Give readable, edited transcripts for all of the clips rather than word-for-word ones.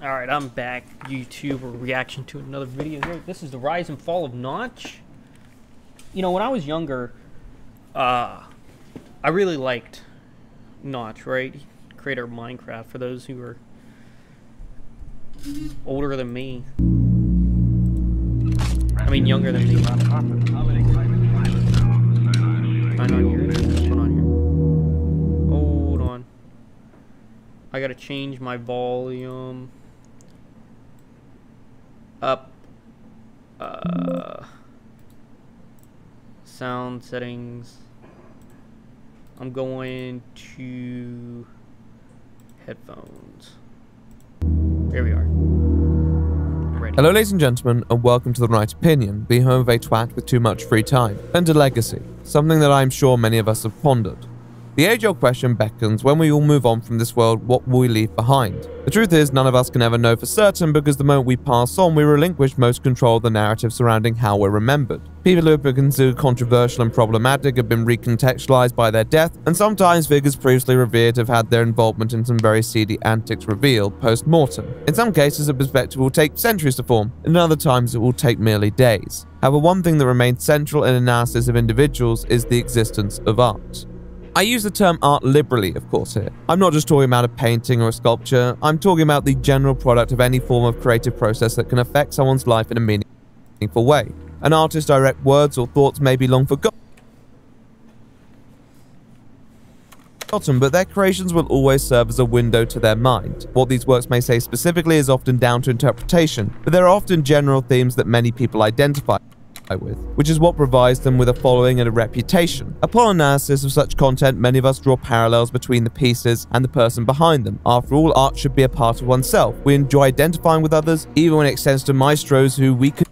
Alright, I'm back. YouTube reaction to another video here. This is the rise and fall of Notch. You know, when I was younger, I really liked Notch, right? Creator of Minecraft, for those who are older than me. I mean, younger than me. Can I not hear it? What's going on here? Hold on. I gotta change my volume up. Sound settings. I'm going to headphones. There we are. I'm ready. Hello ladies and gentlemen, and welcome to The Right Opinion, the home of a twat with too much free time, and a legacy, something that I'm sure many of us have pondered. The age-old question beckons: when we all move on from this world, what will we leave behind? The truth is, none of us can ever know for certain, because the moment we pass on, we relinquish most control of the narrative surrounding how we're remembered. People who have been considered controversial and problematic have been recontextualized by their death, and sometimes figures previously revered have had their involvement in some very seedy antics revealed post-mortem. In some cases, a perspective will take centuries to form, and in other times it will take merely days. However, one thing that remains central in analysis of individuals is the existence of art. I use the term art liberally, of course, here. I'm not just talking about a painting or a sculpture, I'm talking about the general product of any form of creative process that can affect someone's life in a meaningful way. An artist's direct words or thoughts may be long forgotten, but their creations will always serve as a window to their mind. What these works may say specifically is often down to interpretation, but there are often general themes that many people identify with, which is what provides them with a following and a reputation. Upon analysis of such content, many of us draw parallels between the pieces and the person behind them. After all, art should be a part of oneself. We enjoy identifying with others, even when it extends to maestros who we could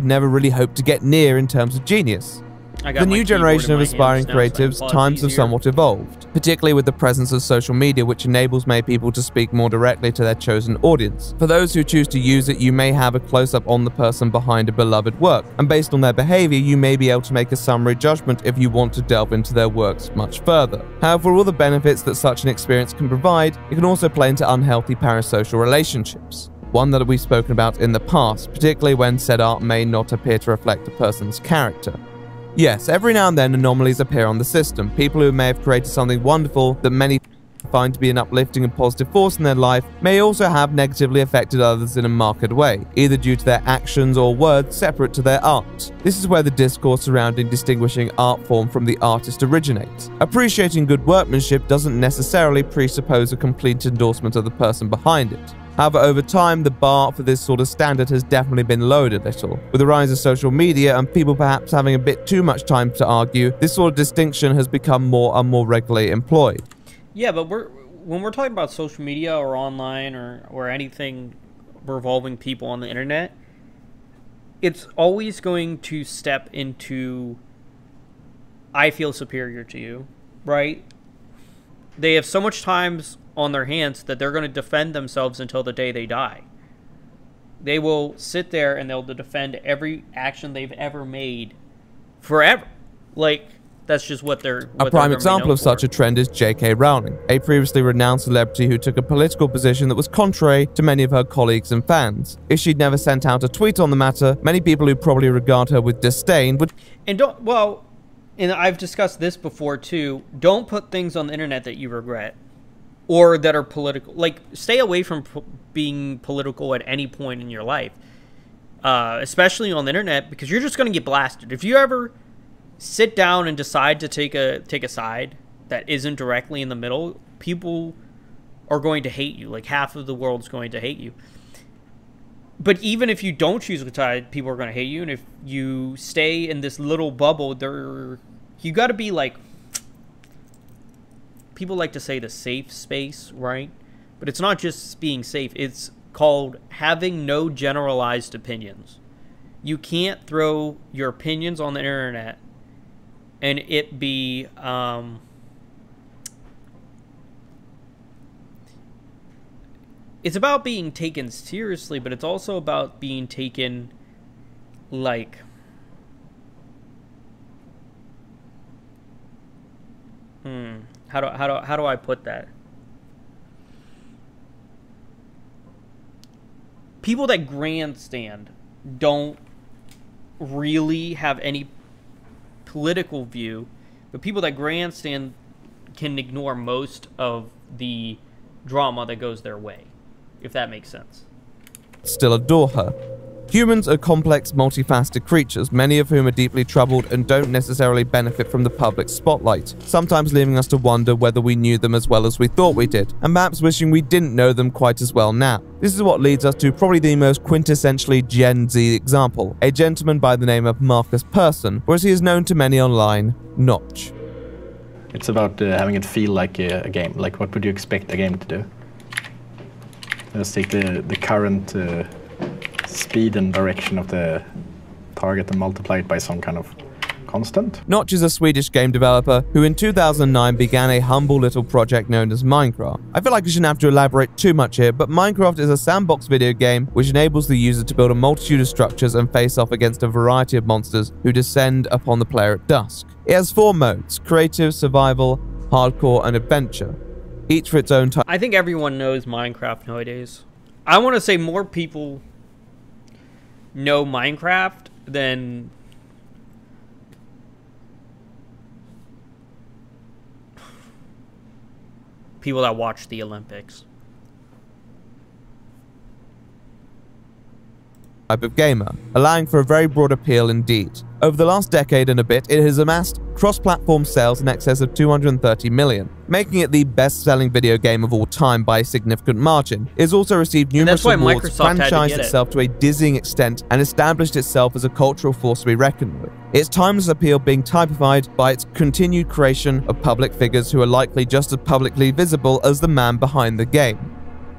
never really hope to get near in terms of genius. The new generation of aspiring creatives, times have somewhat evolved, particularly with the presence of social media, which enables many people to speak more directly to their chosen audience. For those who choose to use it, you may have a close-up on the person behind a beloved work, and based on their behavior, you may be able to make a summary judgment if you want to delve into their works much further. However, for all the benefits that such an experience can provide, it can also play into unhealthy parasocial relationships. One that we've spoken about in the past, particularly when said art may not appear to reflect a person's character. Yes, every now and then anomalies appear on the system. People who may have created something wonderful that many find to be an uplifting and positive force in their life may also have negatively affected others in a marked way, either due to their actions or words separate to their art. This is where the discourse surrounding distinguishing art form from the artist originates. Appreciating good workmanship doesn't necessarily presuppose a complete endorsement of the person behind it. However, over time, the bar for this sort of standard has definitely been lowered a little. With the rise of social media and people perhaps having a bit too much time to argue, this sort of distinction has become more and more regularly employed. Yeah, but when we're talking about social media or online or anything revolving people on the internet, it's always going to step into I feel superior to you, right? They have so much time on their hands that they're going to defend themselves until the day they die. They will sit there and they'll defend every action they've ever made forever. Like, that's just what they're A prime example of such a trend is J.K. Rowling, a previously renowned celebrity who took a political position that was contrary to many of her colleagues and fans. If she'd never sent out a tweet on the matter, many people who probably regard her with disdain would... And I've discussed this before too, don't put things on the internet that you regret or that are political. Like, stay away from being political at any point in your life, especially on the internet, because you're just going to get blasted. If you ever sit down and decide to take a side that isn't directly in the middle, people are going to hate you. Like, half of the world's going to hate you. But even if you don't choose a side, people are going to hate you. And if you stay in this little bubble, you got to be like, people like to say the safe space, right? But it's not just being safe. It's called having no generalized opinions. You can't throw your opinions on the internet and it be it's about being taken seriously, but it's also about being taken like how do I put that? people that grandstand don't really have any political view, but people that grandstand can ignore most of the drama that goes their way, if that makes sense. Still adore her. Humans are complex, multifaceted creatures, many of whom are deeply troubled and don't necessarily benefit from the public spotlight, sometimes leaving us to wonder whether we knew them as well as we thought we did, and perhaps wishing we didn't know them quite as well now. This is what leads us to probably the most quintessentially Gen Z example, a gentleman by the name of Markus Persson, or as he is known to many online, Notch. It's about having it feel like a game. Like, what would you expect a game to do? Let's take the current speed and direction of the target and multiply it by some kind of constant. Notch is a Swedish game developer who in 2009 began a humble little project known as Minecraft. I feel like I shouldn't have to elaborate too much here, but Minecraft is a sandbox video game which enables the user to build a multitude of structures and face off against a variety of monsters who descend upon the player at dusk. It has 4 modes: creative, survival, hardcore, and adventure, each for its own type. I think everyone knows Minecraft nowadays. I want to say more people know Minecraft than people that watch the Olympics. Type of gamer, allowing for a very broad appeal indeed. Over the last decade and a bit, it has amassed cross-platform sales in excess of 230 million, making it the best-selling video game of all time by a significant margin. It has also received numerous awards, franchised itself to a dizzying extent, and established itself as a cultural force to be reckoned with. Its timeless appeal being typified by its continued creation of public figures who are likely just as publicly visible as the man behind the game.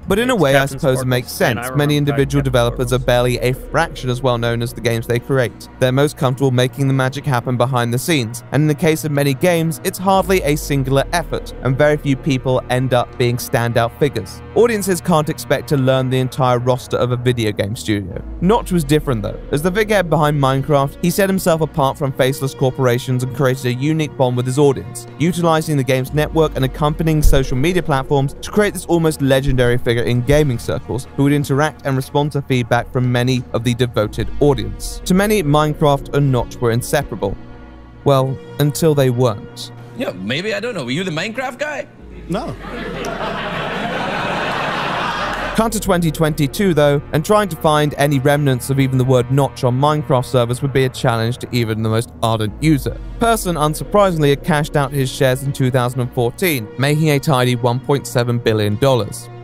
But in a way, I suppose it makes sense. Many individual developers are barely a fraction as well known as the games they create. They're most comfortable making the magic happen behind the scenes, and in the case of many games, it's hardly a singular effort, and very few people end up being standout figures. Audiences can't expect to learn the entire roster of a video game studio. Notch was different though. As the figurehead behind Minecraft, he set himself apart from faceless corporations and created a unique bond with his audience, utilizing the game's network and accompanying social media platforms to create this almost legendary figure in gaming circles who would interact and respond to feedback from many of the devoted audience. To many, Minecraft and Notch were inseparable. Well, until they weren't. Yeah, maybe, I don't know. Were you the Minecraft guy? No. Cut to 2022 though, and trying to find any remnants of even the word Notch on Minecraft servers would be a challenge to even the most ardent user. Persson, unsurprisingly, had cashed out his shares in 2014, making a tidy $1.7 billion.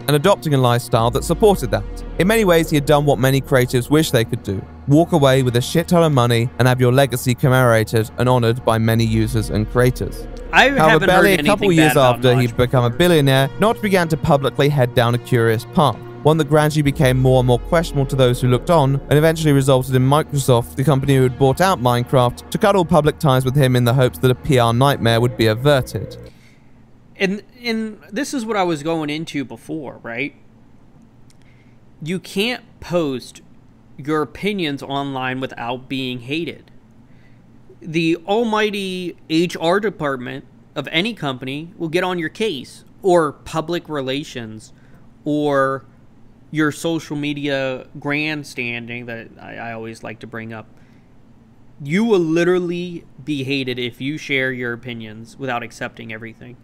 And adopting a lifestyle that supported that. In many ways, he had done what many creatives wish they could do: walk away with a shit ton of money and have your legacy commemorated and honored by many users and creators. However, barely a couple years after he'd become a billionaire, Notch began to publicly head down a curious path, one that gradually became more and more questionable to those who looked on, and eventually resulted in Microsoft, the company who had bought out Minecraft, to cut all public ties with him in the hopes that a PR nightmare would be averted. And this is what I was going into before, right? You can't post your opinions online without being hated. The almighty HR department of any company will get on your case, or public relations, or your social media grandstanding that I always like to bring up. You will literally be hated if you share your opinions without accepting everything.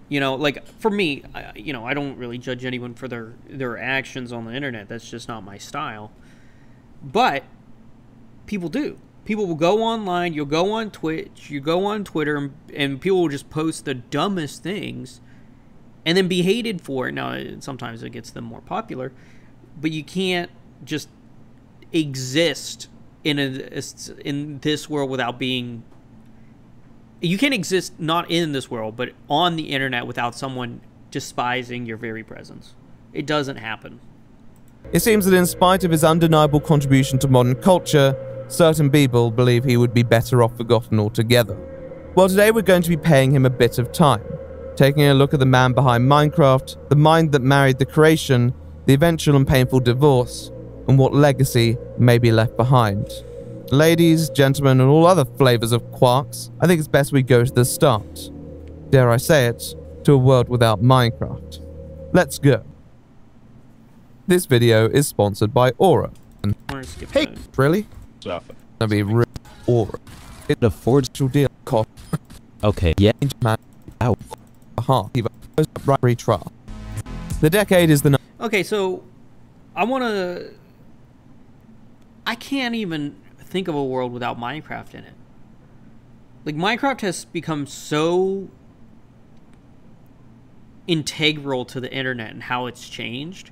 You know, like, for me, I don't really judge anyone for their actions on the internet. That's just not my style. But people do. People will go online, you'll go on Twitch, you go on Twitter, and people will just post the dumbest things and then be hated for it. Now, sometimes it gets them more popular, but you can't just exist in this world without being... You can't exist not in this world, but on the internet without someone despising your very presence. It doesn't happen. It seems that in spite of his undeniable contribution to modern culture, certain people believe he would be better off forgotten altogether. Well, today we're going to be paying him a bit of time, taking a look at the man behind Minecraft, the mind that married the creation, the eventual and painful divorce, and what legacy may be left behind. Ladies, gentlemen, and all other flavors of quarks, I think it's best we go to the start. Dare I say it, to a world without Minecraft. Let's go. This video is sponsored by Aura. I'm gonna skip Hey, that. really? Gonna be real Aura. It's a forged deal cost. Okay, yeah. Man, out. Right trial. The decade is the. Okay, so I can't even think of a world without Minecraft in it. Like, Minecraft has become so integral to the internet and how it's changed.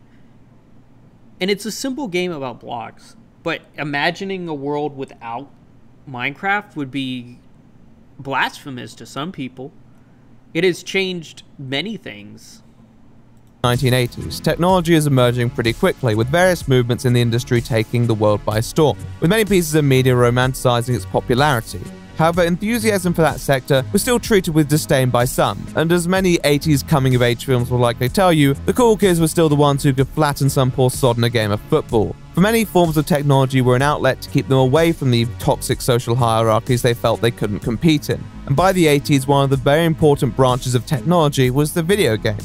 And it's a simple game about blocks. But imagining a world without Minecraft would be blasphemous to some people. It has changed many things. 1980s, technology is emerging pretty quickly, with various movements in the industry taking the world by storm, with many pieces of media romanticizing its popularity. However, enthusiasm for that sector was still treated with disdain by some, and as many 80s coming-of-age films will likely tell you, the cool kids were still the ones who could flatten some poor sod in a game of football. For many, forms of technology were an outlet to keep them away from the toxic social hierarchies they felt they couldn't compete in. And by the 80s, one of the very important branches of technology was the video game.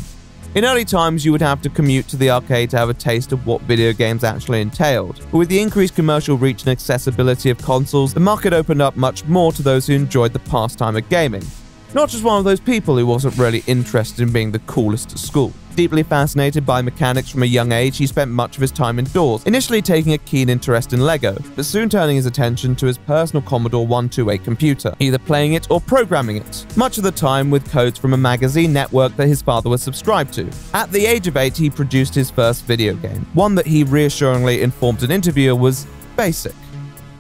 In early times, you would have to commute to the arcade to have a taste of what video games actually entailed. But with the increased commercial reach and accessibility of consoles, the market opened up much more to those who enjoyed the pastime of gaming. Not just one of those people who wasn't really interested in being the coolest at school. Deeply fascinated by mechanics from a young age, he spent much of his time indoors, initially taking a keen interest in LEGO, but soon turning his attention to his personal Commodore 128 computer, either playing it or programming it, much of the time with codes from a magazine network that his father was subscribed to. At the age of 8, he produced his first video game, one that he reassuringly informed an interviewer was basic.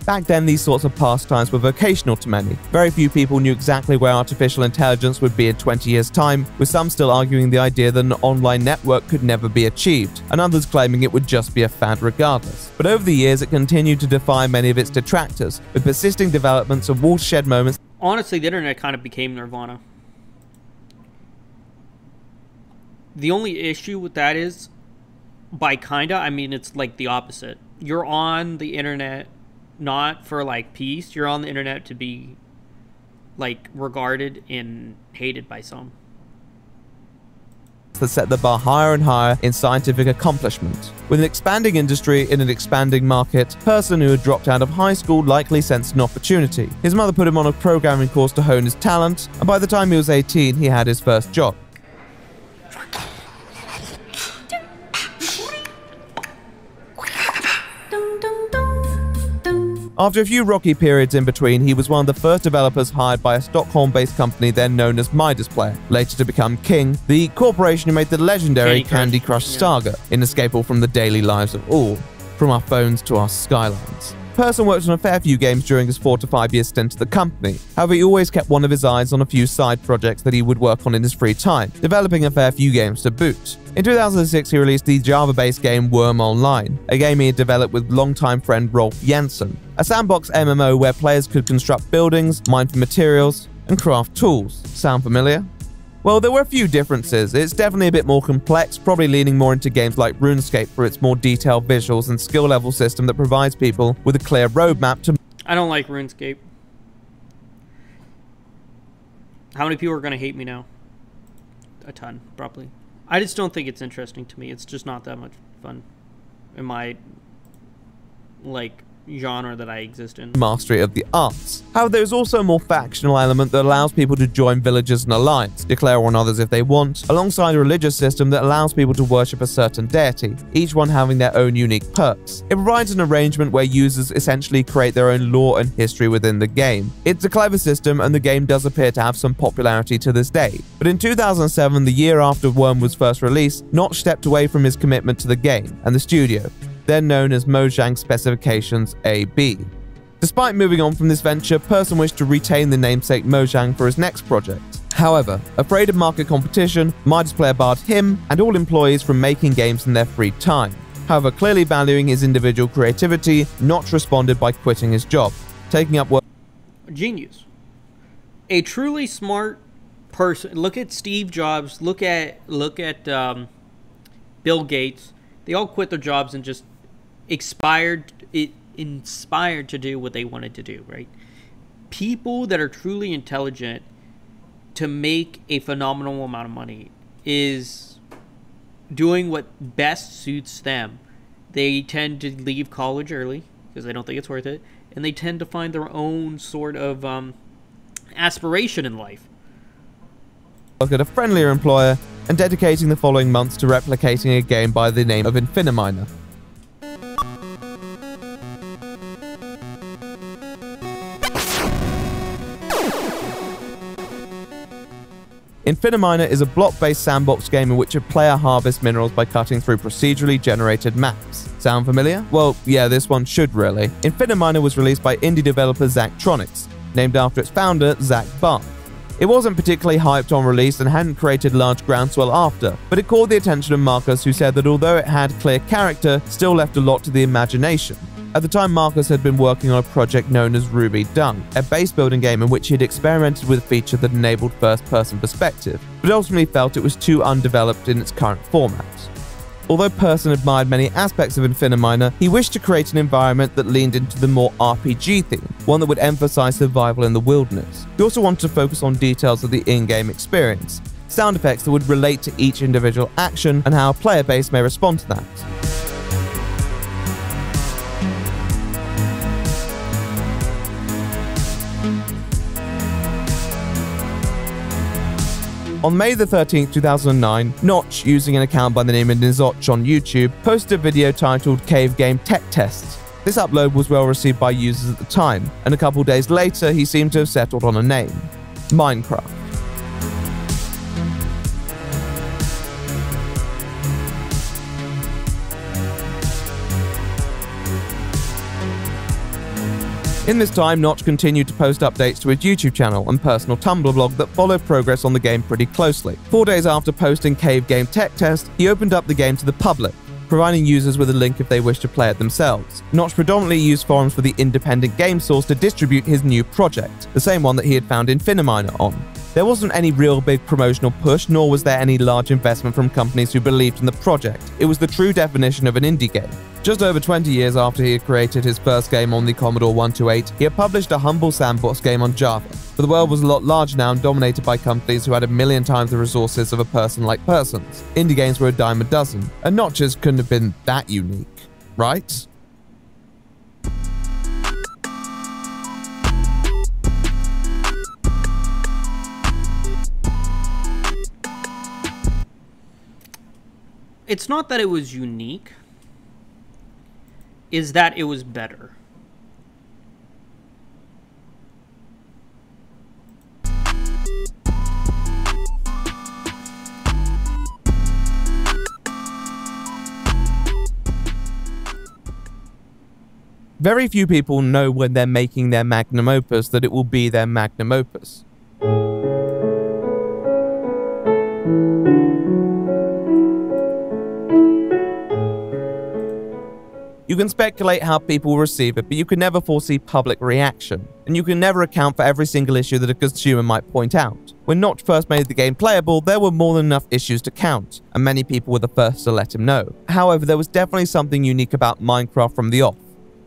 Back then, these sorts of pastimes were vocational to many. Very few people knew exactly where artificial intelligence would be in 20 years' time, with some still arguing the idea that an online network could never be achieved, and others claiming it would just be a fad regardless. But over the years, it continued to defy many of its detractors, with persisting developments of watershed moments. Honestly, the internet kind of became Nirvana. The only issue with that is, by kinda, I mean it's like the opposite. You're on the internet not for like peace, you're on the internet to be like regarded and hated by some. That set the bar higher and higher in scientific accomplishment. With an expanding industry in an expanding market, a person who had dropped out of high school likely sensed an opportunity. His mother put him on a programming course to hone his talent, and by the time he was 18, he had his first job. After a few rocky periods in between, he was one of the first developers hired by a Stockholm-based company then known as Midas Player, later to become King, the corporation who made the legendary Candy Crush saga, inescapable from the daily lives of all, from our phones to our skylines. Person worked on a fair few games during his 4 to 5 year stint at the company. However, he always kept one of his eyes on a few side projects that he would work on in his free time, developing a fair few games to boot. In 2006, he released the Java-based game Worm Online, a game he had developed with longtime friend Rolf Jensen, a sandbox MMO where players could construct buildings, mine for materials, and craft tools. Sound familiar? Well, there were a few differences. It's definitely a bit more complex, probably leaning more into games like RuneScape for its more detailed visuals and skill level system that provides people with a clear roadmap to... I don't like RuneScape. How many people are going to hate me now? A ton, probably. I just don't think it's interesting to me. It's just not that much fun in my, like, genre that I exist in. Mastery of the arts. However, there's also a more factional element that allows people to join villages and alliance, declare on others if they want, alongside a religious system that allows people to worship a certain deity, each one having their own unique perks. It provides an arrangement where users essentially create their own lore and history within the game. It's a clever system, and the game does appear to have some popularity to this day. But in 2007, the year after Worm was first released, Notch stepped away from his commitment to the game and the studio, then known as Mojang Specifications AB. Despite moving on from this venture, Person wished to retain the namesake Mojang for his next project. However, afraid of market competition, Midas Player barred him and all employees from making games in their free time. However, clearly valuing his individual creativity, Notch responded by quitting his job, taking up work. Genius. A truly smart person. Look at Steve Jobs. Look at Bill Gates. They all quit their jobs and just inspired to do what they wanted to do, right? People that are truly intelligent to make a phenomenal amount of money is doing what best suits them. They tend to leave college early because they don't think it's worth it, and they tend to find their own sort of aspiration in life. Look at a friendlier employer and dedicating the following months to replicating a game by the name of Infiniminer. Infiniminer is a block-based sandbox game in which a player harvests minerals by cutting through procedurally generated maps. Sound familiar? Well, yeah, this one should really. Infiniminer was released by indie developer Zachtronics, named after its founder, Zach Barth. It wasn't particularly hyped on release and hadn't created large groundswell after, but it caught the attention of Marcus, who said that although it had clear character, still left a lot to the imagination. At the time, Marcus had been working on a project known as Ruby Dung, a base-building game in which he had experimented with a feature that enabled first-person perspective, but ultimately felt it was too undeveloped in its current format. Although Persson admired many aspects of Infiniminer, he wished to create an environment that leaned into the more RPG theme, one that would emphasize survival in the wilderness. He also wanted to focus on details of the in-game experience, sound effects that would relate to each individual action, and how a player base may respond to that. On May the 13th, 2009, Notch, using an account by the name of Nizotch on YouTube, posted a video titled Cave Game Tech Tests. This upload was well received by users at the time, and a couple days later he seemed to have settled on a name: Minecraft. In this time, Notch continued to post updates to his YouTube channel and personal Tumblr blog that followed progress on the game pretty closely. 4 days after posting Cave Game Tech Test, he opened up the game to the public, providing users with a link if they wish to play it themselves. Notch predominantly used forums for the independent game source to distribute his new project, the same one that he had found Infiniminer on. There wasn't any real big promotional push, nor was there any large investment from companies who believed in the project. It was the true definition of an indie game. Just over 20 years after he had created his first game on the Commodore 128, he had published a humble sandbox game on Java. But the world was a lot larger now and dominated by companies who had a million times the resources of a person like Persson's. Indie games were a dime a dozen, and Notch's couldn't have been that unique, right? It's not that it was unique, is that it was better. Very few people know when they're making their magnum opus that it will be their magnum opus. You can speculate how people will receive it, but you can never foresee public reaction, and you can never account for every single issue that a consumer might point out. When Notch first made the game playable, there were more than enough issues to count, and many people were the first to let him know. However, there was definitely something unique about Minecraft from the off.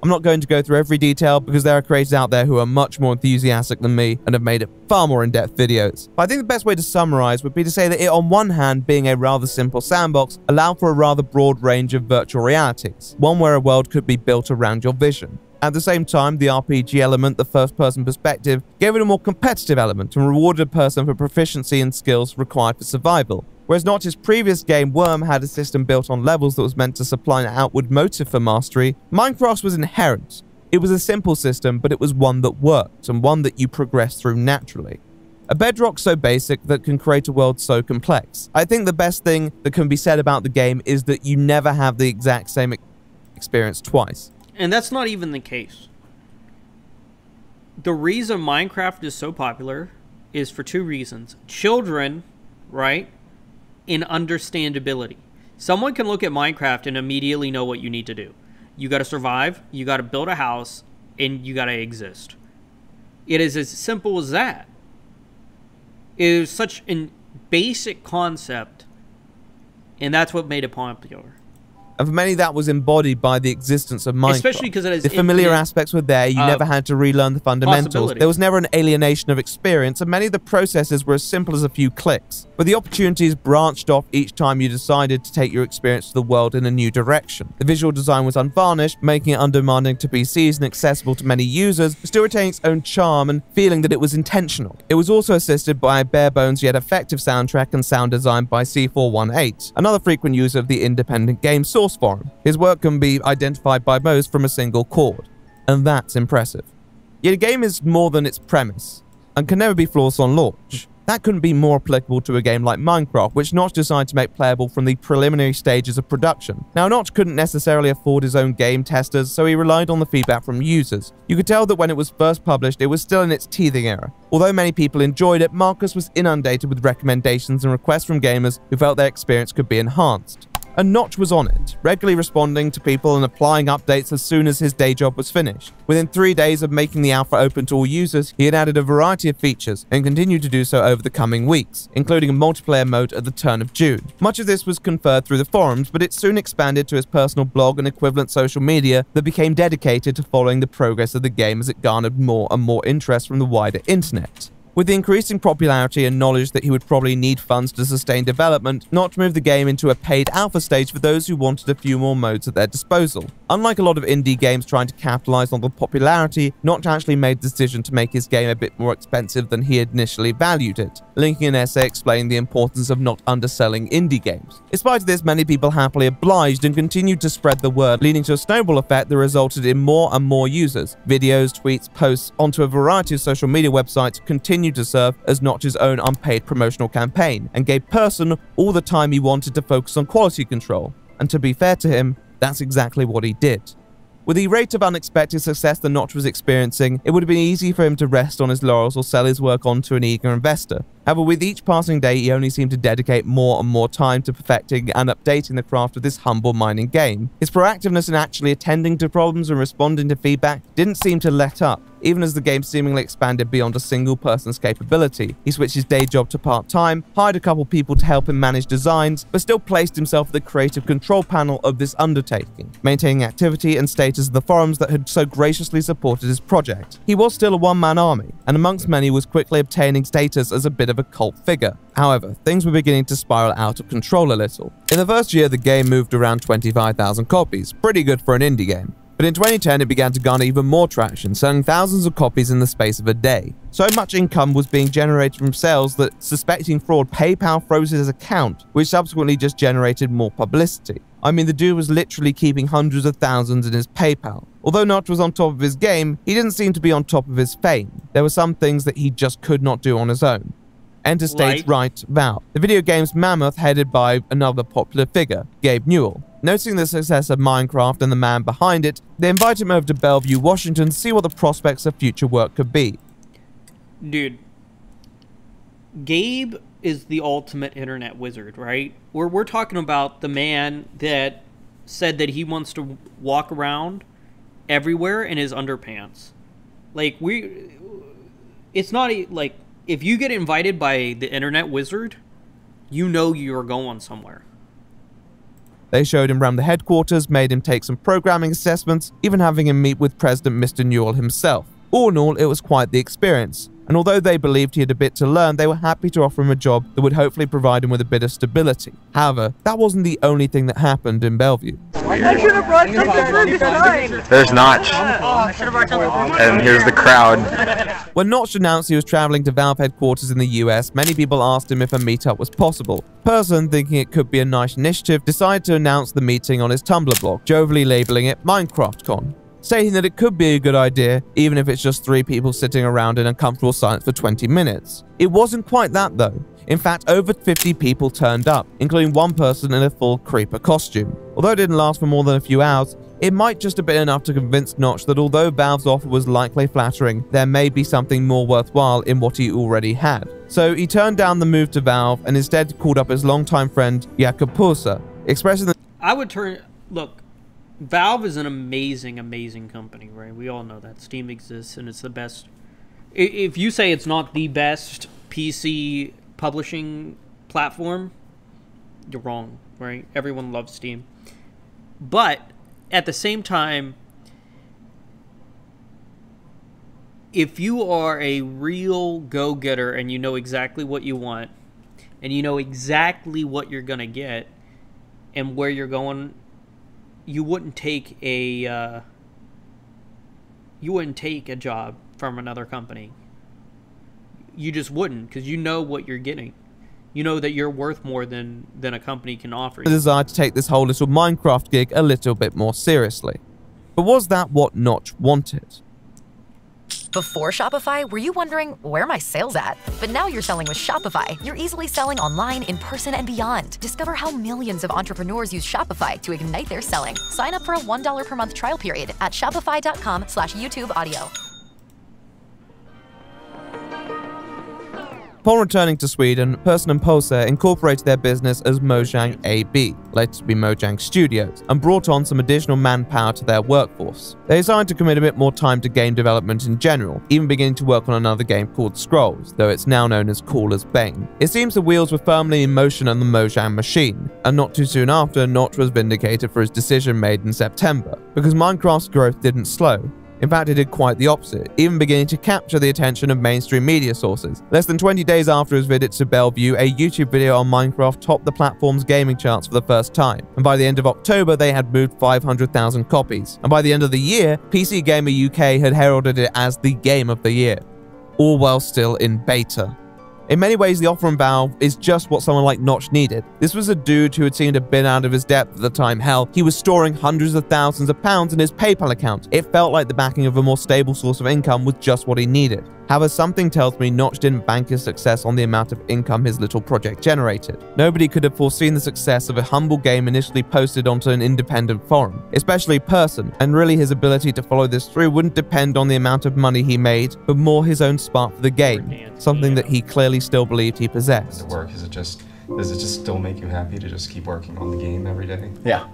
I'm not going to go through every detail because there are creators out there who are much more enthusiastic than me and have made far more in-depth videos. But I think the best way to summarize would be to say that it, on one hand, being a rather simple sandbox, allowed for a rather broad range of virtual realities, one where a world could be built around your vision. At the same time, the RPG element, the first-person perspective, gave it a more competitive element and rewarded a person for proficiency and skills required for survival. Whereas Notch's previous game, Worm, had a system built on levels that was meant to supply an outward motive for mastery, Minecraft was inherent. It was a simple system, but it was one that worked, and one that you progressed through naturally. A bedrock so basic that can create a world so complex. I think the best thing that can be said about the game is that you never have the exact same experience twice. And that's not even the case. The reason Minecraft is so popular is for two reasons. Children, right? In understandability. Someone can look at Minecraft and immediately know what you need to do. You got to survive, you got to build a house, and you got to exist. It is as simple as that. It is such a basic concept, and that's what made it popular. And for many, that was embodied by the existence of Minecraft. Especially because it has the familiar infinite, aspects were there, you never had to relearn the fundamentals. There was never an alienation of experience, and many of the processes were as simple as a few clicks. But the opportunities branched off each time you decided to take your experience to the world in a new direction. The visual design was unvarnished, making it undemanding to PCs and accessible to many users, but still retaining its own charm and feeling that it was intentional. It was also assisted by a bare-bones yet effective soundtrack and sound design by C418, another frequent user of the independent game source forum. His work can be identified by most from a single chord, and that's impressive. Yet a game is more than its premise, and can never be flawless on launch. That couldn't be more applicable to a game like Minecraft, which Notch decided to make playable from the preliminary stages of production. Now, Notch couldn't necessarily afford his own game testers, so he relied on the feedback from users. You could tell that when it was first published, it was still in its teething era. Although many people enjoyed it, Marcus was inundated with recommendations and requests from gamers who felt their experience could be enhanced. And Notch was on it, regularly responding to people and applying updates as soon as his day job was finished. Within 3 days of making the alpha open to all users, he had added a variety of features and continued to do so over the coming weeks, including a multiplayer mode at the turn of June. Much of this was conferred through the forums, but it soon expanded to his personal blog and equivalent social media that became dedicated to following the progress of the game as it garnered more and more interest from the wider internet. With the increasing popularity and knowledge that he would probably need funds to sustain development, Notch moved the game into a paid alpha stage for those who wanted a few more modes at their disposal. Unlike a lot of indie games trying to capitalize on the popularity, Notch actually made the decision to make his game a bit more expensive than he had initially valued it, linking an essay explaining the importance of not underselling indie games. In spite of this, many people happily obliged and continued to spread the word, leading to a snowball effect that resulted in more and more users. Videos, tweets, posts onto a variety of social media websites continued to serve as Notch's own unpaid promotional campaign, and gave Persson all the time he wanted to focus on quality control. And to be fair to him, that's exactly what he did. With the rate of unexpected success that Notch was experiencing, it would have been easy for him to rest on his laurels or sell his work on to an eager investor. However, with each passing day, he only seemed to dedicate more and more time to perfecting and updating the craft of this humble mining game. His proactiveness in actually attending to problems and responding to feedback didn't seem to let up. Even as the game seemingly expanded beyond a single person's capability, he switched his day job to part-time, hired a couple people to help him manage designs, but still placed himself at the creative control panel of this undertaking, maintaining activity and status of the forums that had so graciously supported his project. He was still a one-man army, and amongst many was quickly obtaining status as a bit of a cult figure. However, things were beginning to spiral out of control a little. In the first year, the game moved around 25,000 copies, pretty good for an indie game. But in 2010, it began to garner even more traction, selling thousands of copies in the space of a day. So much income was being generated from sales that, suspecting fraud, PayPal froze his account, which subsequently just generated more publicity. I mean, the dude was literally keeping hundreds of thousands in his PayPal. Although Notch was on top of his game, he didn't seem to be on top of his fame. There were some things that he just could not do on his own. Enter stage right, Valve, the video game's mammoth headed by another popular figure, Gabe Newell. Noticing the success of Minecraft and the man behind it, they invited him over to Bellevue, Washington to see what the prospects of future work could be. Dude, Gabe is the ultimate internet wizard, right? We're talking about the man that said that he wants to walk around everywhere in his underpants. Like, it's not like, if you get invited by the internet wizard, you know you're going somewhere. They showed him around the headquarters, made him take some programming assessments, even having him meet with President Mr. Newell himself. All in all, it was quite the experience. And although they believed he had a bit to learn, they were happy to offer him a job that would hopefully provide him with a bit of stability. However, that wasn't the only thing that happened in Bellevue. There's Notch. And here's the crowd. When Notch announced he was traveling to Valve headquarters in the US, many people asked him if a meetup was possible. Persson, thinking it could be a nice initiative, decided to announce the meeting on his Tumblr blog, jovially labeling it MinecraftCon, stating that it could be a good idea, even if it's just 3 people sitting around in uncomfortable silence for 20 minutes. It wasn't quite that though. In fact, over 50 people turned up, including one person in a full creeper costume. Although it didn't last for more than a few hours, it might just have been enough to convince Notch that although Valve's offer was likely flattering, there may be something more worthwhile in what he already had. So he turned down the move to Valve and instead called up his longtime friend Jakub Pulsa, expressing that Look, Valve is an amazing, amazing company, right? We all know that. Steam exists and it's the best. If you say it's not the best PC publishing platform, you're wrong, right? Everyone loves Steam. But at the same time, if you are a real go-getter and you know exactly what you want, and you know exactly what you're going to get and where you're going, you wouldn't take a job from another company. You just wouldn't, because you know what you're getting. You know that you're worth more than a company can offer you. The desire to take this whole little Minecraft gig a little bit more seriously. But was that what Notch wanted? Before Shopify, were you wondering, where are my sales at? But now you're selling with Shopify. You're easily selling online, in person, and beyond. Discover how millions of entrepreneurs use Shopify to ignite their selling. Sign up for a $1 per month trial period at shopify.com/YouTube audio. Upon returning to Sweden, Persson and Poser incorporated their business as Mojang AB, later to be Mojang Studios, and brought on some additional manpower to their workforce. They decided to commit a bit more time to game development in general, even beginning to work on another game called Scrolls, though it's now known as Call as Bane. It seems the wheels were firmly in motion on the Mojang machine, and not too soon after, Notch was vindicated for his decision made in September, because Minecraft's growth didn't slow. In fact, it did quite the opposite, even beginning to capture the attention of mainstream media sources. Less than 20 days after his visit to Bellevue, a YouTube video on Minecraft topped the platform's gaming charts for the first time, and by the end of October, they had moved 500,000 copies. And by the end of the year, PC Gamer UK had heralded it as the Game of the Year, all while still in beta. In many ways, the offer from Valve is just what someone like Notch needed. This was a dude who had seemed to have been out of his depth at the time. Hell, he was storing hundreds of thousands of pounds in his PayPal account. It felt like the backing of a more stable source of income was just what he needed. However, something tells me Notch didn't bank his success on the amount of income his little project generated. Nobody could have foreseen the success of a humble game initially posted onto an independent forum, especially Persson, and really his ability to follow this through wouldn't depend on the amount of money he made, but more his own spark for the game, something that he clearly still believed he possessed. Does it just still make you happy to just keep working on the game every day? Yeah,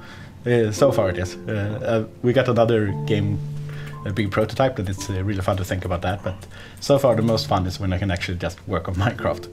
so far it is. We got another game, a big prototype, and it's really fun to think about that, but so far the most fun is when I can actually just work on Minecraft.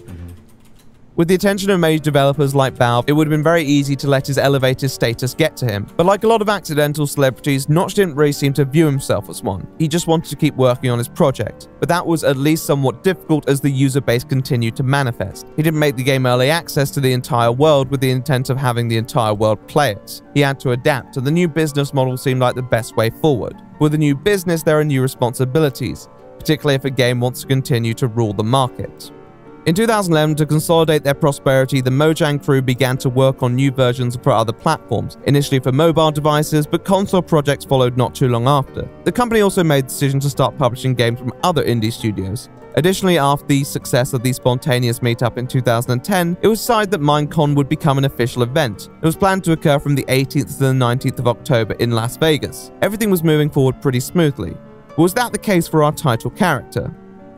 With the attention of major developers like Valve, it would have been very easy to let his elevated status get to him. But like a lot of accidental celebrities, Notch didn't really seem to view himself as one. He just wanted to keep working on his project. But that was at least somewhat difficult as the user base continued to manifest. He didn't make the game early access to the entire world with the intent of having the entire world play it. He had to adapt, and the new business model seemed like the best way forward. With a new business, there are new responsibilities, particularly if a game wants to continue to rule the market. In 2011, to consolidate their prosperity, the Mojang crew began to work on new versions for other platforms, initially for mobile devices, but console projects followed not too long after. The company also made the decision to start publishing games from other indie studios. Additionally, after the success of the spontaneous meetup in 2010, it was decided that Minecon would become an official event. It was planned to occur from the 18th to the 19th of October in Las Vegas. Everything was moving forward pretty smoothly. But was that the case for our title character?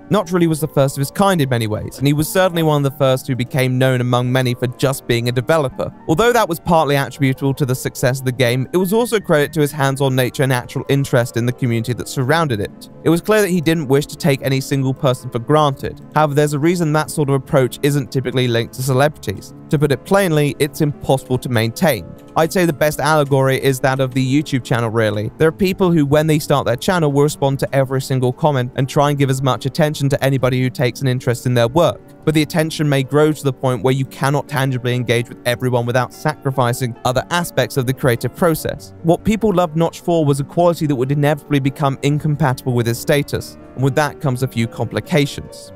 Notch really was the first of his kind in many ways, and he was certainly one of the first who became known among many for just being a developer. Although that was partly attributable to the success of the game, it was also credit to his hands-on nature and natural interest in the community that surrounded it. It was clear that he didn't wish to take any single person for granted. However, there's a reason that sort of approach isn't typically linked to celebrities. To put it plainly, it's impossible to maintain. I'd say the best allegory is that of the YouTube channel, really. There are people who, when they start their channel, will respond to every single comment and try and give as much attention to anybody who takes an interest in their work. But the attention may grow to the point where you cannot tangibly engage with everyone without sacrificing other aspects of the creative process. What people loved Notch for was a quality that would inevitably become incompatible with his status, and with that comes a few complications.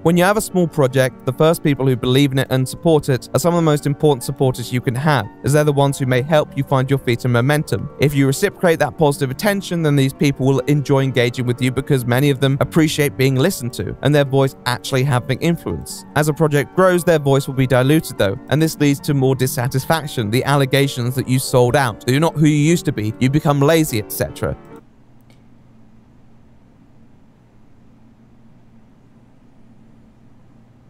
When you have a small project, the first people who believe in it and support it are some of the most important supporters you can have, as they're the ones who may help you find your feet and momentum. If you reciprocate that positive attention, then these people will enjoy engaging with you because many of them appreciate being listened to and their voice actually having influence. As a project grows, their voice will be diluted though, and this leads to more dissatisfaction, the allegations that you sold out, that you're not who you used to be, you become lazy, etc.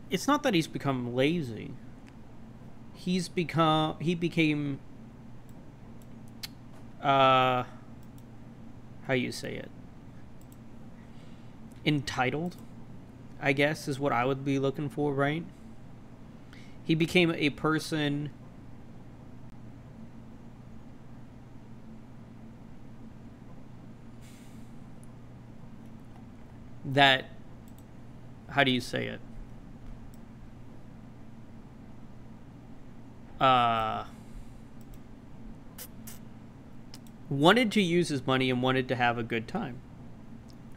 It's not that he's become lazy. He became how you say it? Entitled, I guess, is what I would be looking for, right? He became a person that, how do you say it? Wanted to use his money and wanted to have a good time.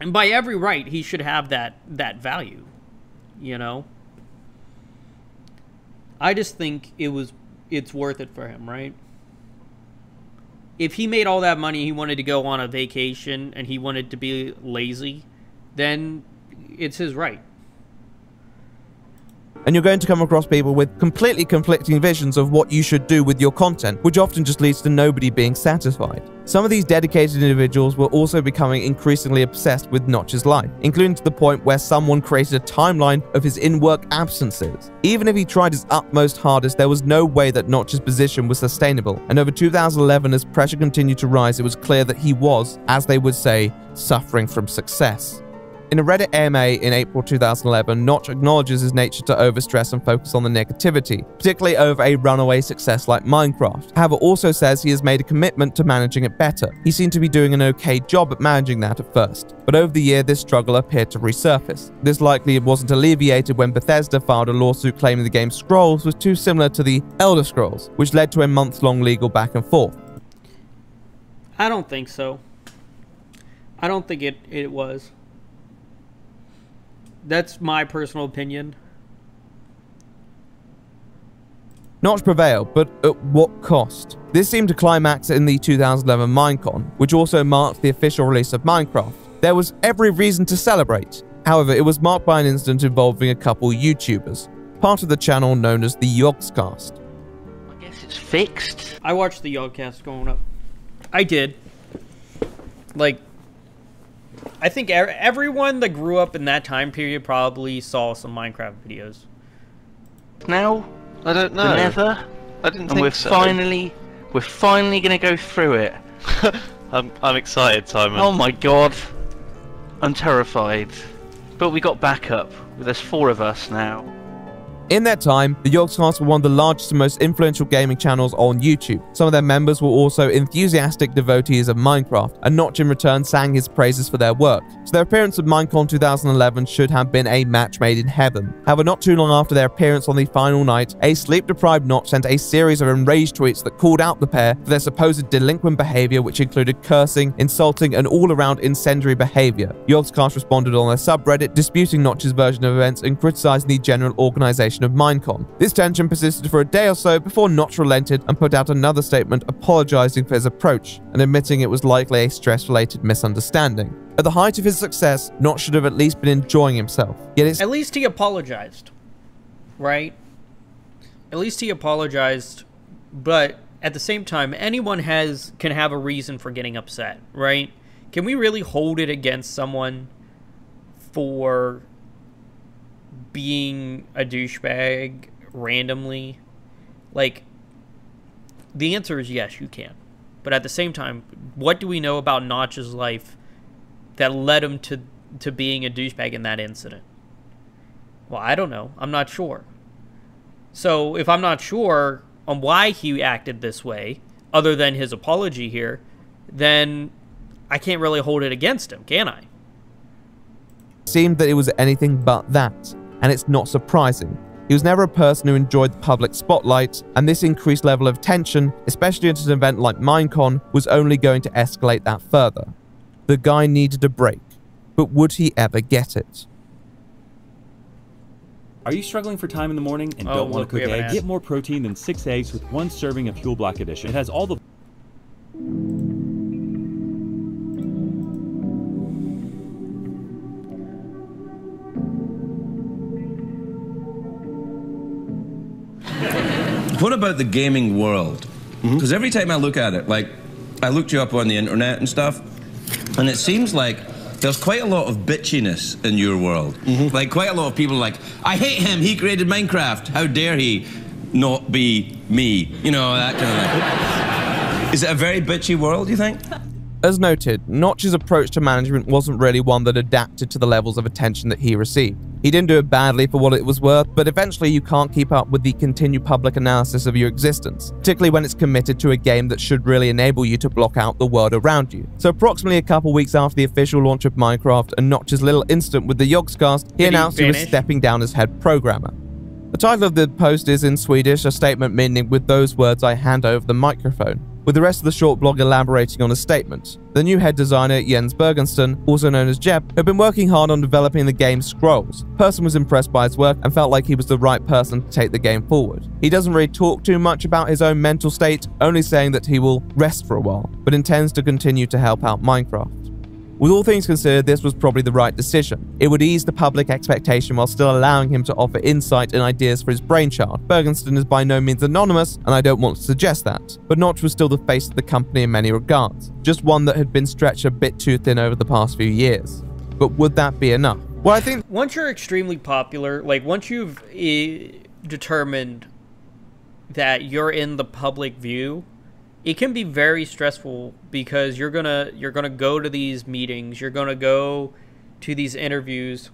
And by every right, he should have that value, you know? I just think it's worth it for him, right? If he made all that money, he wanted to go on a vacation and he wanted to be lazy, then it's his right. And you're going to come across people with completely conflicting visions of what you should do with your content, which often just leads to nobody being satisfied. Some of these dedicated individuals were also becoming increasingly obsessed with Notch's life, including to the point where someone created a timeline of his in-work absences. Even if he tried his utmost hardest, there was no way that Notch's position was sustainable, and over 2011, as pressure continued to rise, it was clear that he was, as they would say, suffering from success. In a Reddit AMA in April 2011, Notch acknowledges his nature to overstress and focus on the negativity, particularly over a runaway success like Minecraft. However, also says he has made a commitment to managing it better. He seemed to be doing an okay job at managing that at first, but over the year this struggle appeared to resurface. This likely wasn't alleviated when Bethesda filed a lawsuit claiming the game Scrolls was too similar to the Elder Scrolls, which led to a month-long legal back and forth. I don't think so. I don't think it was. That's my personal opinion. Notch prevailed, but at what cost? This seemed to climax in the 2011 Minecon, which also marked the official release of Minecraft. There was every reason to celebrate. However, it was marked by an incident involving a couple YouTubers, part of the channel known as the Yogscast. I guess it's fixed. I watched the Yogscast going up. I did. Like, I think everyone that grew up in that time period probably saw some Minecraft videos. Now? I don't know. Never? I didn't and think so. We're finally going to go through it. I'm excited, Simon. Oh my god. I'm terrified. But we got backup. There's 4 of us now. In that time, the Yogscast were one of the largest and most influential gaming channels on YouTube. Some of their members were also enthusiastic devotees of Minecraft, and Notch in return sang his praises for their work. So their appearance at Minecon 2011 should have been a match made in heaven. However, not too long after their appearance on the final night, a sleep-deprived Notch sent a series of enraged tweets that called out the pair for their supposed delinquent behavior, which included cursing, insulting, and all-around incendiary behavior. Yogscast responded on their subreddit, disputing Notch's version of events and criticizing the general organization of Minecon. This tension persisted for a day or so before Notch relented and put out another statement apologizing for his approach and admitting it was likely a stress-related misunderstanding. At the height of his success, Notch should have at least been enjoying himself. Yet at least he apologized, right? At least he apologized, but at the same time, anyone can have a reason for getting upset, right? Can we really hold it against someone for being a douchebag randomly? Like, the answer is yes, you can. But at the same time, what do we know about Notch's life that led him to being a douchebag in that incident? Well, I don't know. I'm not sure. So if I'm not sure on why he acted this way, other than his apology here, then I can't really hold it against him, can I? Seemed that it was anything but that. And it's not surprising. He was never a person who enjoyed the public spotlight, and this increased level of tension, especially at an event like Minecon, was only going to escalate that further. The guy needed a break, but would he ever get it? Are you struggling for time in the morning and don't want to cook eggs? Get more protein than 6 eggs with 1 serving of Fuel Black Edition. It has all the... What about the gaming world? Because every time I look at it, like, I looked you up on the internet and stuff, and it seems like there's quite a lot of bitchiness in your world. Like, quite a lot of people are like, I hate him, he created Minecraft, how dare he not be me? You know, that kind of thing. Is it a very bitchy world, do you think? As noted, Notch's approach to management wasn't really one that adapted to the levels of attention that he received. He didn't do it badly for what it was worth, but eventually you can't keep up with the continued public analysis of your existence, particularly when it's committed to a game that should really enable you to block out the world around you. So approximately a couple weeks after the official launch of Minecraft and Notch's little incident with the Yogscast, he announced he was stepping down as head programmer. The title of the post is in Swedish, a statement meaning "with those words I hand over the microphone," with the rest of the short blog elaborating on a statement. The new head designer, Jens Bergensten, also known as Jeb, had been working hard on developing the game Scrolls. Person was impressed by his work and felt like he was the right person to take the game forward. He doesn't really talk too much about his own mental state, only saying that he will rest for a while, but intends to continue to help out Minecraft. With all things considered, this was probably the right decision. It would ease the public expectation while still allowing him to offer insight and ideas for his brainchild. Bergensten is by no means anonymous, and I don't want to suggest that, but Notch was still the face of the company in many regards, just one that had been stretched a bit too thin over the past few years. But would that be enough? Well, I think once you're extremely popular, like once you've determined that you're in the public view, it can be very stressful because you're gonna go to these meetings, you're gonna go to these interviews,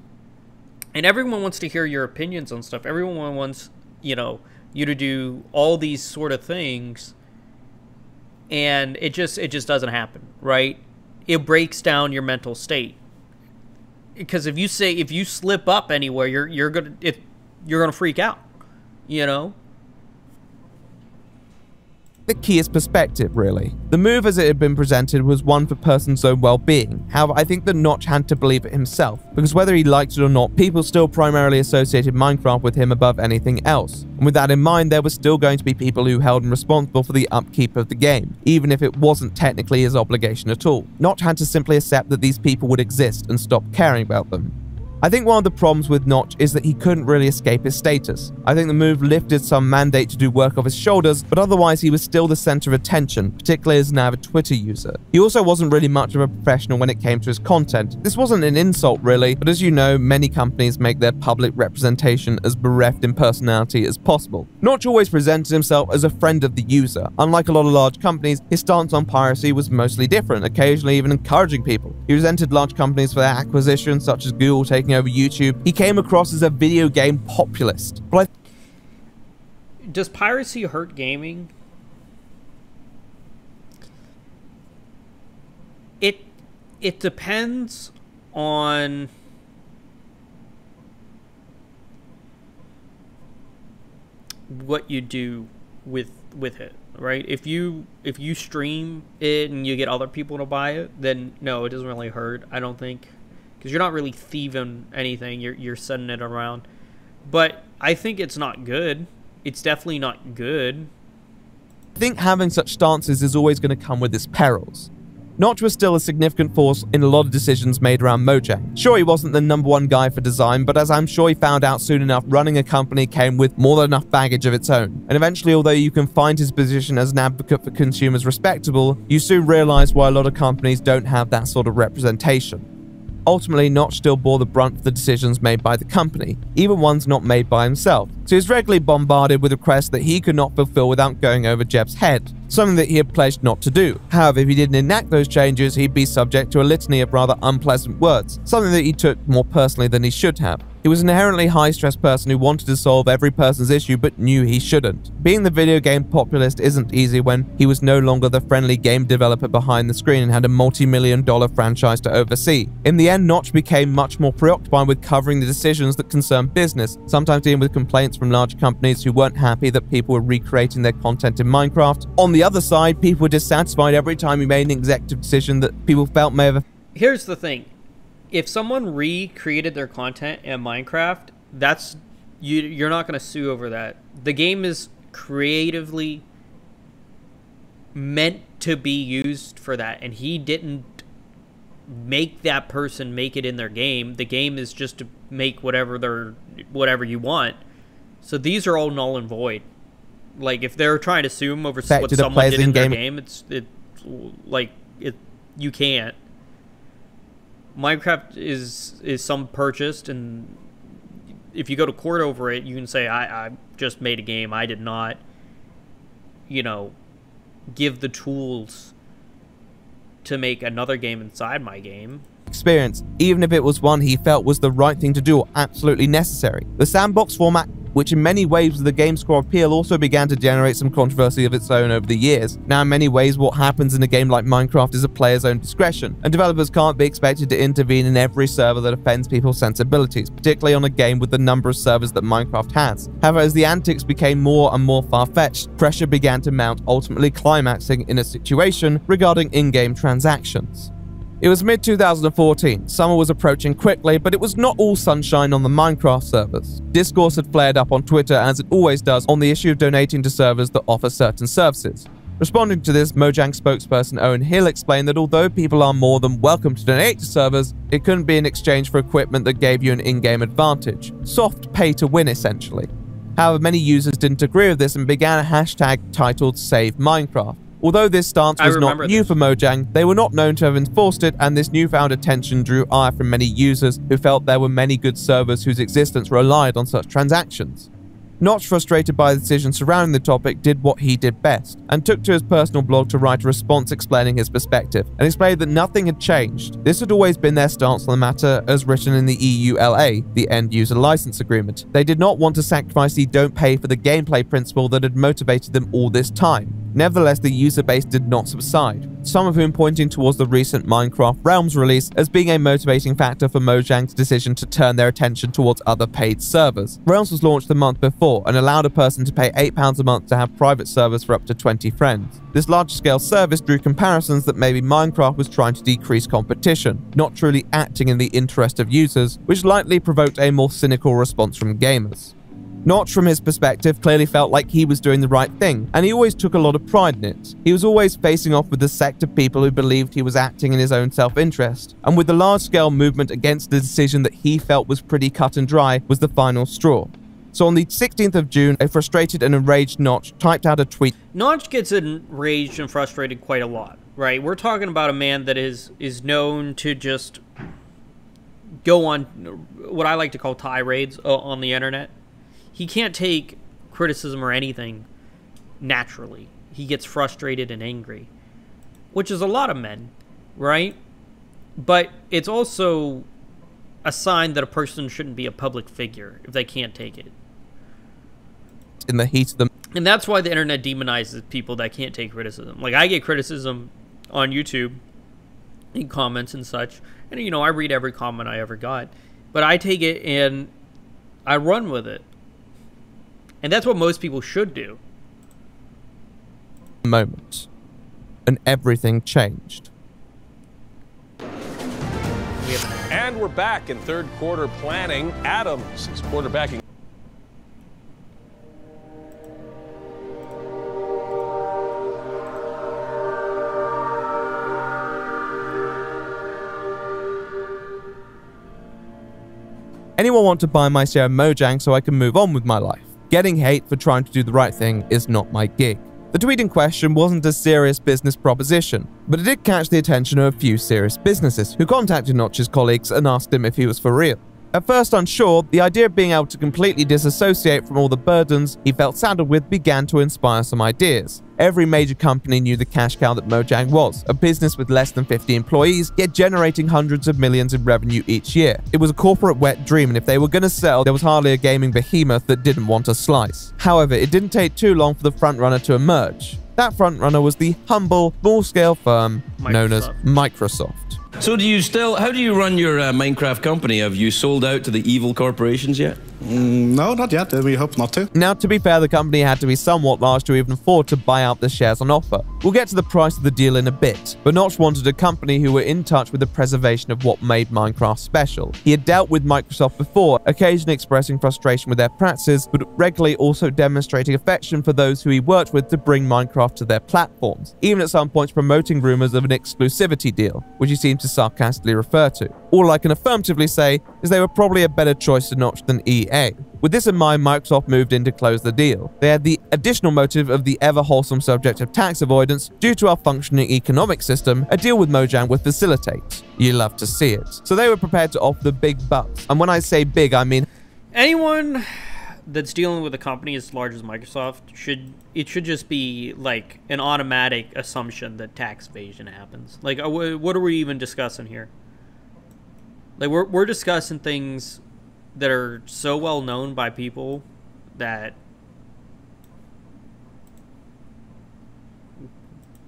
and everyone wants to hear your opinions on stuff. Everyone wants, you to do all these sort of things, and it just doesn't happen, right? It breaks down your mental state, because if you slip up anywhere, you're gonna freak out, The key is perspective, really. The move as it had been presented was one for person's own well-being. However, I think that Notch had to believe it himself, because whether he liked it or not, people still primarily associated Minecraft with him above anything else. And with that in mind, there were still going to be people who held him responsible for the upkeep of the game, even if it wasn't technically his obligation at all. Notch had to simply accept that these people would exist and stop caring about them. I think one of the problems with Notch is that he couldn't really escape his status. I think the move lifted some mandate to do work off his shoulders, but otherwise he was still the center of attention, particularly as an avid Twitter user. He also wasn't really much of a professional when it came to his content. This wasn't an insult really, but as you know, many companies make their public representation as bereft in personality as possible. Notch always presented himself as a friend of the user. Unlike a lot of large companies, his stance on piracy was mostly different, occasionally even encouraging people. He resented large companies for their acquisitions, such as Google taking over YouTube. He came across as a video game populist. But does piracy hurt gaming? It depends on what you do with it, right? If you stream it and you get other people to buy it, then no, it doesn't really hurt, I don't think. Because you're not really thieving anything, you're sending it around. But I think it's not good. It's definitely not good. I think having such stances is always going to come with its perils. Notch was still a significant force in a lot of decisions made around Mojang. Sure, he wasn't the #1 guy for design, but as I'm sure he found out soon enough, running a company came with more than enough baggage of its own. And eventually, although you can find his position as an advocate for consumers respectable, you soon realize why a lot of companies don't have that sort of representation. Ultimately, Notch still bore the brunt of the decisions made by the company, even ones not made by himself. So he was regularly bombarded with requests that he could not fulfill without going over Jeb's head, something that he had pledged not to do. However, if he didn't enact those changes, he'd be subject to a litany of rather unpleasant words, something that he took more personally than he should have. He was an inherently high-stress person who wanted to solve every person's issue but knew he shouldn't. Being the video game populist isn't easy when he was no longer the friendly game developer behind the screen and had a multi-million-dollar franchise to oversee. In the end, Notch became much more preoccupied with covering the decisions that concern business, sometimes dealing with complaints from large companies who weren't happy that people were recreating their content in Minecraft. On the other side, people were dissatisfied every time he made an executive decision that people felt may have... Here's the thing. If someone recreated their content in Minecraft, you're not going to sue over that. The game is creatively meant to be used for that, and he didn't make that person make it in their game. The game is just to make whatever you want. So these are all null and void. Like if they're trying to sue him over what someone did in their game, you can't. Minecraft is some purchased, and if you go to court over it, you can say I just made a game. I did not, give the tools to make another game inside my game. experience, even if it was one he felt was the right thing to do or absolutely necessary. The sandbox format, which in many ways was the game's core appeal, also began to generate some controversy of its own over the years. Now, in many ways, what happens in a game like Minecraft is a player's own discretion, and developers can't be expected to intervene in every server that offends people's sensibilities, particularly on a game with the number of servers that Minecraft has. However, as the antics became more and more far-fetched, pressure began to mount, ultimately climaxing in a situation regarding in-game transactions. It was mid-2014, summer was approaching quickly, but it was not all sunshine on the Minecraft servers. Discourse had flared up on Twitter, as it always does, on the issue of donating to servers that offer certain services. Responding to this, Mojang spokesperson Owen Hill explained that although people are more than welcome to donate to servers, it couldn't be in exchange for equipment that gave you an in-game advantage. Soft pay to win, essentially. However, many users didn't agree with this and began a hashtag titled Save Minecraft. Although this stance was not new for Mojang, they were not known to have enforced it, and this newfound attention drew ire from many users who felt there were many good servers whose existence relied on such transactions. Notch, frustrated by the decision surrounding the topic, did what he did best, and took to his personal blog to write a response explaining his perspective, and explained that nothing had changed. This had always been their stance on the matter, as written in the EULA, the End User License Agreement. They did not want to sacrifice the don't pay for the gameplay principle that had motivated them all this time. Nevertheless, the user base did not subside, some of whom pointing towards the recent Minecraft Realms release as being a motivating factor for Mojang's decision to turn their attention towards other paid servers. Realms was launched the month before and allowed a person to pay £8 a month to have private servers for up to 20 friends. This large-scale service drew comparisons that maybe Minecraft was trying to decrease competition, not truly acting in the interest of users, which likely provoked a more cynical response from gamers. Notch, from his perspective, clearly felt like he was doing the right thing, and he always took a lot of pride in it. He was always facing off with the sect of people who believed he was acting in his own self-interest, and with the large-scale movement against the decision that he felt was pretty cut and dry was the final straw. So on the 16th of June, a frustrated and enraged Notch typed out a tweet. Notch gets enraged and frustrated quite a lot, right? We're talking about a man that is known to just go on what I like to call tirades on the internet. He can't take criticism or anything naturally. He gets frustrated and angry, which is a lot of men, right? But it's also a sign that a person shouldn't be a public figure if they can't take it. In the heat of the... And that's why the internet demonizes people that can't take criticism. Like, I get criticism on YouTube in comments and such, and, you know, I read every comment I ever got. But I take it and I run with it. And that's what most people should do. Moment. And everything changed. And we're back in third quarter planning. Adams is quarterbacking. Anyone want to buy my share of Mojang so I can move on with my life? Getting hate for trying to do the right thing is not my gig. The tweet in question wasn't a serious business proposition, but it did catch the attention of a few serious businesses who contacted Notch's colleagues and asked him if he was for real. At first unsure, the idea of being able to completely disassociate from all the burdens he felt saddled with began to inspire some ideas. Every major company knew the cash cow that Mojang was, a business with less than 50 employees, yet generating hundreds of millions in revenue each year. It was a corporate wet dream, and if they were going to sell, there was hardly a gaming behemoth that didn't want a slice. However, it didn't take too long for the frontrunner to emerge. That frontrunner was the humble, small-scale firm known as Microsoft. So how do you run your Minecraft company? Have you sold out to the evil corporations yet? No, not yet. We hope not to. Now, to be fair, the company had to be somewhat large to even afford to buy out the shares on offer. We'll get to the price of the deal in a bit, but Notch wanted a company who were in touch with the preservation of what made Minecraft special. He had dealt with Microsoft before, occasionally expressing frustration with their practices, but regularly also demonstrating affection for those who he worked with to bring Minecraft to their platforms, even at some points promoting rumors of an exclusivity deal, which he seemed to sarcastically refer to. All I can affirmatively say is they were probably a better choice to Notch than EA. With this in mind, Microsoft moved in to close the deal. They had the additional motive of the ever-wholesome subject of tax avoidance. Due to our functioning economic system, a deal with Mojang would facilitate. You love to see it. So they were prepared to offer the big bucks. And when I say big, I mean... Anyone that's dealing with a company as large as Microsoft should just be like an automatic assumption that tax evasion happens. Like, what are we even discussing here? Like, we're discussing things that are so well known by people that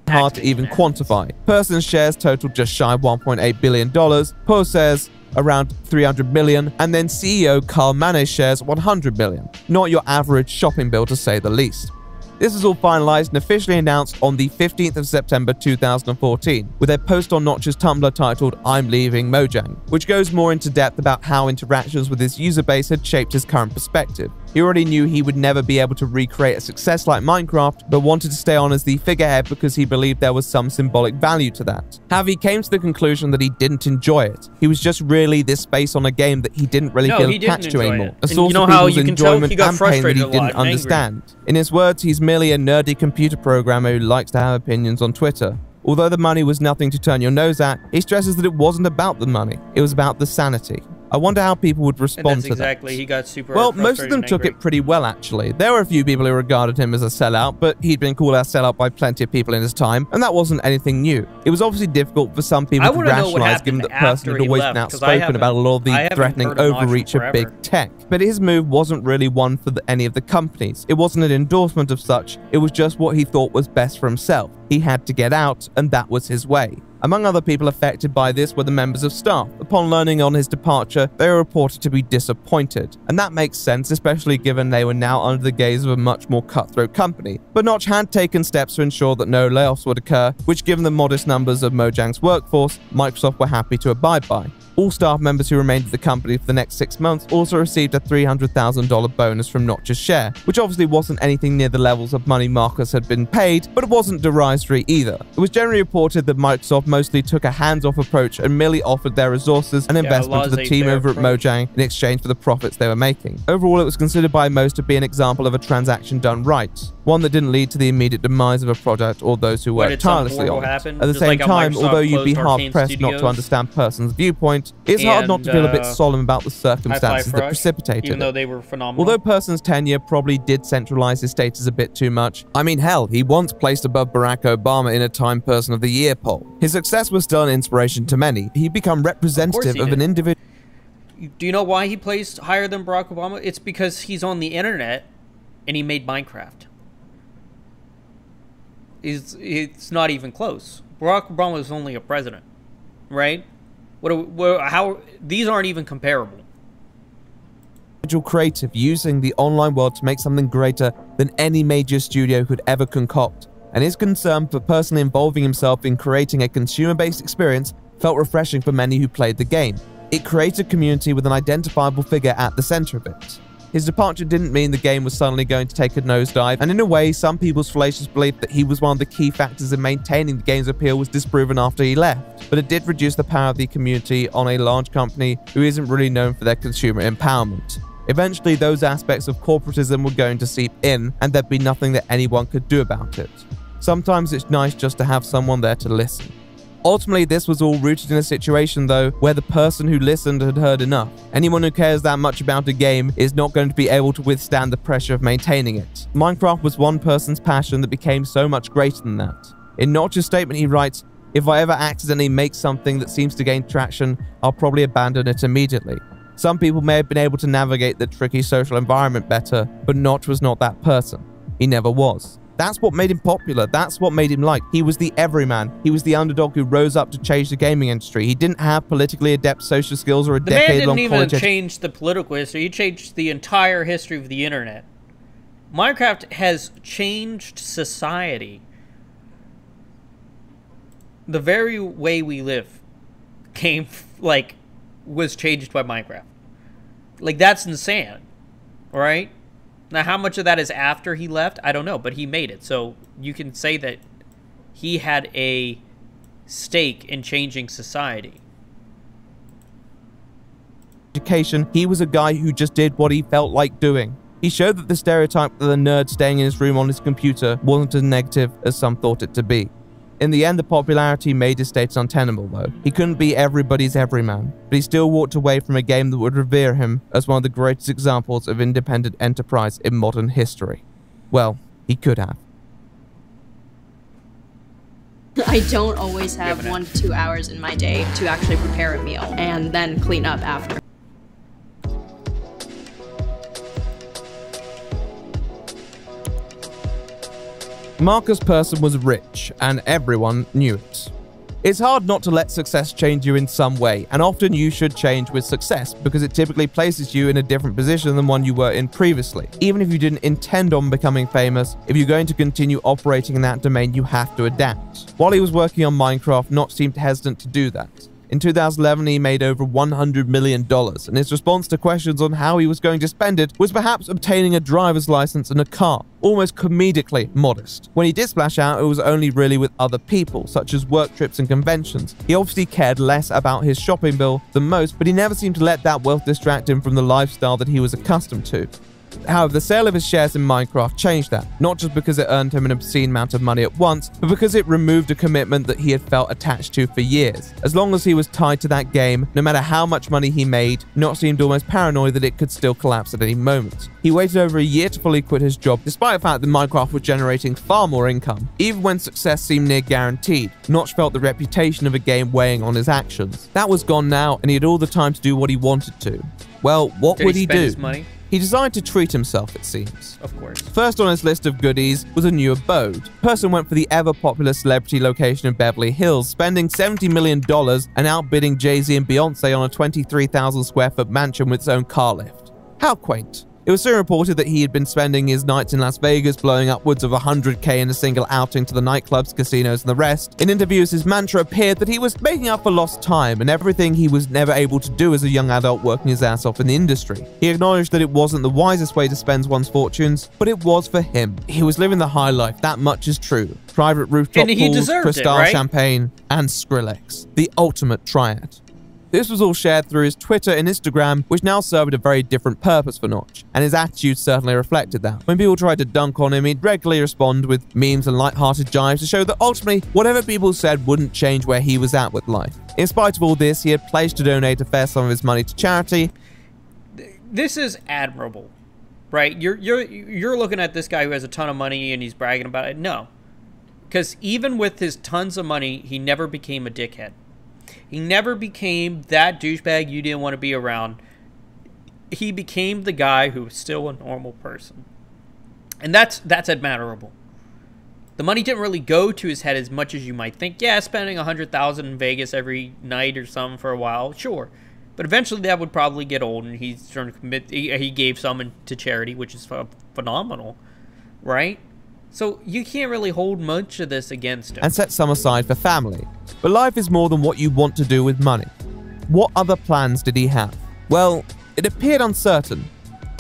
hard to even quantify. Person's shares totaled just shy of $1.8 billion, Poe says around 300 million, and then CEO Carl Manet's shares 100 million. Not your average shopping bill, to say the least. This was all finalized and officially announced on the 15th of September 2014, with a post on Notch's Tumblr titled "I'm leaving Mojang," which goes more into depth about how interactions with his user base had shaped his current perspective. He already knew he would never be able to recreate a success like Minecraft, but wanted to stay on as the figurehead because he believed there was some symbolic value to that. However, he came to the conclusion that he didn't enjoy it. He was just really this space on a game that he didn't really feel attached to anymore. A source of people's enjoyment and pain that he didn't understand. In his words, he's merely a nerdy computer programmer who likes to have opinions on Twitter. Although the money was nothing to turn your nose at, he stresses that it wasn't about the money, it was about the sanity. I wonder how people would respond to that. He got super Well, most of them took it pretty well, actually. There were a few people who regarded him as a sellout, but he'd been called a sellout by plenty of people in his time, and that wasn't anything new. It was obviously difficult for some people to rationalize, given that person had always been outspoken about a lot of the threatening overreach of big tech. But his move wasn't really one for any of the companies. It wasn't an endorsement of such, it was just what he thought was best for himself. He had to get out, and that was his way. Among other people affected by this were the members of staff. Upon learning on his departure, they were reported to be disappointed. And that makes sense, especially given they were now under the gaze of a much more cutthroat company. But Notch had taken steps to ensure that no layoffs would occur, which, given the modest numbers of Mojang's workforce, Microsoft were happy to abide by. All staff members who remained at the company for the next 6 months also received a $300,000 bonus from Notch's share, which obviously wasn't anything near the levels of money Marcus had been paid, but it wasn't derisory either. It was generally reported that Microsoft mostly took a hands-off approach and merely offered their resources and investment to the team over at Mojang in exchange for the profits they were making. Overall, it was considered by most to be an example of a transaction done right, one that didn't lead to the immediate demise of a product or those who worked tirelessly on it. At the same time, although you'd be hard-pressed not to understand person's viewpoint, it's hard not to feel a bit solemn about the circumstances that precipitated it. Even though they were phenomenal. Although Person's tenure probably did centralize his status a bit too much, I mean hell, he once placed above Barack Obama in a Time Person of the Year poll. His success was still an inspiration to many. He'd become representative of an individual. Do you know why he placed higher than Barack Obama? It's because he's on the internet and he made Minecraft. It's not even close. Barack Obama was only a president, right? How these aren't even comparable. Creative using the online world to make something greater than any major studio could ever concoct, and his concern for personally involving himself in creating a consumer-based experience felt refreshing for many who played the game. It created a community with an identifiable figure at the center of it. His departure didn't mean the game was suddenly going to take a nosedive, and in a way, some people's fallacious belief that he was one of the key factors in maintaining the game's appeal was disproven after he left. But it did reduce the power of the community on a large company who isn't really known for their consumer empowerment. Eventually, those aspects of corporatism were going to seep in, and there'd be nothing that anyone could do about it. Sometimes it's nice just to have someone there to listen. Ultimately, this was all rooted in a situation, though, where the person who listened had heard enough. Anyone who cares that much about a game is not going to be able to withstand the pressure of maintaining it. Minecraft was one person's passion that became so much greater than that. In Notch's statement, he writes, "If I ever accidentally make something that seems to gain traction, I'll probably abandon it immediately." Some people may have been able to navigate the tricky social environment better, but Notch was not that person. He never was. That's what made him popular. That's what made him liked. He was the everyman. He was the underdog who rose up to change the gaming industry. He didn't have politically adept social skills or a decade-long college education. The man didn't even change the political history. He changed the entire history of the internet. Minecraft has changed society. The very way we live was changed by Minecraft. Like, that's insane, right? Now, how much of that is after he left? I don't know, but he made it. So you can say that he had a stake in changing society. He was a guy who just did what he felt like doing. He showed that the stereotype of the nerd staying in his room on his computer wasn't as negative as some thought it to be. In the end, the popularity made his status untenable, though. He couldn't be everybody's everyman, but he still walked away from a game that would revere him as one of the greatest examples of independent enterprise in modern history. Well, he could have. I don't always have 1 to 2 hours in my day to actually prepare a meal and then clean up after. Marcus Persson was rich, and everyone knew it. It's hard not to let success change you in some way, and often you should change with success because it typically places you in a different position than one you were in previously. Even if you didn't intend on becoming famous, if you're going to continue operating in that domain, you have to adapt. While he was working on Minecraft, Notch seemed hesitant to do that. In 2011, he made over $100 million, and his response to questions on how he was going to spend it was perhaps obtaining a driver's license and a car, almost comedically modest. When he did splash out, it was only really with other people, such as work trips and conventions. He obviously cared less about his shopping bill than most, but he never seemed to let that wealth distract him from the lifestyle that he was accustomed to. However, the sale of his shares in Minecraft changed that, not just because it earned him an obscene amount of money at once, but because it removed a commitment that he had felt attached to for years. As long as he was tied to that game, no matter how much money he made, Notch seemed almost paranoid that it could still collapse at any moment. He waited over a year to fully quit his job, despite the fact that Minecraft was generating far more income. Even when success seemed near guaranteed, Notch felt the reputation of a game weighing on his actions. That was gone now, and he had all the time to do what he wanted to. Well, what would he do? His money? He decided to treat himself, it seems. Of course. First on his list of goodies was a new abode. Persson went for the ever-popular celebrity location in Beverly Hills, spending $70 million and outbidding Jay-Z and Beyonce on a 23,000 square foot mansion with its own car lift. How quaint. It was soon reported that he had been spending his nights in Las Vegas blowing upwards of $100K in a single outing to the nightclubs, casinos, and the rest. In interviews, his mantra appeared that he was making up for lost time and everything he was never able to do as a young adult working his ass off in the industry. He acknowledged that it wasn't the wisest way to spend one's fortunes, but it was for him. He was living the high life, that much is true. Private rooftop pools, Cristal champagne, and Skrillex. The ultimate triad. This was all shared through his Twitter and Instagram, which now served a very different purpose for Notch, and his attitude certainly reflected that. When people tried to dunk on him, he'd regularly respond with memes and light-hearted jibes to show that ultimately, whatever people said wouldn't change where he was at with life. In spite of all this, he had pledged to donate a fair sum of his money to charity. This is admirable, right? You're looking at this guy who has a ton of money and he's bragging about it. No, because even with his tons of money, he never became a dickhead. He never became that douchebag you didn't want to be around. He became the guy who was still a normal person. And that's admirable. The money didn't really go to his head as much as you might think. Yeah, spending $100,000 in Vegas every night or something for a while, sure. But eventually that would probably get old, and he's trying to commit. He gave some to charity, which is phenomenal, right? So you can't really hold much of this against him. And set some aside for family. But life is more than what you want to do with money. What other plans did he have? Well, it appeared uncertain.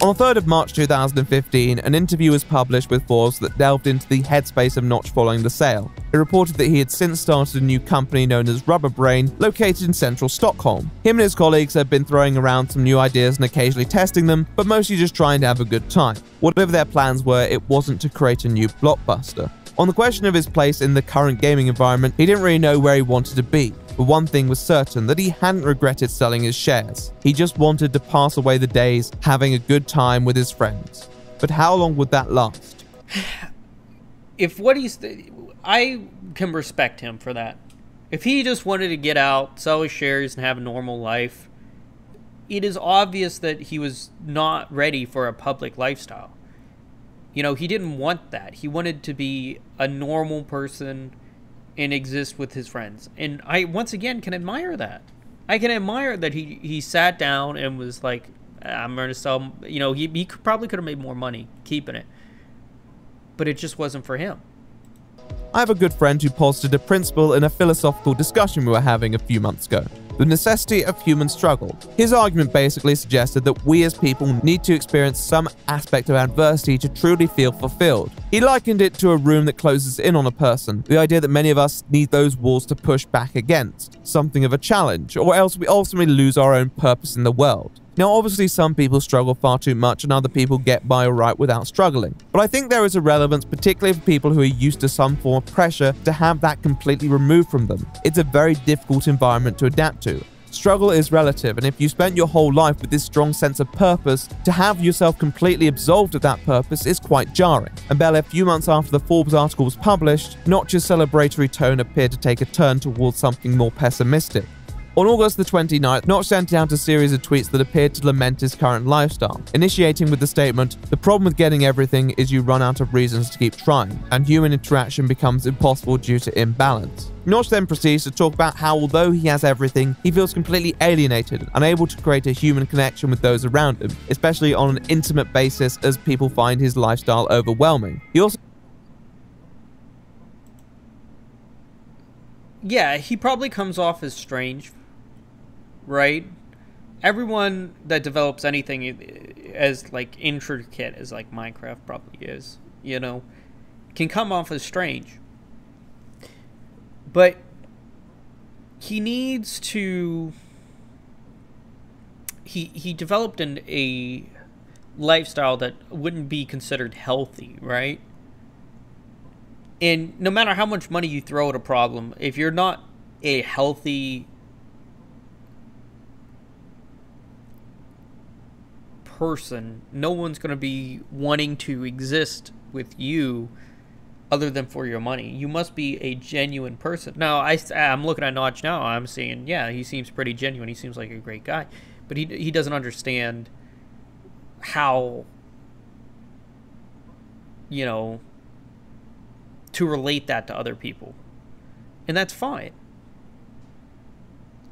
On the 3rd of March 2015, an interview was published with Forbes that delved into the headspace of Notch following the sale. It reported that he had since started a new company known as Rubber Brain, located in central Stockholm. Him and his colleagues had been throwing around some new ideas and occasionally testing them, but mostly just trying to have a good time. Whatever their plans were, it wasn't to create a new blockbuster. On the question of his place in the current gaming environment, he didn't really know where he wanted to be. But one thing was certain, that he hadn't regretted selling his shares. He just wanted to pass away the days having a good time with his friends. But how long would that last? I can respect him for that. If he just wanted to get out, sell his shares, and have a normal life, it is obvious that he was not ready for a public lifestyle. You know, he didn't want that. He wanted to be a normal person and exist with his friends. And I, once again, can admire that. I can admire that he sat down and was like, I'm going to sell, you know, he probably could have made more money keeping it. But it just wasn't for him. I have a good friend who posited a principle in a philosophical discussion we were having a few months ago. The necessity of human struggle. His argument basically suggested that we as people need to experience some aspect of adversity to truly feel fulfilled. He likened it to a room that closes in on a person, the idea that many of us need those walls to push back against, something of a challenge, or else we ultimately lose our own purpose in the world. Now, obviously, some people struggle far too much and other people get by alright without struggling. But I think there is a relevance, particularly for people who are used to some form of pressure, to have that completely removed from them. It's a very difficult environment to adapt to. Struggle is relative, and if you spent your whole life with this strong sense of purpose, to have yourself completely absolved of that purpose is quite jarring. And barely a few months after the Forbes article was published, Notch's celebratory tone appeared to take a turn towards something more pessimistic. On August the 29th, Notch sent out a series of tweets that appeared to lament his current lifestyle, initiating with the statement, "The problem with getting everything is you run out of reasons to keep trying, and human interaction becomes impossible due to imbalance." Notch then proceeds to talk about how although he has everything, he feels completely alienated and unable to create a human connection with those around him, especially on an intimate basis as people find his lifestyle overwhelming. He also he probably comes off as strange, right? Everyone that develops anything as like intricate as like Minecraft probably is, you know, can come off as strange. But he needs to he developed a lifestyle that wouldn't be considered healthy, right? And no matter how much money you throw at a problem, if you're not a healthy person, no one's going to be wanting to exist with you other than for your money. You must be a genuine person. Now, I'm looking at Notch now. I'm seeing, yeah, he seems pretty genuine. He seems like a great guy. But he doesn't understand how, you know, to relate that to other people. And that's fine.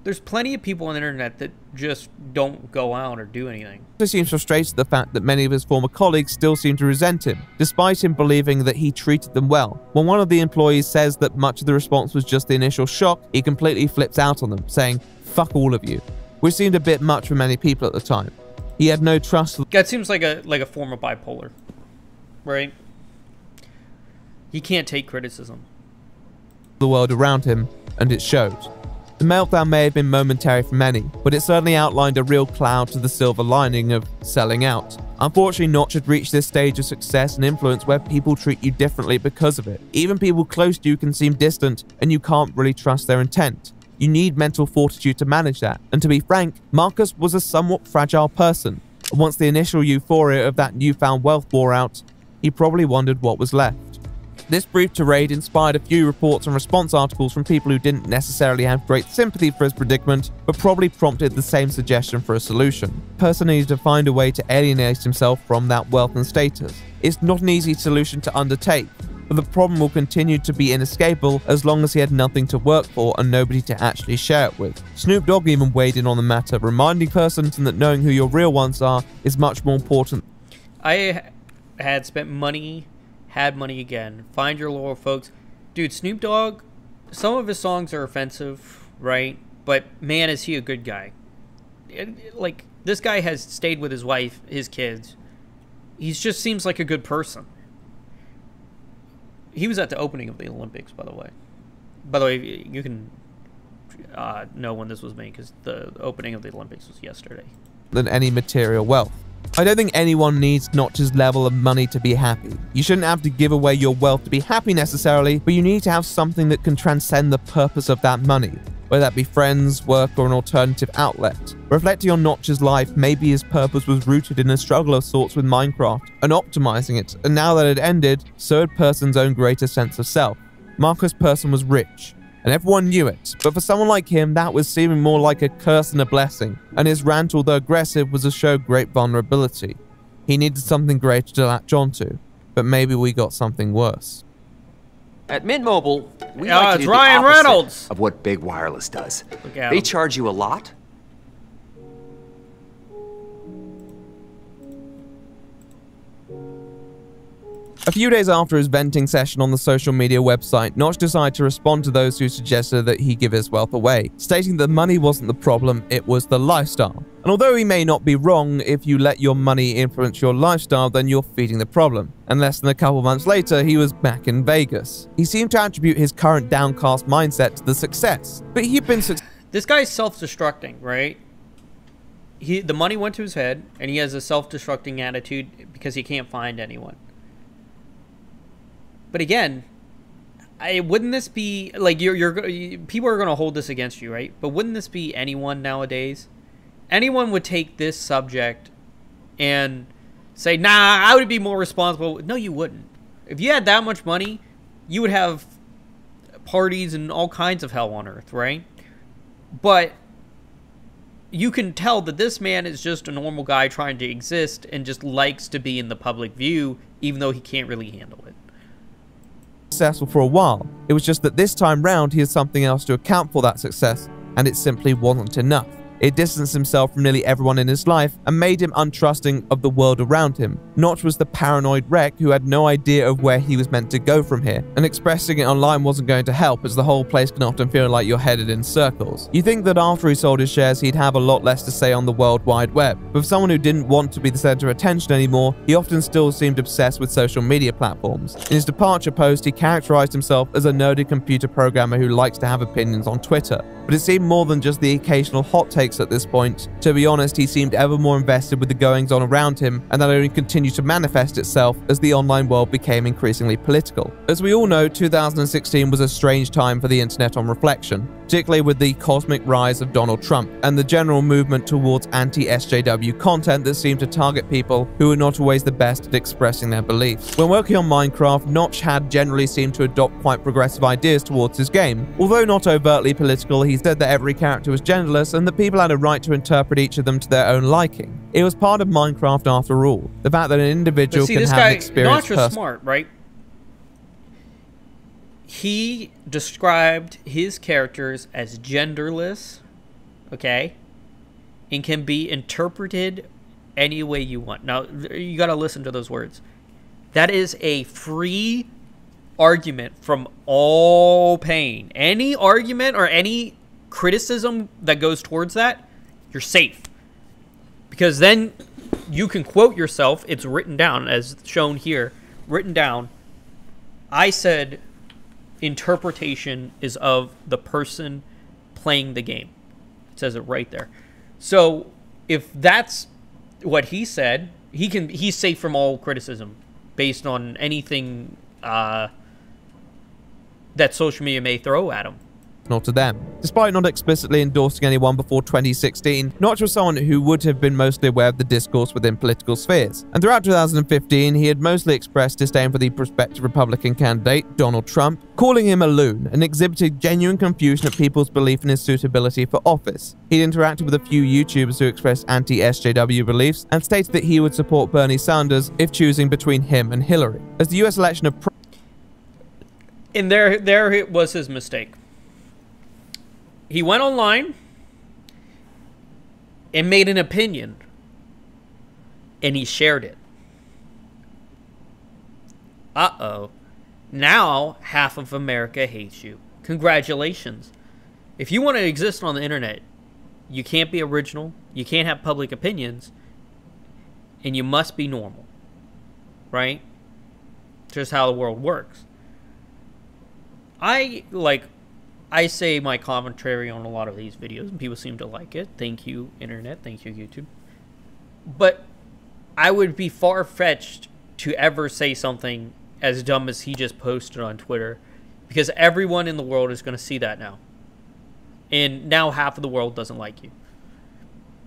There's plenty of people on the internet that just don't go out or do anything. He seems frustrated at the fact that many of his former colleagues still seem to resent him, despite him believing that he treated them well. When one of the employees says that much of the response was just the initial shock, he completely flips out on them, saying, "Fuck all of you," which seemed a bit much for many people at the time. He had no trust. That seems like a form of bipolar, right? He can't take criticism. The world around him, and it showed. The meltdown may have been momentary for many, but it certainly outlined a real cloud to the silver lining of selling out. Unfortunately, Notch had reached this stage of success and influence where people treat you differently because of it. Even people close to you can seem distant, and you can't really trust their intent. You need mental fortitude to manage that, and to be frank, Marcus was a somewhat fragile person. And once the initial euphoria of that newfound wealth wore out, he probably wondered what was left. This brief tirade inspired a few reports and response articles from people who didn't necessarily have great sympathy for his predicament, but probably prompted the same suggestion for a solution. The person needed to find a way to alienate himself from that wealth and status. It's not an easy solution to undertake, but the problem will continue to be inescapable as long as he had nothing to work for and nobody to actually share it with. Snoop Dogg even weighed in on the matter, reminding persons that knowing who your real ones are is much more important. I had spent money, had money again. Find your loyal folks. Dude, Snoop Dogg, some of his songs are offensive, right? But man, is he a good guy. Like, this guy has stayed with his wife, his kids. He just seems like a good person. He was at the opening of the Olympics, by the way. By the way, you can know when this was made because the opening of the Olympics was yesterday. Than any material wealth. I don't think anyone needs Notch's level of money to be happy. You shouldn't have to give away your wealth to be happy necessarily, but you need to have something that can transcend the purpose of that money, whether that be friends, work, or an alternative outlet. Reflecting on Notch's life, maybe his purpose was rooted in a struggle of sorts with Minecraft and optimizing it, and now that it ended, so had Person's own greater sense of self. Marcus Persson was rich, and everyone knew it, but for someone like him, that was seeming more like a curse than a blessing, and his rant, although aggressive, was to show great vulnerability. He needed something greater to latch onto, but maybe we got something worse. At Mint Mobile, we like to do the Ryan opposite Reynolds of what Big Wireless does. Look at They him. charge you a lot. A few days after his venting session on the social media website, Notch decided to respond to those who suggested that he give his wealth away, stating that money wasn't the problem, it was the lifestyle. And although he may not be wrong, if you let your money influence your lifestyle, then you're feeding the problem. And less than a couple months later, he was back in Vegas. He seemed to attribute his current downcast mindset to the success, but he'd been This guy's self-destructing, right? The money went to his head, and he has a self-destructing attitude because he can't find anyone. But again, wouldn't this be like people are going to hold this against you, right? But wouldn't this be anyone nowadays? Anyone would take this subject and say, nah, I would be more responsible. No, you wouldn't. If you had that much money, you would have parties and all kinds of hell on earth, right? But you can tell that this man is just a normal guy trying to exist and just likes to be in the public view, even though he can't really handle it. Successful for a while. It was just that this time round he had something else to account for that success, and it simply wasn't enough. It distanced himself from nearly everyone in his life and made him untrusting of the world around him. Notch was the paranoid wreck who had no idea of where he was meant to go from here, and expressing it online wasn't going to help, as the whole place can often feel like you're headed in circles. You think that after he sold his shares he'd have a lot less to say on the World Wide Web, but for someone who didn't want to be the center of attention anymore, he often still seemed obsessed with social media platforms. In his departure post, he characterized himself as a nerdy computer programmer who likes to have opinions on Twitter. But it seemed more than just the occasional hot takes at this point. To be honest, he seemed ever more invested with the goings-on around him, and that only continued to manifest itself as the online world became increasingly political. As we all know, 2016 was a strange time for the internet on reflection, particularly with the cosmic rise of Donald Trump and the general movement towards anti-SJW content that seemed to target people who were not always the best at expressing their beliefs. When working on Minecraft, Notch had generally seemed to adopt quite progressive ideas towards his game. Although not overtly political, he said that every character was genderless and that people had a right to interpret each of them to their own liking. It was part of Minecraft after all. The fact that an individual can have an experience. Notch was smart, right? He described his characters as genderless, okay, and can be interpreted any way you want. Now, you got to listen to those words. That is a free argument from all pain. Any argument or any criticism that goes towards that, you're safe. Because then you can quote yourself. It's written down, as shown here, written down. I said interpretation is of the person playing the game. It says it right there. So if that's what he said, he's safe from all criticism based on anything that social media may throw at him. Not to them. Despite not explicitly endorsing anyone before 2016, Notch was someone who would have been mostly aware of the discourse within political spheres. And throughout 2015, he had mostly expressed disdain for the prospective Republican candidate, Donald Trump, calling him a loon, and exhibited genuine confusion at people's belief in his suitability for office. He'd interacted with a few YouTubers who expressed anti-SJW beliefs and stated that he would support Bernie Sanders if choosing between him and Hillary. As the US election approached, and there was his mistake. He went online and made an opinion, and he shared it. Uh-oh. Now half of America hates you. Congratulations. If you want to exist on the internet, you can't be original, you can't have public opinions, and you must be normal. Right? Just how the world works. I say my commentary on a lot of these videos, and people seem to like it. Thank you, Internet. Thank you, YouTube. But I would be far-fetched to ever say something as dumb as he just posted on Twitter, because everyone in the world is going to see that now. And now half of the world doesn't like you.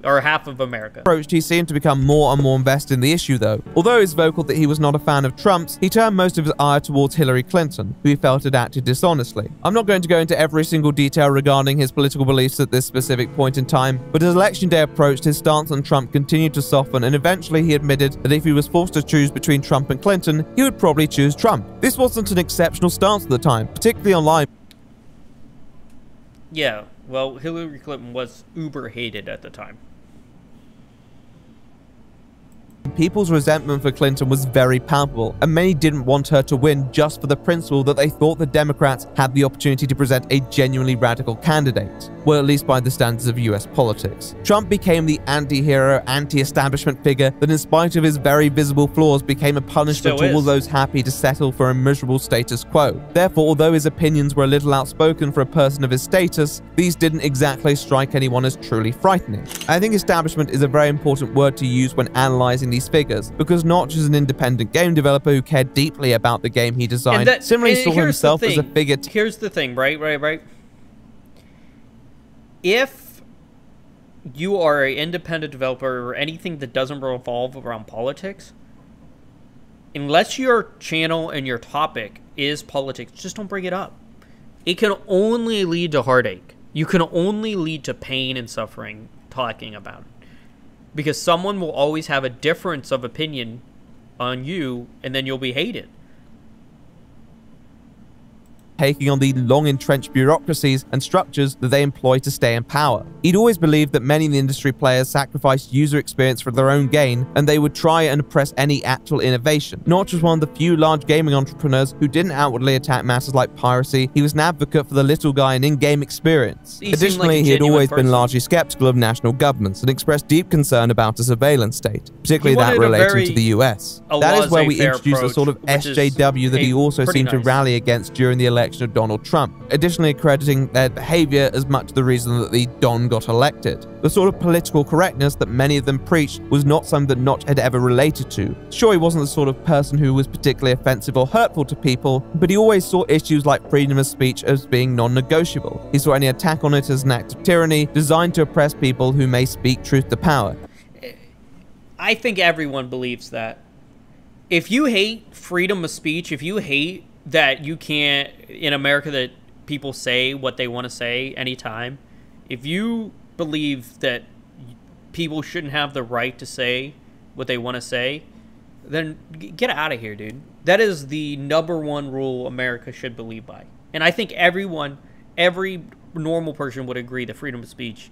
Or half of America. He seemed to become more and more invested in the issue, though. Although he's vocal that he was not a fan of Trump's, he turned most of his ire towards Hillary Clinton, who he felt had acted dishonestly. I'm not going to go into every single detail regarding his political beliefs at this specific point in time, but as election day approached, his stance on Trump continued to soften, and eventually he admitted that if he was forced to choose between Trump and Clinton, he would probably choose Trump. This wasn't an exceptional stance at the time, particularly online. Yeah, well, Hillary Clinton was uber hated at the time. People's resentment for Clinton was very palpable, and many didn't want her to win just for the principle that they thought the Democrats had the opportunity to present a genuinely radical candidate. Well, at least by the standards of US politics. Trump became the anti-hero, anti-establishment figure that, in spite of his very visible flaws, became a punishment to all those happy to settle for a miserable status quo. Therefore, although his opinions were a little outspoken for a person of his status, these didn't exactly strike anyone as truly frightening. I think establishment is a very important word to use when analyzing these these figures, because Notch is an independent game developer who cared deeply about the game he designed, similarly saw himself as a figure. Here's the thing, right? If you are an independent developer or anything that doesn't revolve around politics, unless your channel and your topic is politics, just don't bring it up. It can only lead to heartache. You can only lead to pain and suffering talking about it. Because someone will always have a difference of opinion on you, and then you'll be hated. Taking on the long-entrenched bureaucracies and structures that they employ to stay in power. He'd always believed that many of the industry players sacrificed user experience for their own gain, and they would try and oppress any actual innovation. Notch was one of the few large gaming entrepreneurs who didn't outwardly attack matters like piracy. He was an advocate for the little guy and in-game experience. Additionally, he had always been largely skeptical of national governments and expressed deep concern about a surveillance state, particularly that relating to the US. That is where we introduced the sort of SJW that he also seemed to rally against during the election of Donald Trump, additionally accrediting their behavior as much the reason that the Don got elected. The sort of political correctness that many of them preached was not something that Notch had ever related to. Sure, he wasn't the sort of person who was particularly offensive or hurtful to people, but he always saw issues like freedom of speech as being non-negotiable. He saw any attack on it as an act of tyranny designed to oppress people who may speak truth to power. I think everyone believes that. If you hate freedom of speech, if you hate that you can't, in America, that people say what they want to say anytime, if you believe that people shouldn't have the right to say what they want to say, then get out of here, dude. That is the #1 rule America should believe by. And I think every normal person would agree that freedom of speech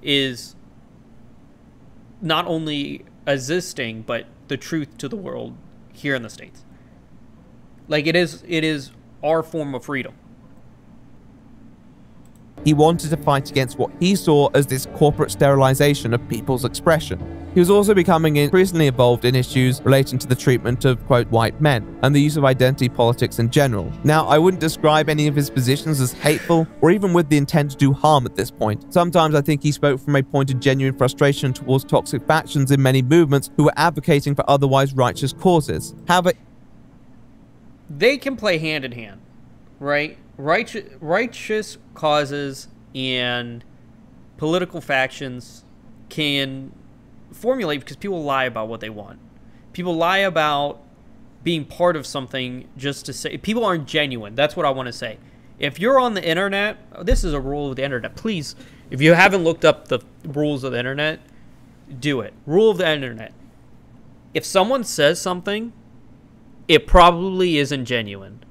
is not only existing, but the truth to the world here in the States. Like, it is our form of freedom. He wanted to fight against what he saw as this corporate sterilization of people's expression. He was also becoming increasingly involved in issues relating to the treatment of, quote, white men, and the use of identity politics in general. Now, I wouldn't describe any of his positions as hateful, or even with the intent to do harm at this point. Sometimes I think he spoke from a point of genuine frustration towards toxic factions in many movements who were advocating for otherwise righteous causes. However, they can play hand in hand, right? Righteous causes and political factions can formulate because people lie about what they want. People lie about being part of something just to say. People aren't genuine. That's what I want to say. If you're on the internet, this is a rule of the internet. Please, if you haven't looked up the rules of the internet, do it. Rule of the internet. If someone says something, it probably isn't genuine,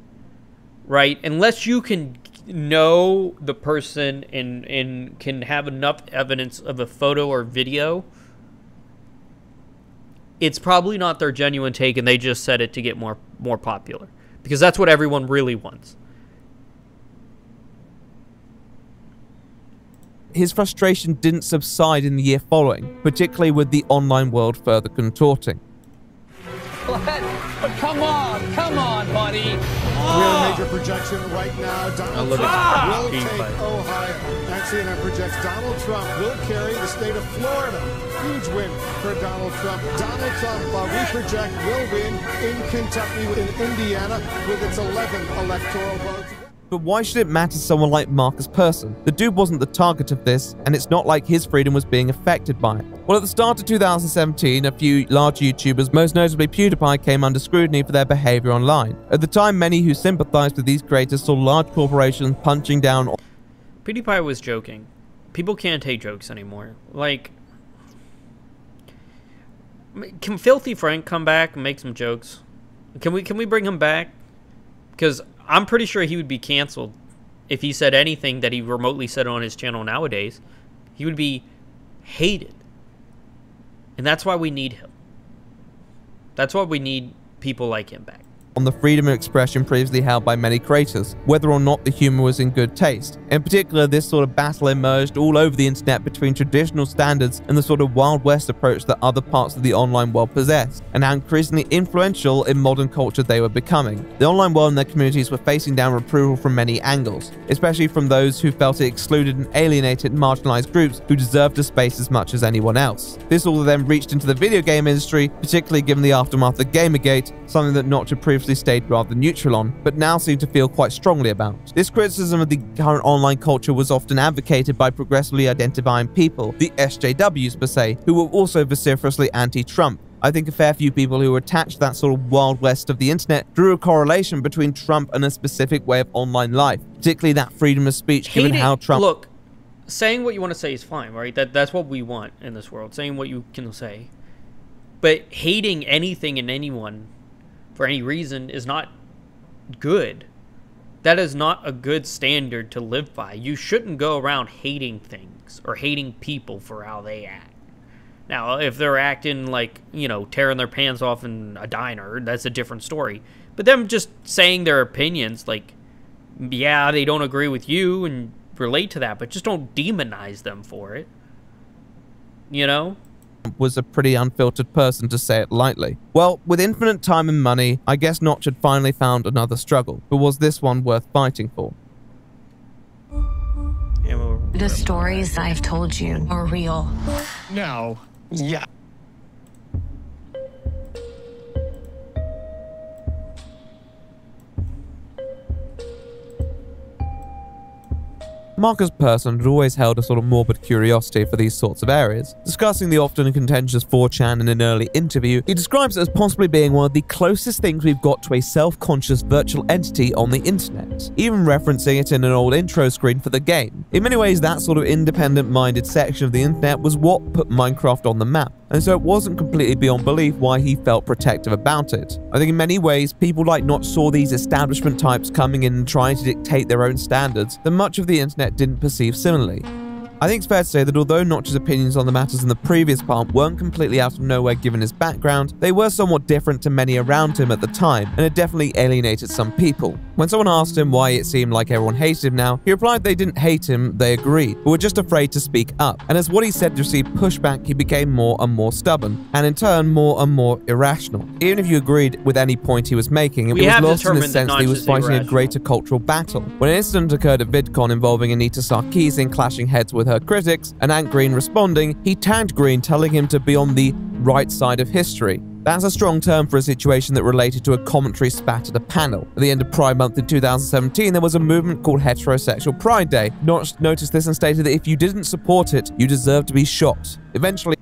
right? Unless you can know the person and can have enough evidence of a photo or video, it's probably not their genuine take, and they just said it to get more popular, because that's what everyone really wants. His frustration didn't subside in the year following, particularly with the online world further contorting. But come on, buddy. We have a major projection right now. Donald Trump will take Ohio. And CNN projects Donald Trump will carry the state of Florida. Huge win for Donald Trump. Donald Trump, we project, will win in Kentucky, in Indiana, with its 11 electoral votes. But why should it matter to someone like Marcus Persson? The dude wasn't the target of this, and it's not like his freedom was being affected by it. Well, at the start of 2017, a few large YouTubers, most notably PewDiePie, came under scrutiny for their behavior online. At the time, many who sympathized with these creators saw large corporations punching down. PewDiePie was joking. People can't take jokes anymore. Like, can Filthy Frank come back and make some jokes? Can we bring him back? Because I'm pretty sure he would be canceled if he said anything that he remotely said on his channel nowadays. He would be hated. And that's why we need him. That's why we need people like him back. on the freedom of expression previously held by many creators, whether or not the humor was in good taste. In particular, this sort of battle emerged all over the internet between traditional standards and the sort of Wild West approach that other parts of the online world possess, and how increasingly influential in modern culture they were becoming. The online world and their communities were facing down reproval from many angles, especially from those who felt it excluded and alienated marginalized groups who deserved a space as much as anyone else. This all then reached into the video game industry, particularly given the aftermath of Gamergate, something that Notch had previously stayed rather neutral on, but now seemed to feel quite strongly about. This criticism of the current online culture was often advocated by progressively identifying people, the SJWs per se, who were also vociferously anti-Trump. I think a fair few people who were attached to that sort of Wild West of the internet drew a correlation between Trump and a specific way of online life, particularly that freedom of speech, given how Trump... Look, saying what you want to say is fine, right? That's what we want in this world, saying what you can say. But hating anything and anyone for any reason is not good. That is not a good standard to live by. You shouldn't go around hating things or hating people for how they act. Now, if they're acting like, you know, tearing their pants off in a diner, that's a different story. But them just saying their opinions, like, yeah, they don't agree with you and relate to that, but just don't demonize them for it. You know? Was a pretty unfiltered person, to say it lightly. Well, with infinite time and money, I guess Notch had finally found another struggle, but was this one worth fighting for? The stories I've told you are real. No. Yeah. Marcus Persson had always held a sort of morbid curiosity for these sorts of areas. Discussing the often contentious 4chan in an early interview, he describes it as possibly being one of the closest things we've got to a self-conscious virtual entity on the internet, even referencing it in an old intro screen for the game. In many ways, that sort of independent-minded section of the internet was what put Minecraft on the map, and so it wasn't completely beyond belief why he felt protective about it. I think in many ways, people like Notch saw these establishment types coming in and trying to dictate their own standards that much of the internet didn't perceive similarly. I think it's fair to say that although Notch's opinions on the matters in the previous part weren't completely out of nowhere given his background, they were somewhat different to many around him at the time, and it definitely alienated some people. When someone asked him why it seemed like everyone hated him now, he replied they didn't hate him, they agreed, but were just afraid to speak up. And as what he said received pushback, he became more and more stubborn, and in turn more and more irrational. Even if you agreed with any point he was making, it was lost in the sense that he was fighting a greater cultural battle. When an incident occurred at VidCon involving Anita Sarkeesian clashing heads with her critics, and Ant Green responding, he tagged Green, telling him to be on the right side of history. That's a strong term for a situation that related to a commentary spat at a panel. At the end of Pride Month in 2017, there was a movement called Heterosexual Pride Day. Notch noticed this and stated that if you didn't support it, you deserved to be shot. Eventually...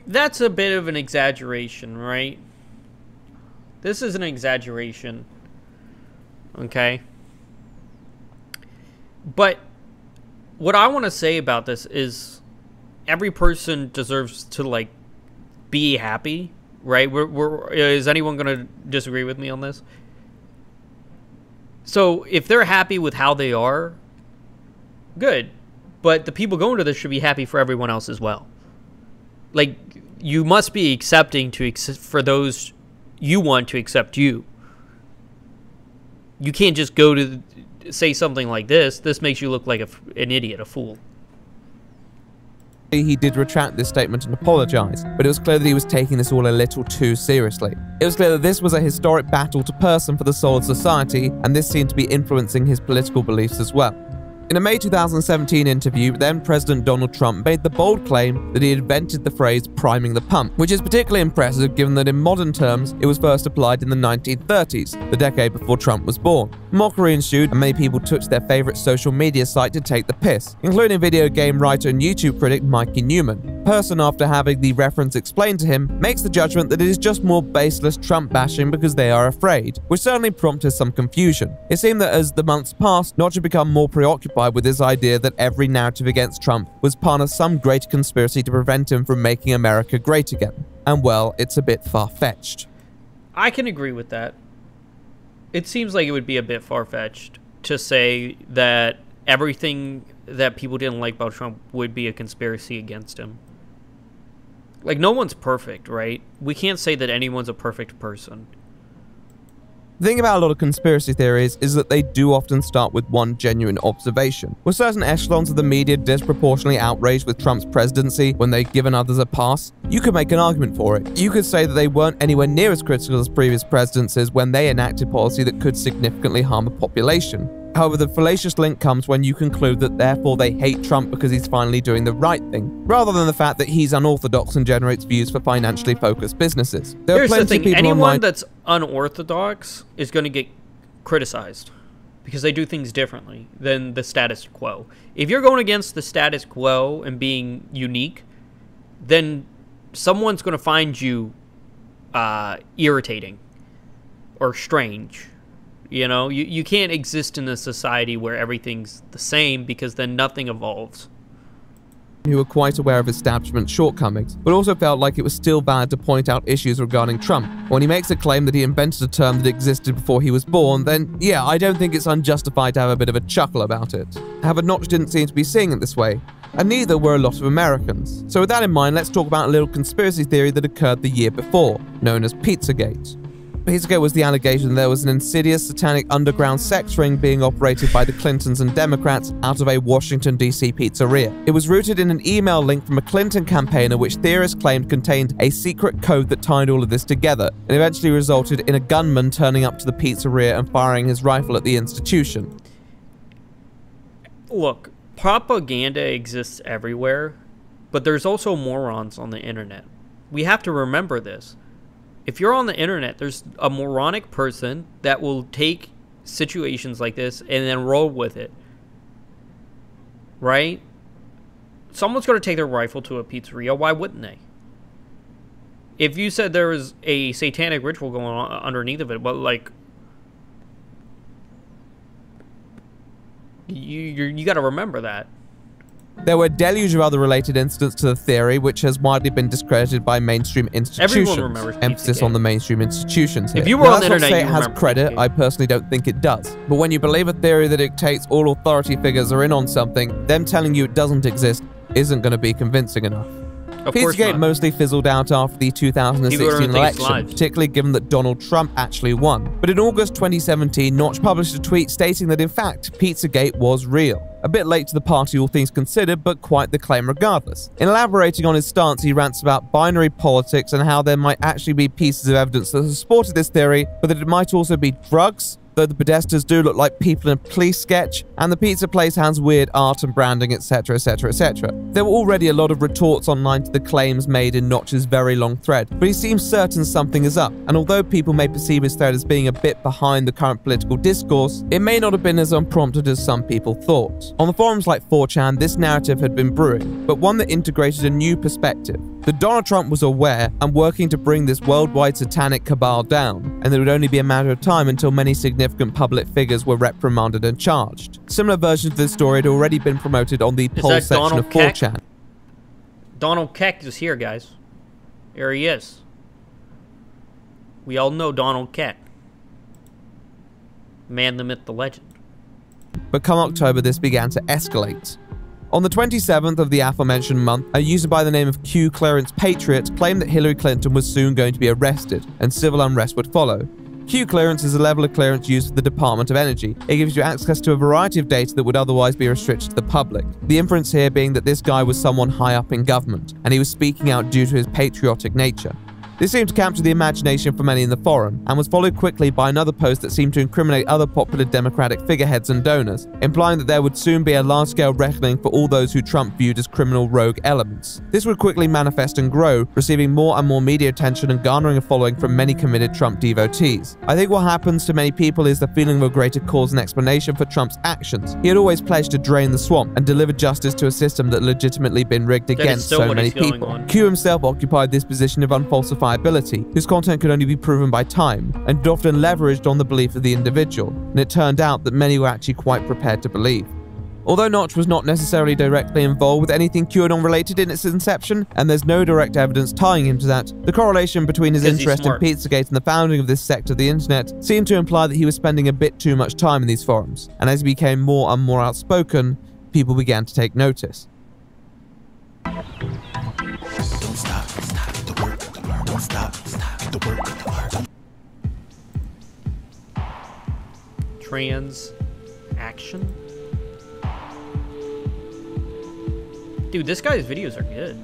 That's a bit of an exaggeration, right? This is an exaggeration. Okay? But what I want to say about this is every person deserves to, like, be happy, right? Is anyone going to disagree with me on this? So if they're happy with how they are, good. But the people going to this should be happy for everyone else as well. Like, you must be accepting for those you want to accept you. You can't just go to say something like this. This makes you look like an idiot, a fool. He did retract this statement and apologize, but it was clear that he was taking this all a little too seriously. It was clear that this was a historic battle to Persson for the soul of society, and this seemed to be influencing his political beliefs as well. In a May 2017 interview, then-President Donald Trump made the bold claim that he invented the phrase priming the pump, which is particularly impressive given that in modern terms, it was first applied in the 1930s, the decade before Trump was born. Mockery ensued, and many people took to their favorite social media site to take the piss, including video game writer and YouTube critic Mikey Newman. Persson, after having the reference explained to him, makes the judgment that it is just more baseless Trump bashing because they are afraid, which certainly prompted some confusion. It seemed that as the months passed, Notch had become more preoccupied with this idea that every narrative against Trump was part of some greater conspiracy to prevent him from making America great again. And well, it's a bit far-fetched. I can agree with that. It seems like it would be a bit far-fetched to say that everything that people didn't like about Trump would be a conspiracy against him. Like, no one's perfect, right? We can't say that anyone's a perfect person. The thing about a lot of conspiracy theories is that they do often start with one genuine observation. Were certain echelons of the media disproportionately outraged with Trump's presidency when they'd given others a pass? You could make an argument for it. You could say that they weren't anywhere near as critical as previous presidencies when they enacted policy that could significantly harm the population. However, the fallacious link comes when you conclude that therefore they hate Trump because he's finally doing the right thing, rather than the fact that he's unorthodox and generates views for financially focused businesses. Here's the thing, anyone that's unorthodox is going to get criticized because they do things differently than the status quo. If you're going against the status quo and being unique, then someone's going to find you irritating or strange. You know, you can't exist in a society where everything's the same because then nothing evolves. Who were quite aware of establishment shortcomings, but also felt like it was still valid to point out issues regarding Trump. When he makes a claim that he invented a term that existed before he was born, then yeah, I don't think it's unjustified to have a bit of a chuckle about it. However, Notch didn't seem to be seeing it this way, and neither were a lot of Americans. So with that in mind, let's talk about a little conspiracy theory that occurred the year before, known as Pizzagate. Pizzagate was the allegation that there was an insidious satanic underground sex ring being operated by the Clintons and Democrats out of a Washington, D.C. pizzeria. It was rooted in an email link from a Clinton campaigner which theorists claimed contained a secret code that tied all of this together, and eventually resulted in a gunman turning up to the pizzeria and firing his rifle at the institution. Look, propaganda exists everywhere, but there's also morons on the internet. We have to remember this. If you're on the internet, there's a moronic person that will take situations like this and then roll with it. Right? Someone's going to take their rifle to a pizzeria. Why wouldn't they? If you said there was a satanic ritual going on underneath of it, but like, you got to remember that. There were a deluge of other related incidents to the theory, which has widely been discredited by mainstream institutions. Everyone remembers Emphasis on the mainstream institutions here. If you were on the internet, internet, it has credit. I personally don't think it does. But when you believe a theory that dictates all authority figures are in on something, them telling you it doesn't exist isn't going to be convincing enough. Pizzagate mostly fizzled out after the 2016 election, particularly given that Donald Trump actually won. But in August 2017, Notch published a tweet stating that in fact, Pizzagate was real. A bit late to the party all things considered, but quite the claim regardless. In elaborating on his stance, he rants about binary politics and how there might actually be pieces of evidence that have supported this theory, but that it might also be drugs, though the Podestas do look like people in a police sketch, and the pizza place has weird art and branding, etc, etc, etc. There were already a lot of retorts online to the claims made in Notch's very long thread, but he seems certain something is up, and although people may perceive his thread as being a bit behind the current political discourse, it may not have been as unprompted as some people thought. On the forums like 4chan, this narrative had been brewing, but one that integrated a new perspective. That Donald Trump was aware and working to bring this worldwide satanic cabal down, and that it would only be a matter of time until many significant public figures were reprimanded and charged. Similar versions of this story had already been promoted on the poll section of 4chan. Donald Keck is here, guys. Here he is. We all know Donald Keck. Man, the myth, the legend. But come October, this began to escalate. On the 27th of the aforementioned month, a user by the name of Q Clearance Patriot claimed that Hillary Clinton was soon going to be arrested, and civil unrest would follow. Q Clearance is a level of clearance used for the Department of Energy. It gives you access to a variety of data that would otherwise be restricted to the public. The inference here being that this guy was someone high up in government, and he was speaking out due to his patriotic nature. This seemed to capture the imagination for many in the forum, and was followed quickly by another post that seemed to incriminate other popular Democratic figureheads and donors, implying that there would soon be a large-scale reckoning for all those who Trump viewed as criminal rogue elements. This would quickly manifest and grow, receiving more and more media attention and garnering a following from many committed Trump devotees. I think what happens to many people is the feeling of a greater cause and explanation for Trump's actions. He had always pledged to drain the swamp and deliver justice to a system that had legitimately been rigged against so many people. Q himself occupied this position of unfalsified whose content could only be proven by time, and often leveraged on the belief of the individual, and it turned out that many were actually quite prepared to believe. Although Notch was not necessarily directly involved with anything QAnon related in its inception, and there's no direct evidence tying him to that, the correlation between his interest in Pizzagate and the founding of this sect of the internet seemed to imply that he was spending a bit too much time in these forums, and as he became more and more outspoken, people began to take notice. Don't stop, stop the work, don't stop, stop the work. trans action. Dude, this guy's videos are good.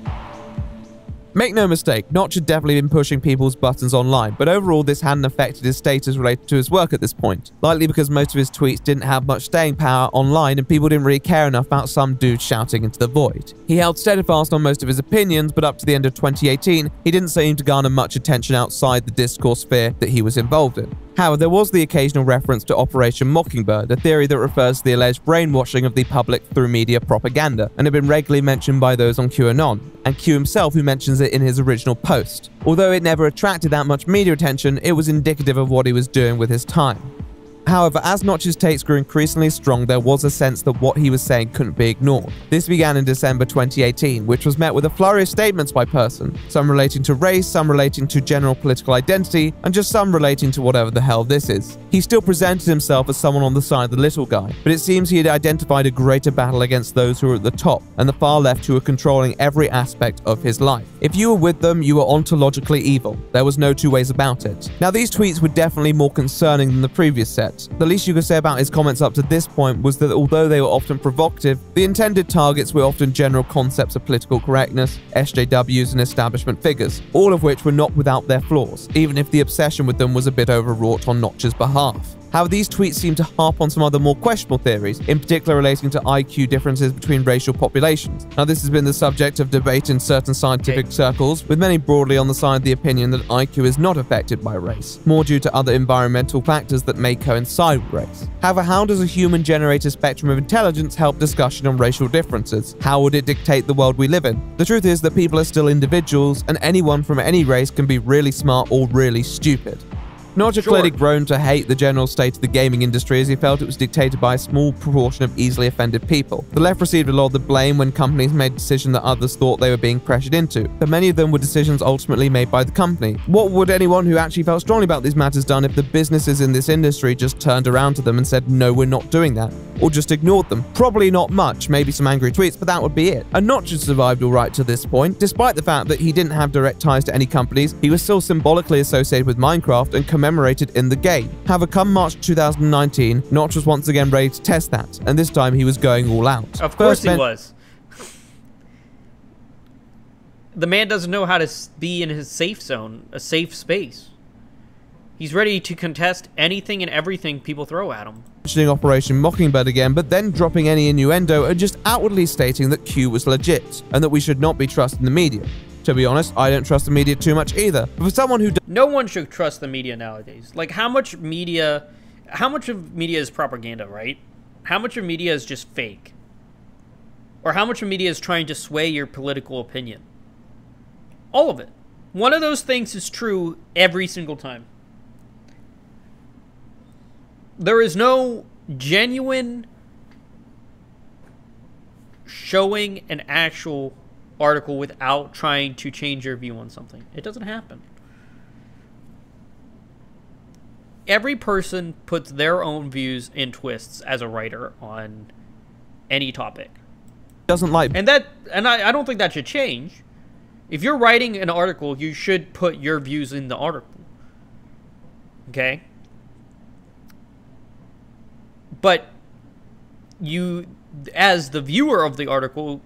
Make no mistake, Notch had definitely been pushing people's buttons online, but overall this hadn't affected his status related to his work at this point, likely because most of his tweets didn't have much staying power online and people didn't really care enough about some dude shouting into the void. He held steadfast on most of his opinions, but up to the end of 2018, he didn't seem to garner much attention outside the discourse sphere that he was involved in. However, there was the occasional reference to Operation Mockingbird, a theory that refers to the alleged brainwashing of the public through media propaganda, and had been regularly mentioned by those on QAnon, and Q himself who mentions it in his original post. Although it never attracted that much media attention, it was indicative of what he was doing with his time. However, as Notch's takes grew increasingly strong, there was a sense that what he was saying couldn't be ignored. This began in December 2018, which was met with a flurry of statements by Persson, some relating to race, some relating to general political identity, and just some relating to whatever the hell this is. He still presented himself as someone on the side of the little guy, but it seems he had identified a greater battle against those who were at the top, and the far left who were controlling every aspect of his life. If you were with them, you were ontologically evil. There was no two ways about it. Now, these tweets were definitely more concerning than the previous set. The least you could say about his comments up to this point was that although they were often provocative, the intended targets were often general concepts of political correctness, SJWs, and establishment figures, all of which were not without their flaws, even if the obsession with them was a bit overwrought on Notch's behalf. However, these tweets seem to harp on some other more questionable theories, in particular relating to IQ differences between racial populations. Now, this has been the subject of debate in certain scientific circles, with many broadly on the side of the opinion that IQ is not affected by race, more due to other environmental factors that may coincide with race. However, how does a human-generated spectrum of intelligence help discussion on racial differences? How would it dictate the world we live in? The truth is that people are still individuals, and anyone from any race can be really smart or really stupid. Notch had clearly grown to hate the general state of the gaming industry as he felt it was dictated by a small proportion of easily offended people. The left received a lot of the blame when companies made decisions that others thought they were being pressured into, but many of them were decisions ultimately made by the company. What would anyone who actually felt strongly about these matters done if the businesses in this industry just turned around to them and said, no, we're not doing that, or just ignored them? Probably not much, maybe some angry tweets, but that would be it. And Notch had survived alright to this point. Despite the fact that he didn't have direct ties to any companies, he was still symbolically associated with Minecraft and commemorated in the game. However, come March 2019, Notch was once again ready to test that, and this time he was going all out. Of course he was. The man doesn't know how to be in his safe zone, a safe space. He's ready to contest anything and everything people throw at him. Mentioning Operation Mockingbird again, but then dropping any innuendo and just outwardly stating that Q was legit, and that we should not be trusting the media. To be honest, I don't trust the media too much either. But for someone who no one should trust the media nowadays. Like, how much of media is propaganda, right? How much of media is just fake? Or how much of media is trying to sway your political opinion? All of it. One of those things is true every single time. There is no genuine showing an actual article without trying to change your view on something. It doesn't happen. Every person puts their own views and twists as a writer on any topic. Doesn't like, and I don't think that should change. If you're writing an article, you should put your views in the article. Okay? But you, as the viewer of the article,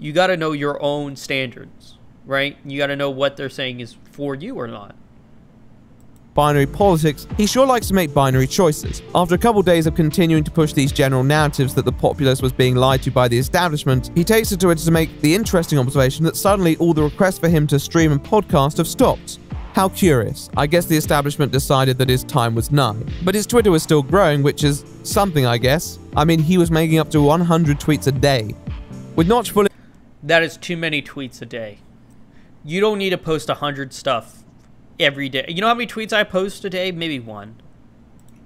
you got to know your own standards, right? You got to know what they're saying is for you or not. Binary politics, he sure likes to make binary choices. After a couple days of continuing to push these general narratives that the populace was being lied to by the establishment, he takes it to Twitter to make the interesting observation that suddenly all the requests for him to stream and podcast have stopped. How curious. I guess the establishment decided that his time was nigh. But his Twitter was still growing, which is something, I guess. I mean, he was making up to 100 tweets a day. With Notch fully... That is too many tweets a day. You don't need to post 100 stuff every day. You know how many tweets I post a day? Maybe one.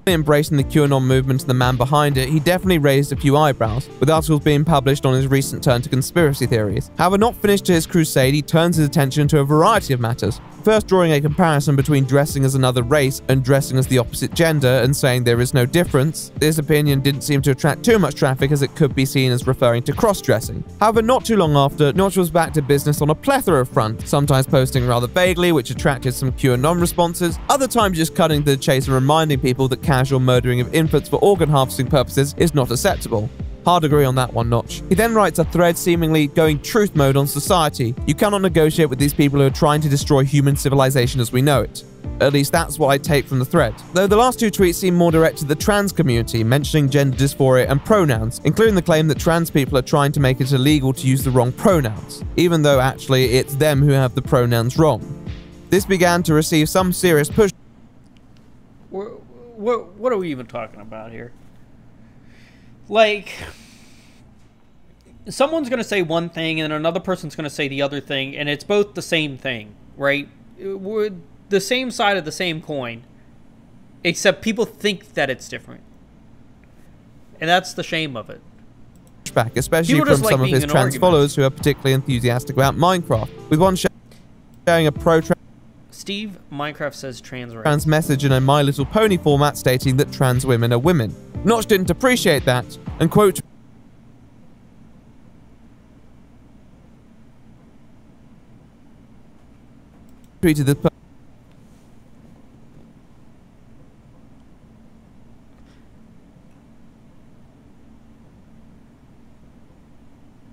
Embracing the QAnon movement and the man behind it, he definitely raised a few eyebrows, with articles being published on his recent turn to conspiracy theories. However, not finished to his crusade, he turns his attention to a variety of matters. First, drawing a comparison between dressing as another race and dressing as the opposite gender and saying there is no difference. This opinion didn't seem to attract too much traffic as it could be seen as referring to cross-dressing. However, not too long after, Notch was back to business on a plethora of fronts, sometimes posting rather vaguely, which attracted some QAnon responses, other times just cutting to the chase and reminding people that casual murdering of infants for organ harvesting purposes is not acceptable. Hard agree on that one, Notch. He then writes a thread seemingly going truth mode on society. You cannot negotiate with these people who are trying to destroy human civilization as we know it. At least that's what I take from the thread. Though the last two tweets seem more directed at the trans community, mentioning gender dysphoria and pronouns, including the claim that trans people are trying to make it illegal to use the wrong pronouns, even though actually it's them who have the pronouns wrong. This began to receive some serious push. What are we even talking about here? Like, someone's going to say one thing and another person's going to say the other thing, and it's both the same thing, right? We're the same side of the same coin, except people think that it's different. And that's the shame of it. Back, especially from some of his trans followers who are particularly enthusiastic about Minecraft, with one sharing a Steve Minecraft says trans message in a My Little Pony format stating that trans women are women. Notch didn't appreciate that, and quote, tweeted the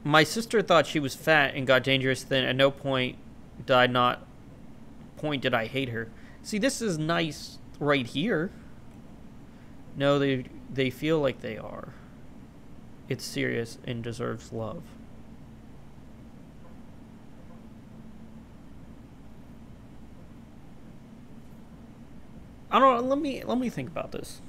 my sister thought she was fat and got dangerous thin. At no point did I hate her. See, this is nice right here. No, they feel like they are. It's serious and deserves love. I don't know, let me think about this.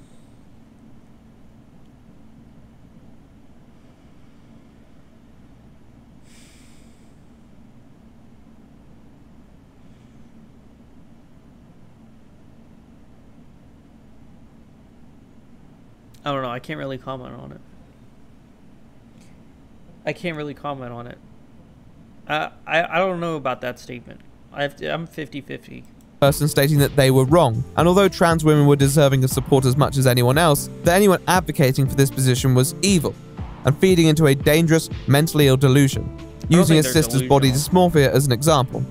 I don't know. I can't really comment on it. I don't know about that statement. I'm 50-50. Person stating that they were wrong, and although trans women were deserving of support as much as anyone else, that anyone advocating for this position was evil and feeding into a dangerous, mentally ill delusion, using his sister's body dysmorphia as an example.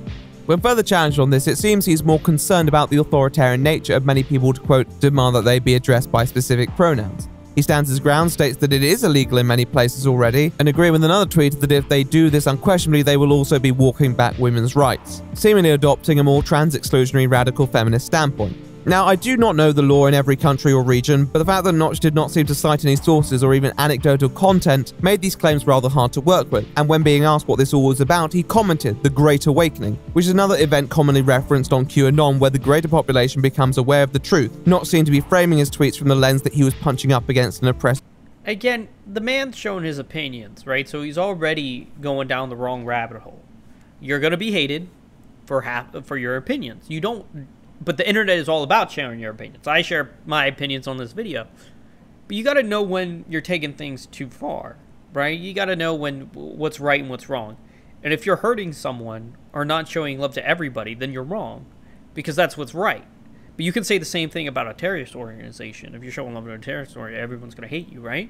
When further challenged on this, it seems he's more concerned about the authoritarian nature of many people to, quote, demand that they be addressed by specific pronouns. He stands his ground, states that it is illegal in many places already, and agreeing with another tweet that if they do this unquestionably, they will also be walking back women's rights, seemingly adopting a more trans-exclusionary radical feminist standpoint. Now, I do not know the law in every country or region, but the fact that Notch did not seem to cite any sources or even anecdotal content made these claims rather hard to work with, and when being asked what this all was about, he commented, "The Great Awakening," which is another event commonly referenced on QAnon where the greater population becomes aware of the truth, not seen to be framing his tweets from the lens that he was punching up against an oppressed. Again, the man's shown his opinions, right? So he's already going down the wrong rabbit hole. You're going to be hated for your opinions. You don't... But the internet is all about sharing your opinions. I share my opinions on this video. But you got to know when you're taking things too far, right? You got to know when what's right and what's wrong. And if you're hurting someone or not showing love to everybody, then you're wrong. Because that's what's right. But you can say the same thing about a terrorist organization. If you're showing love to a terrorist organization, everyone's going to hate you, right?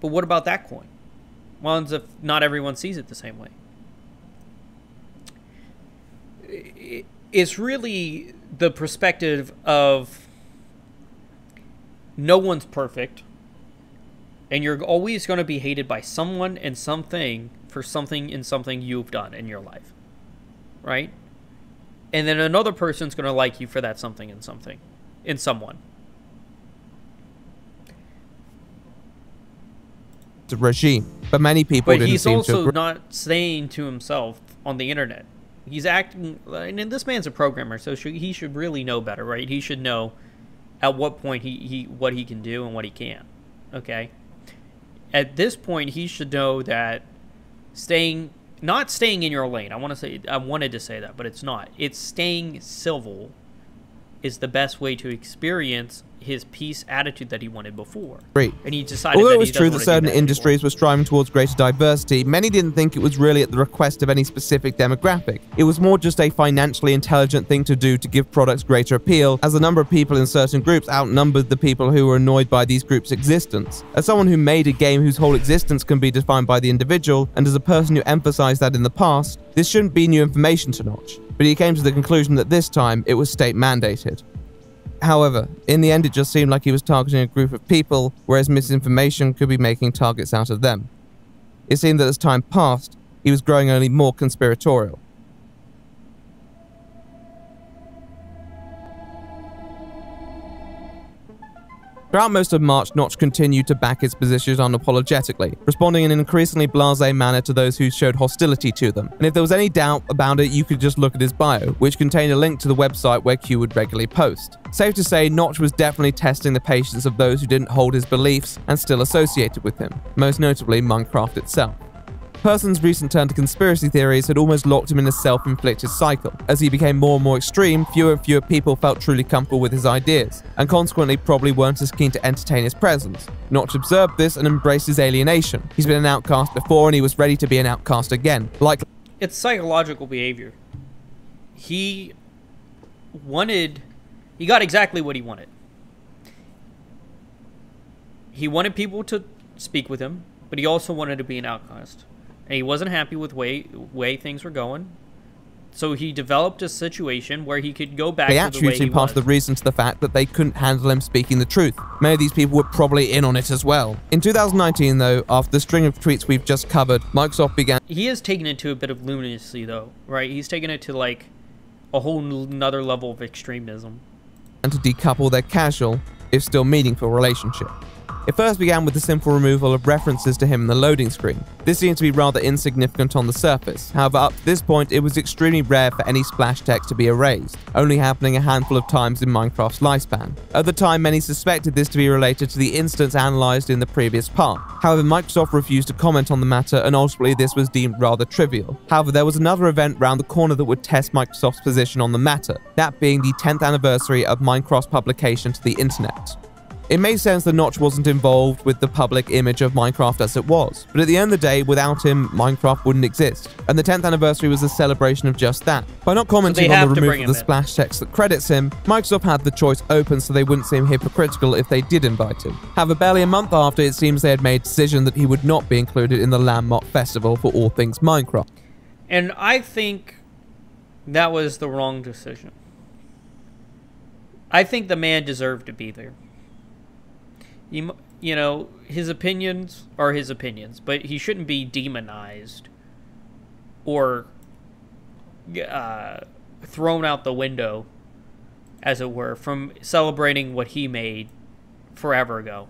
But what about that coin? Well, if not everyone sees it the same way. It's really the perspective of no one's perfect, and you're always going to be hated by someone and something for something you've done in your life, right? And then another person's going to like you for that something in someone. The regime, but many people didn't seem to agree. But he's also not saying to himself on the internet. He's acting, and this man's a programmer, so he should really know better, right? He should know at what point what he can do and what he can't. Okay. At this point, he should know that not staying in your lane. I wanted to say that, but it's not. It's staying civil is the best way to experience his peace attitude that he wanted before. Great. And he decided Although that it was true that certain industries were striving towards greater diversity, many didn't think it was really at the request of any specific demographic. It was more just a financially intelligent thing to do to give products greater appeal, as the number of people in certain groups outnumbered the people who were annoyed by these groups' existence. As someone who made a game whose whole existence can be defined by the individual, and as a person who emphasized that in the past, this shouldn't be new information to Notch, but he came to the conclusion that this time it was state mandated. However, in the end it just seemed like he was targeting a group of people, whereas misinformation could be making targets out of them. It seemed that as time passed, he was growing only more conspiratorial. Throughout most of March, Notch continued to back his positions unapologetically, responding in an increasingly blasé manner to those who showed hostility to them. And if there was any doubt about it, you could just look at his bio, which contained a link to the website where Q would regularly post. Safe to say, Notch was definitely testing the patience of those who didn't hold his beliefs and still associated with him, most notably Minecraft itself. Person's recent turn to conspiracy theories had almost locked him in a self-inflicted cycle. As he became more and more extreme, fewer and fewer people felt truly comfortable with his ideas, and consequently probably weren't as keen to entertain his presence. Notch observed this and embraced his alienation. He's been an outcast before and he was ready to be an outcast again. It's psychological behavior. He got exactly what he wanted. He wanted people to speak with him, but he also wanted to be an outcast. And he wasn't happy with way things were going. So he developed a situation where he could go back to the way he was. They attributed part of the reason to the fact that they couldn't handle him speaking the truth. Many of these people were probably in on it as well. In 2019, though, after the string of tweets we've just covered, Microsoft began... He has taken it to a bit of lunacy, though, right? He's taken it to, like, a whole nother level of extremism. ...and to decouple their casual, if still meaningful, relationship. It first began with the simple removal of references to him in the loading screen. This seemed to be rather insignificant on the surface. However, up to this point, it was extremely rare for any splash text to be erased, only happening a handful of times in Minecraft's lifespan. At the time, many suspected this to be related to the instance analyzed in the previous part. However, Microsoft refused to comment on the matter, and ultimately this was deemed rather trivial. However, there was another event round the corner that would test Microsoft's position on the matter, that being the 10th anniversary of Minecraft's publication to the internet. It made sense that Notch wasn't involved with the public image of Minecraft as it was, but at the end of the day, without him, Minecraft wouldn't exist. And the 10th anniversary was a celebration of just that. By not commenting on the removal of the splash text that credits him, Microsoft had the choice open so they wouldn't seem hypocritical if they did invite him. However, barely a month after, it seems they had made a decision that he would not be included in the Landmark Festival for all things Minecraft. And I think that was the wrong decision. I think the man deserved to be there. You know, his opinions are his opinions, but he shouldn't be demonized or thrown out the window, as it were, from celebrating what he made forever ago.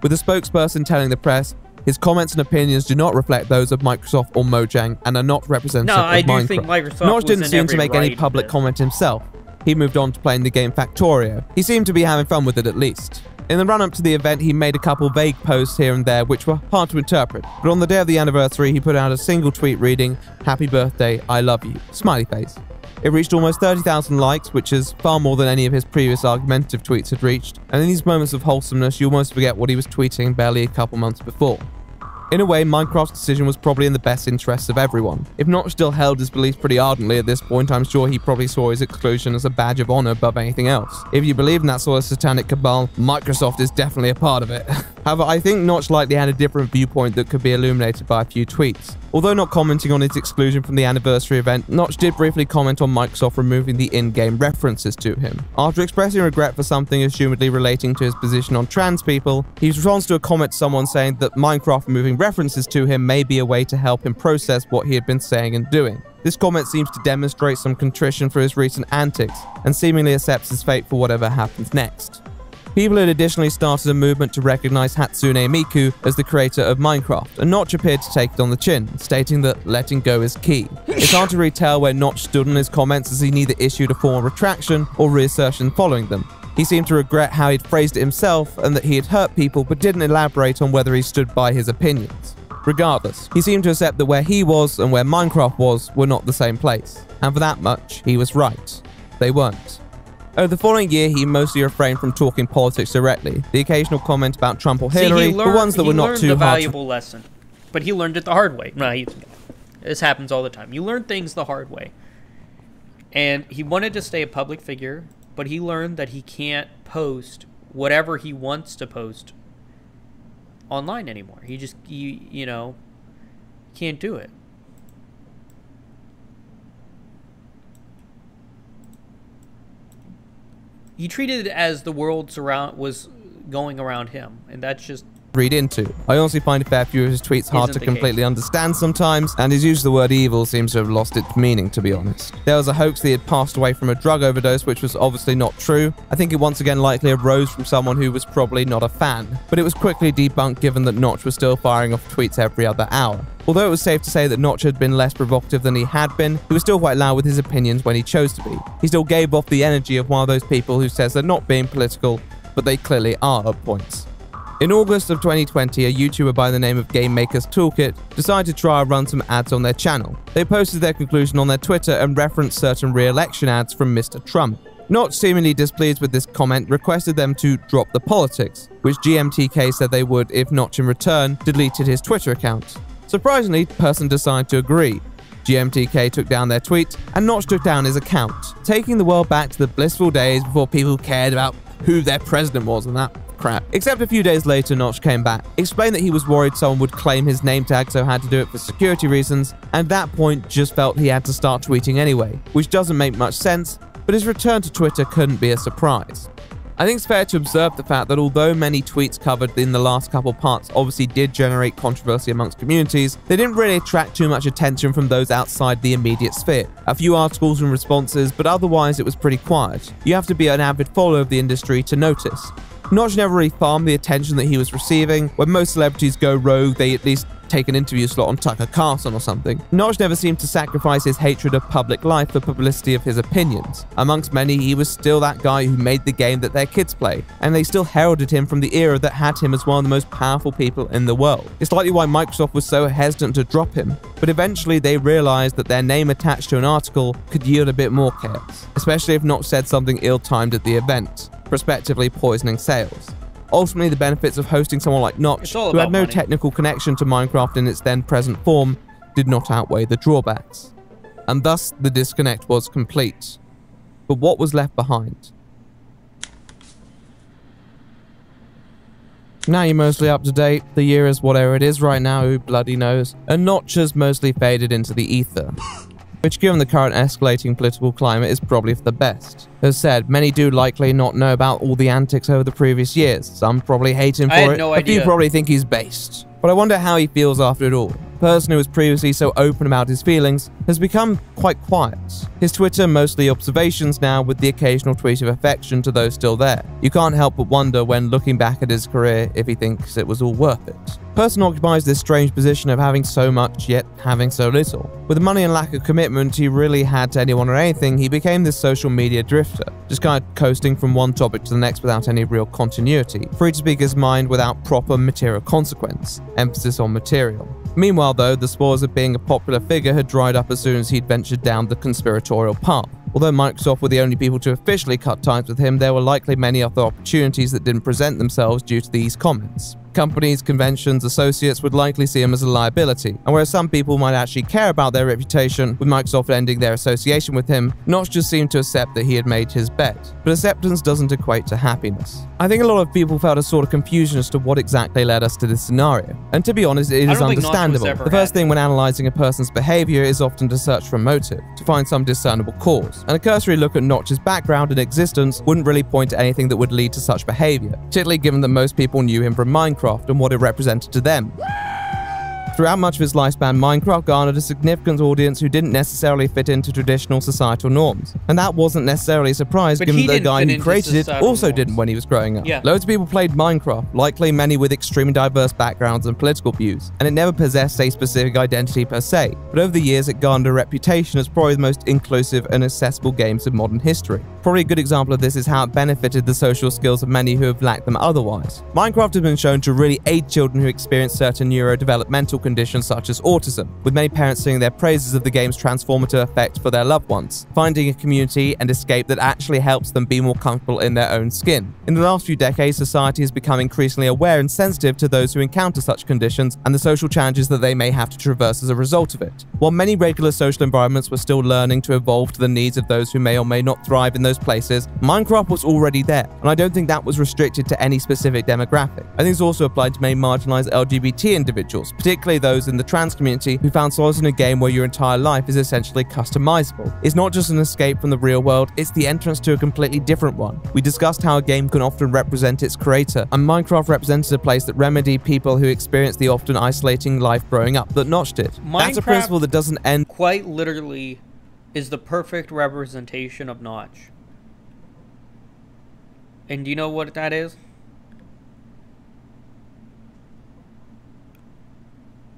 With a spokesperson telling the press, his comments and opinions do not reflect those of Microsoft or Mojang and are not representative of Minecraft. No, I do think Microsoft Notch didn't seem to make any public comment himself. He moved on to playing the game Factorio. He seemed to be having fun with it at least. In the run-up to the event, he made a couple vague posts here and there which were hard to interpret, but on the day of the anniversary, he put out a single tweet reading, "Happy birthday, I love you," smiley face. It reached almost 30,000 likes, which is far more than any of his previous argumentative tweets had reached, and in these moments of wholesomeness, you almost forget what he was tweeting barely a couple months before. In a way, Minecraft's decision was probably in the best interests of everyone. If Notch still held his beliefs pretty ardently at this point, I'm sure he probably saw his exclusion as a badge of honor above anything else. If you believe in that sort of satanic cabal, Microsoft is definitely a part of it. However, I think Notch likely had a different viewpoint that could be illuminated by a few tweets. Although not commenting on its exclusion from the anniversary event, Notch did briefly comment on Microsoft removing the in-game references to him. After expressing regret for something assumedly relating to his position on trans people, he responds to a comment to someone saying that Minecraft removing references to him may be a way to help him process what he had been saying and doing. This comment seems to demonstrate some contrition for his recent antics, and seemingly accepts his fate for whatever happens next. People had additionally started a movement to recognize Hatsune Miku as the creator of Minecraft, and Notch appeared to take it on the chin, stating that letting go is key. It's hard to really tell where Notch stood in his comments, as he neither issued a formal retraction or reassertion following them. He seemed to regret how he'd phrased it himself and that he had hurt people, but didn't elaborate on whether he stood by his opinions. Regardless, he seemed to accept that where he was and where Minecraft was were not the same place, and for that much, he was right. They weren't. Over the following year, he mostly refrained from talking politics directly. The occasional comment about Trump or Hillary were ones that were not too hard. He learned a valuable lesson, but he learned it the hard way. No, this happens all the time. You learn things the hard way. And he wanted to stay a public figure, but he learned that he can't post whatever he wants to post online anymore. He just, you know, can't do it. he treated it as the world was going around him, and that's just read into. I honestly find a fair few of his tweets hard to completely understand sometimes, and his use of the word evil seems to have lost its meaning, to be honest. There was a hoax that he had passed away from a drug overdose, which was obviously not true. I think it once again likely arose from someone who was probably not a fan, but it was quickly debunked given that Notch was still firing off tweets every other hour. Although it was safe to say that Notch had been less provocative than he had been, he was still quite loud with his opinions when he chose to be. He still gave off the energy of one of those people who says they're not being political, but they clearly are at points. In August of 2020, a YouTuber by the name of Game Maker's Toolkit decided to try and run some ads on their channel. They posted their conclusion on their Twitter and referenced certain re-election ads from Mr. Trump. Notch, seemingly displeased with this comment, requested them to drop the politics, which GMTK said they would if Notch in return deleted his Twitter account. Surprisingly, the person decided to agree. GMTK took down their tweet, and Notch took down his account, taking the world back to the blissful days before people cared about who their president was and that crap. Except a few days later, Notch came back, explained that he was worried someone would claim his name tag, so had to do it for security reasons, and at that point just felt he had to start tweeting anyway, which doesn't make much sense, but his return to Twitter couldn't be a surprise. I think it's fair to observe the fact that although many tweets covered in the last couple parts obviously did generate controversy amongst communities, they didn't really attract too much attention from those outside the immediate sphere. A few articles and responses, but otherwise it was pretty quiet. You have to be an avid follower of the industry to notice. Notch never really farmed the attention that he was receiving. When most celebrities go rogue, they at least take an interview slot on Tucker Carlson or something. Notch never seemed to sacrifice his hatred of public life for publicity of his opinions. Amongst many, he was still that guy who made the game that their kids play, and they still heralded him from the era that had him as one of the most powerful people in the world. It's likely why Microsoft was so hesitant to drop him, but eventually they realized that their name attached to an article could yield a bit more chaos, especially if Notch said something ill-timed at the event, prospectively poisoning sales. Ultimately, the benefits of hosting someone like Notch, who had no technical connection to Minecraft in its then present form, did not outweigh the drawbacks. And thus, the disconnect was complete. But what was left behind? Now you're mostly up to date, the year is whatever it is right now, who bloody knows, and Notch has mostly faded into the ether, which given the current escalating political climate is probably for the best. As said, many do likely not know about all the antics over the previous years. Some probably hate him for it, a few probably think he's based. But I wonder how he feels after it all. A person who was previously so open about his feelings has become quite quiet. His Twitter mostly observations now, with the occasional tweet of affection to those still there. You can't help but wonder when looking back at his career if he thinks it was all worth it. Person occupies this strange position of having so much yet having so little. With the money and lack of commitment he really had to anyone or anything, he became this social media drifter, just kind of coasting from one topic to the next without any real continuity, free to speak his mind without proper material consequence, emphasis on material. Meanwhile though, the spores of being a popular figure had dried up as soon as he'd ventured down the conspiratorial path. Although Microsoft were the only people to officially cut ties with him, there were likely many other opportunities that didn't present themselves due to these comments. Companies, conventions, associates would likely see him as a liability, and whereas some people might actually care about their reputation, with Microsoft ending their association with him, Notch just seemed to accept that he had made his bet. But acceptance doesn't equate to happiness. I think a lot of people felt a sort of confusion as to what exactly led us to this scenario, and to be honest, it is understandable. The first thing when analysing a person's behaviour is often to search for a motive, to find some discernible cause, and a cursory look at Notch's background and existence wouldn't really point to anything that would lead to such behaviour, particularly given that most people knew him from Minecraft and what it represented to them. Throughout much of his lifespan, Minecraft garnered a significant audience who didn't necessarily fit into traditional societal norms. And that wasn't necessarily a surprise given that the guy who created it also didn't when he was growing up. Yeah. Loads of people played Minecraft, likely many with extremely diverse backgrounds and political views, and it never possessed a specific identity per se, but over the years it garnered a reputation as probably the most inclusive and accessible games of modern history. Probably a good example of this is how it benefited the social skills of many who have lacked them otherwise. Minecraft has been shown to really aid children who experience certain neurodevelopmental conditions such as autism, with many parents singing their praises of the game's transformative effect for their loved ones, finding a community and escape that actually helps them be more comfortable in their own skin. In the last few decades, society has become increasingly aware and sensitive to those who encounter such conditions and the social challenges that they may have to traverse as a result of it. While many regular social environments were still learning to evolve to the needs of those who may or may not thrive in those places, Minecraft was already there, and I don't think that was restricted to any specific demographic. I think it's also applied to many marginalized LGBT individuals, particularly those in the trans community who found solace in a game where your entire life is essentially customizable. It's not just an escape from the real world, it's the entrance to a completely different one. We discussed how a game can often represent its creator, and Minecraft represented a place that remedied people who experience the often isolating life growing up that Notch did. That's a principle that doesn't end. Quite literally is the perfect representation of Notch. And do you know what that is?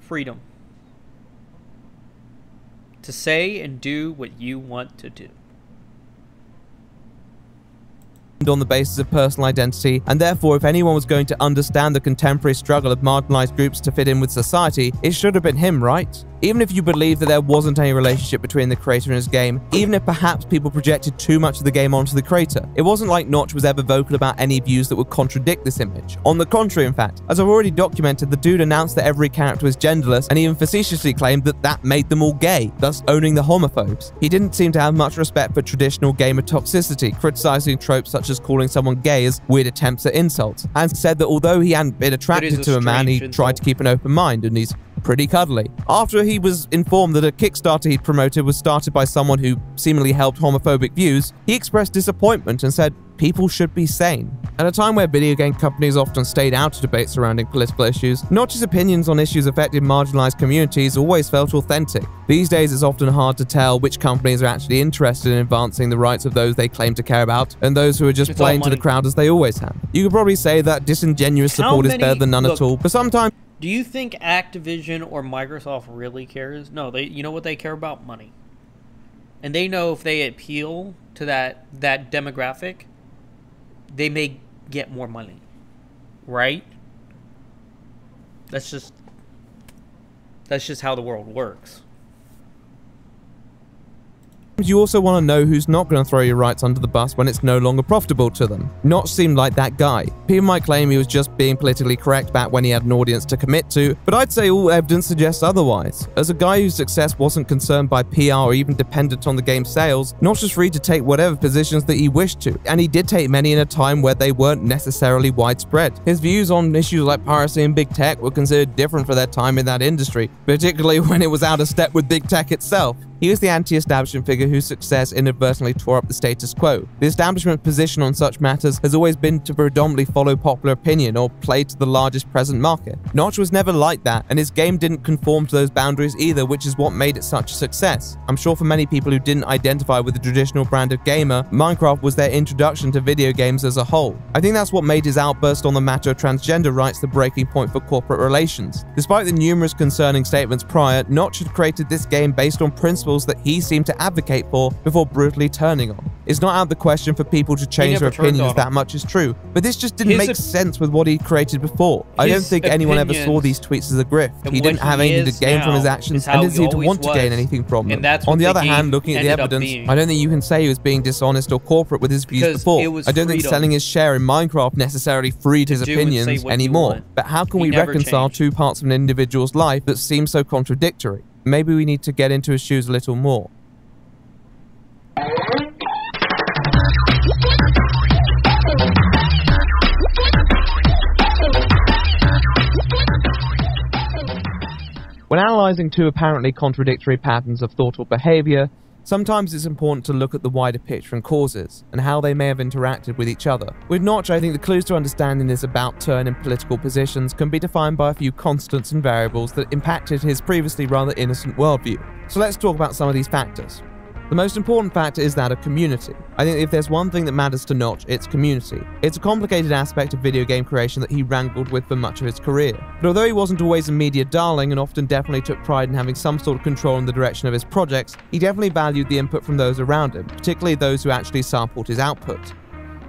Freedom. To say and do what you want to do. On the basis of personal identity, and therefore if anyone was going to understand the contemporary struggle of marginalized groups to fit in with society, it should have been him, right? Even if you believe that there wasn't any relationship between the creator and his game, even if perhaps people projected too much of the game onto the creator, it wasn't like Notch was ever vocal about any views that would contradict this image. On the contrary, in fact, as I've already documented, the dude announced that every character was genderless and even facetiously claimed that that made them all gay, thus owning the homophobes. He didn't seem to have much respect for traditional gamer toxicity, criticizing tropes such as calling someone gay as weird attempts at insults, and said that although he hadn't been attracted to a man, he tried to keep an open mind, and he's pretty cuddly. After he was informed that a Kickstarter he'd promoted was started by someone who seemingly held homophobic views, he expressed disappointment and said people should be sane. At a time where video game companies often stayed out of debates surrounding political issues, Notch's opinions on issues affecting marginalized communities always felt authentic. These days it's often hard to tell which companies are actually interested in advancing the rights of those they claim to care about, and those who are just playing to the crowd as they always have. You could probably say that disingenuous support is better than none at all, but sometimes... Do you think Activision or Microsoft really cares? No, you know what they care about? Money. And they know if they appeal to that demographic, they may get more money. Right? That's just how the world works. You also want to know who's not going to throw your rights under the bus when it's no longer profitable to them. Notch seemed like that guy. People might claim he was just being politically correct back when he had an audience to commit to, but I'd say all evidence suggests otherwise. As a guy whose success wasn't concerned by PR or even dependent on the game's sales, Notch was free to take whatever positions that he wished to, and he did take many in a time where they weren't necessarily widespread. His views on issues like piracy and big tech were considered different for their time in that industry, particularly when it was out of step with big tech itself. He was the anti-establishment figure whose success inadvertently tore up the status quo. The establishment's position on such matters has always been to predominantly follow popular opinion or play to the largest present market. Notch was never like that, and his game didn't conform to those boundaries either, which is what made it such a success. I'm sure for many people who didn't identify with the traditional brand of gamer, Minecraft was their introduction to video games as a whole. I think that's what made his outburst on the matter of transgender rights the breaking point for corporate relations. Despite the numerous concerning statements prior, Notch had created this game based on principles that he seemed to advocate for before brutally turning on. It's not out of the question for people to change their opinions, that much is true, but this just didn't make sense with what he created before. I don't think anyone ever saw these tweets as a grift. He didn't have anything to gain from his actions and didn't seem to want to gain anything from them. On the other hand, looking at the evidence, I don't think you can say he was being dishonest or corporate with his views before. I don't think selling his share in Minecraft necessarily freed his opinions anymore. But how can we reconcile two parts of an individual's life that seem so contradictory? Maybe we need to get into his shoes a little more. When analyzing two apparently contradictory patterns of thought or behavior, sometimes it's important to look at the wider picture and causes, and how they may have interacted with each other. With Notch, I think the clues to understanding this about turn in political positions can be defined by a few constants and variables that impacted his previously rather innocent worldview. So let's talk about some of these factors. The most important factor is that of community. I think if there's one thing that matters to Notch, it's community. It's a complicated aspect of video game creation that he wrangled with for much of his career. But although he wasn't always a media darling and often definitely took pride in having some sort of control in the direction of his projects, he definitely valued the input from those around him, particularly those who actually sampled his output.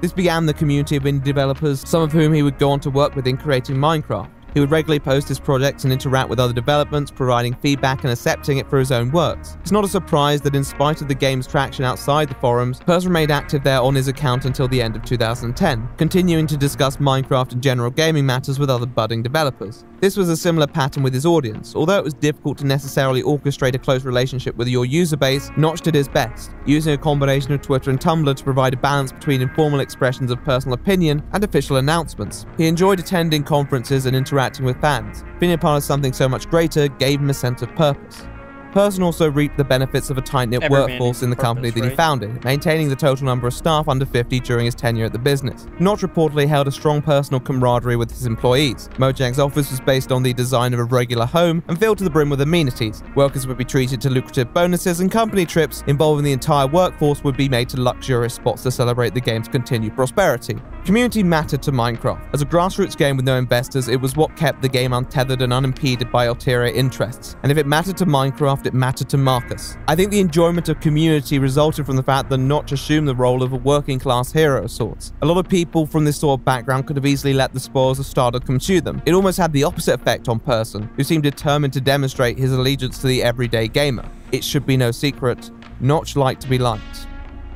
This began the community of indie developers, some of whom he would go on to work with in creating Minecraft. He would regularly post his projects and interact with other developments, providing feedback and accepting it for his own works. It's not a surprise that in spite of the game's traction outside the forums, Pers remained active there on his account until the end of 2010, continuing to discuss Minecraft and general gaming matters with other budding developers. This was a similar pattern with his audience. Although it was difficult to necessarily orchestrate a close relationship with your user base, Notch did his best, using a combination of Twitter and Tumblr to provide a balance between informal expressions of personal opinion and official announcements. He enjoyed attending conferences and interacting interacting with fans. Being a part of something so much greater gave him a sense of purpose. Persson also reaped the benefits of a tight-knit workforce in the company that he founded, maintaining the total number of staff under 50 during his tenure at the business. Notch reportedly held a strong personal camaraderie with his employees. Mojang's office was based on the design of a regular home and filled to the brim with amenities. Workers would be treated to lucrative bonuses, and company trips involving the entire workforce would be made to luxurious spots to celebrate the game's continued prosperity. Community mattered to Minecraft. As a grassroots game with no investors, it was what kept the game untethered and unimpeded by ulterior interests. And if it mattered to Minecraft, it mattered to Marcus. I think the enjoyment of community resulted from the fact that Notch assumed the role of a working-class hero of sorts. A lot of people from this sort of background could have easily let the spoils of stardom consume them. It almost had the opposite effect on Persson, who seemed determined to demonstrate his allegiance to the everyday gamer. It should be no secret, Notch liked to be liked.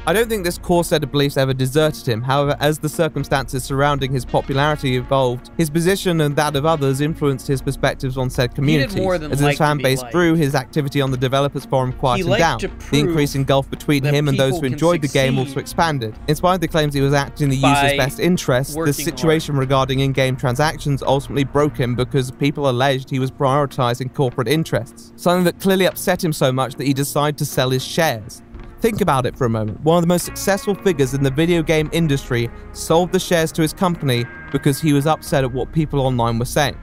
I don't think this core set of beliefs ever deserted him. However, as the circumstances surrounding his popularity evolved, his position and that of others influenced his perspectives on said communities. As his fan base grew, his activity on the developers forum quietened down. The increasing gulf between him and those who enjoyed the game also expanded. In spite of the claims he was acting in the user's best interests, the situation regarding in-game transactions ultimately broke him because people alleged he was prioritizing corporate interests, something that clearly upset him so much that he decided to sell his shares. Think about it for a moment. One of the most successful figures in the video game industry sold the shares to his company because he was upset at what people online were saying.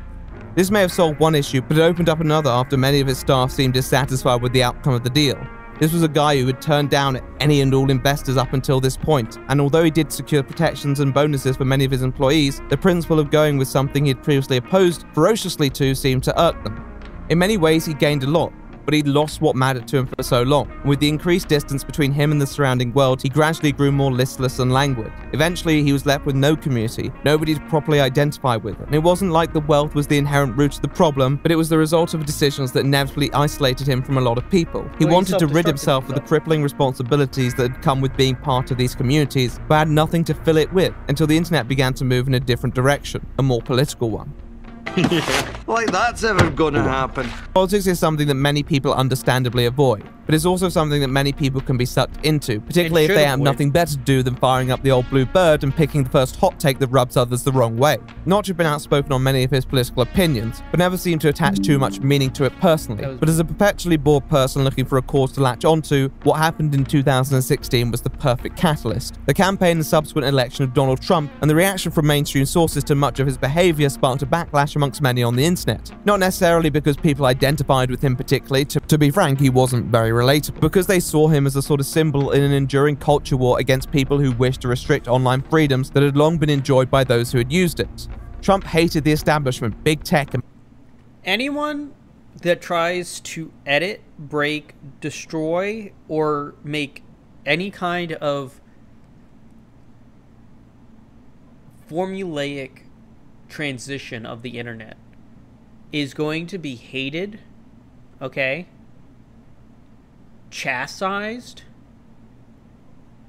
This may have solved one issue, but it opened up another after many of his staff seemed dissatisfied with the outcome of the deal. This was a guy who had turned down any and all investors up until this point, and although he did secure protections and bonuses for many of his employees, the principle of going with something he had previously opposed ferociously to seemed to irk them. In many ways, he gained a lot, but he'd lost what mattered to him for so long. And with the increased distance between him and the surrounding world, he gradually grew more listless and languid. Eventually, he was left with no community, nobody to properly identify with. And it wasn't like the wealth was the inherent root of the problem, but it was the result of decisions that inevitably isolated him from a lot of people. He wanted to rid himself of the crippling responsibilities that had come with being part of these communities, but had nothing to fill it with, until the internet began to move in a different direction, a more political one. Like that's ever gonna happen. Politics is something that many people understandably avoid, but it's also something that many people can be sucked into, particularly if they have nothing better to do than firing up the old blue bird and picking the first hot take that rubs others the wrong way. Notch had been outspoken on many of his political opinions, but never seemed to attach too much meaning to it personally. But as a perpetually bored person looking for a cause to latch onto, what happened in 2016 was the perfect catalyst. The campaign and subsequent election of Donald Trump and the reaction from mainstream sources to much of his behavior sparked a backlash amongst many on the internet. Not necessarily because people identified with him particularly, to be frank, he wasn't very relatable, because they saw him as a sort of symbol in an enduring culture war against people who wished to restrict online freedoms that had long been enjoyed by those who had used it. Trump hated the establishment, big tech, and anyone that tries to edit, break, destroy, or make any kind of formulaic transition of the internet is going to be hated, okay, chastised,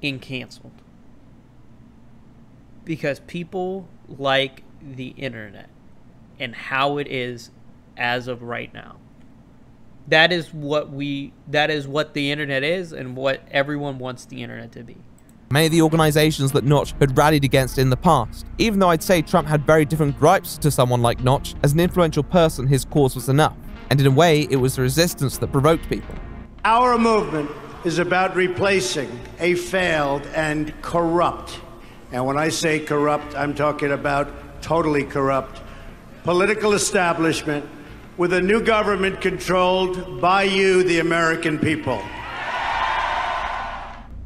and canceled. Because people like the internet and how it is as of right now. That is what the internet is and what everyone wants the internet to be. Many of the organizations that Notch had rallied against in the past. Even though I'd say Trump had very different gripes to someone like Notch, as an influential person his cause was enough. And in a way, it was the resistance that provoked people. Our movement is about replacing a failed and corrupt, and when I say corrupt, I'm talking about totally corrupt, political establishment with a new government controlled by you, the American people.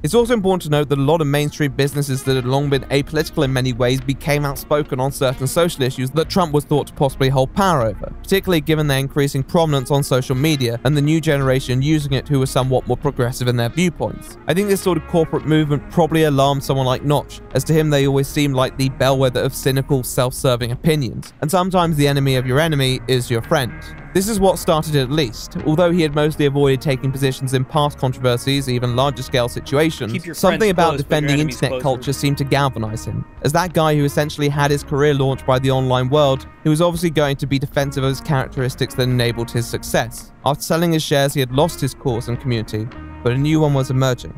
It's also important to note that a lot of mainstream businesses that had long been apolitical in many ways became outspoken on certain social issues that Trump was thought to possibly hold power over, particularly given their increasing prominence on social media and the new generation using it who were somewhat more progressive in their viewpoints. I think this sort of corporate movement probably alarmed someone like Notch, as to him they always seemed like the bellwether of cynical, self-serving opinions, and sometimes the enemy of your enemy is your friend. This is what started it at least. Although he had mostly avoided taking positions in past controversies, even larger scale situations, something about defending internet culture seemed to galvanize him. As that guy who essentially had his career launched by the online world, he was obviously going to be defensive of his characteristics that enabled his success. After selling his shares, he had lost his cause and community, but a new one was emerging.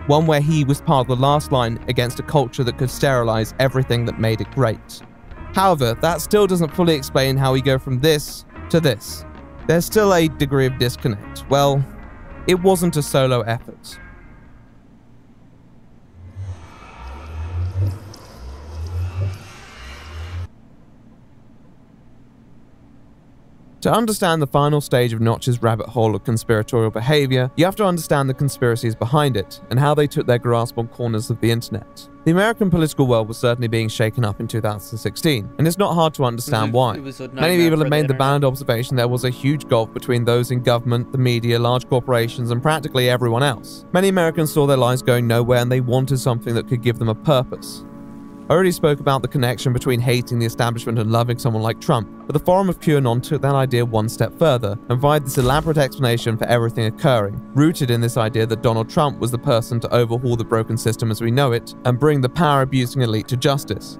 One where he was part of the last line against a culture that could sterilize everything that made it great. However, that still doesn't fully explain how we go from this to this. There's still a degree of disconnect. Well, it wasn't a solo effort. To understand the final stage of Notch's rabbit hole of conspiratorial behavior, you have to understand the conspiracies behind it, and how they took their grasp on corners of the internet. The American political world was certainly being shaken up in 2016, and it's not hard to understand why. Many people have made the banned observation there was a huge gulf between those in government, the media, large corporations, and practically everyone else. Many Americans saw their lives going nowhere and they wanted something that could give them a purpose. I already spoke about the connection between hating the establishment and loving someone like Trump, but the forum of QAnon took that idea one step further and provided this elaborate explanation for everything occurring, rooted in this idea that Donald Trump was the person to overhaul the broken system as we know it and bring the power-abusing elite to justice.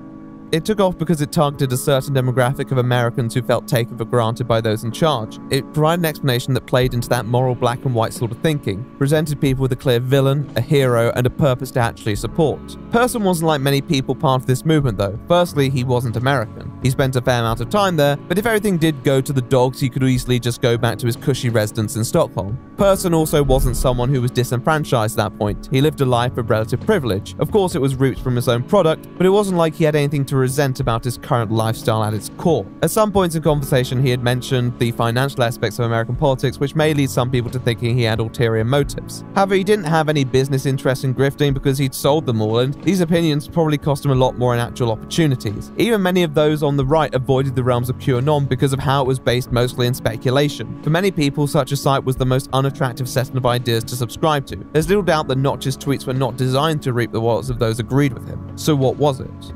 It took off because it targeted a certain demographic of Americans who felt taken for granted by those in charge. It provided an explanation that played into that moral black and white sort of thinking, presented people with a clear villain, a hero, and a purpose to actually support. Person wasn't like many people part of this movement though. Firstly, he wasn't American. He spent a fair amount of time there, but if everything did go to the dogs, he could easily just go back to his cushy residence in Stockholm. Person also wasn't someone who was disenfranchised at that point. He lived a life of relative privilege. Of course, it was roots from his own product, but it wasn't like he had anything to resent about his current lifestyle at its core. At some points in conversation, he had mentioned the financial aspects of American politics, which may lead some people to thinking he had ulterior motives. However, he didn't have any business interest in grifting because he'd sold them all, and these opinions probably cost him a lot more in actual opportunities. Even many of those on the right avoided the realms of QAnon because of how it was based mostly in speculation. For many people, such a site was the most unattractive set of ideas to subscribe to. There's little doubt that Notch's tweets were not designed to reap the wallets of those agreed with him. So what was it?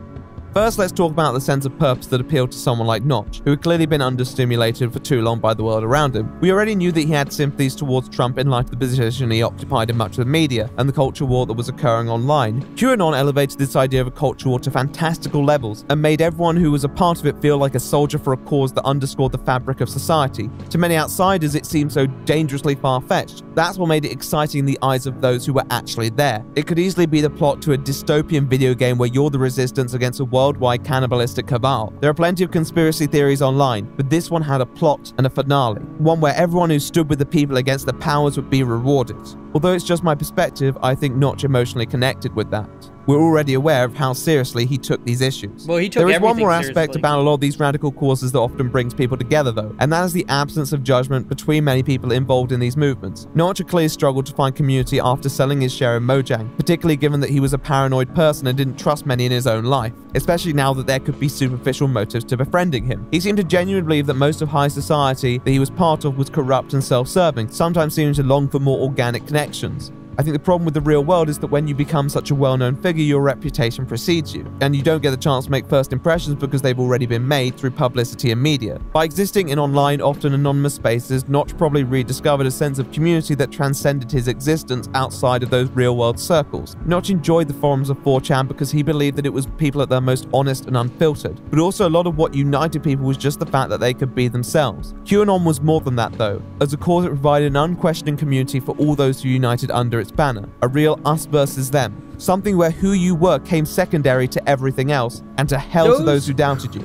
First, let's talk about the sense of purpose that appealed to someone like Notch, who had clearly been understimulated for too long by the world around him. We already knew that he had sympathies towards Trump in light of the position he occupied in much of the media and the culture war that was occurring online. QAnon elevated this idea of a culture war to fantastical levels and made everyone who was a part of it feel like a soldier for a cause that underscored the fabric of society. To many outsiders, it seemed so dangerously far-fetched. That's what made it exciting in the eyes of those who were actually there. It could easily be the plot to a dystopian video game where you're the resistance against a worldwide cannibalistic cabal. There are plenty of conspiracy theories online, but this one had a plot and a finale, one where everyone who stood with the people against the powers would be rewarded. Although it's just my perspective, I think Notch emotionally connected with that. We're already aware of how seriously he took these issues. Well, he took there is one more seriously. aspect about a lot of these radical causes that often brings people together though, and that is the absence of judgment between many people involved in these movements. Notch clearly struggled to find community after selling his share of Mojang, particularly given that he was a paranoid person and didn't trust many in his own life, especially now that there could be superficial motives to befriending him. He seemed to genuinely believe that most of high society that he was part of was corrupt and self-serving, sometimes seeming to long for more organic connections. I think the problem with the real world is that when you become such a well-known figure, your reputation precedes you, and you don't get the chance to make first impressions because they've already been made through publicity and media. By existing in online, often anonymous spaces, Notch probably rediscovered a sense of community that transcended his existence outside of those real-world circles. Notch enjoyed the forums of 4chan because he believed that it was people at their most honest and unfiltered, but also a lot of what united people was just the fact that they could be themselves. QAnon was more than that though. As a cause, it provided an unquestioning community for all those who united under its banner, a real us versus them, something where who you were came secondary to everything else, and to hell to those who doubted you.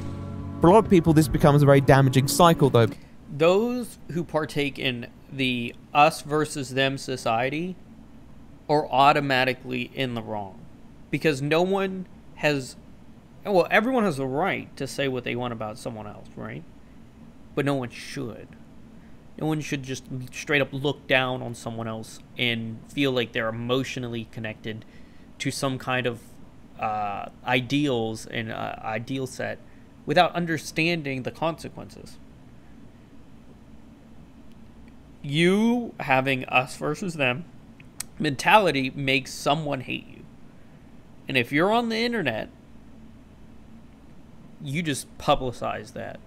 For a lot of people, this becomes a very damaging cycle though. Those who partake in the us versus them society are automatically in the wrong, because no one has, well, everyone has a right to say what they want about someone else, right? But no one should. No one should just straight up look down on someone else and feel like they're emotionally connected to some kind of ideals and ideal set without understanding the consequences. You having us versus them mentality makes someone hate you. And if you're on the internet, you just publicize that.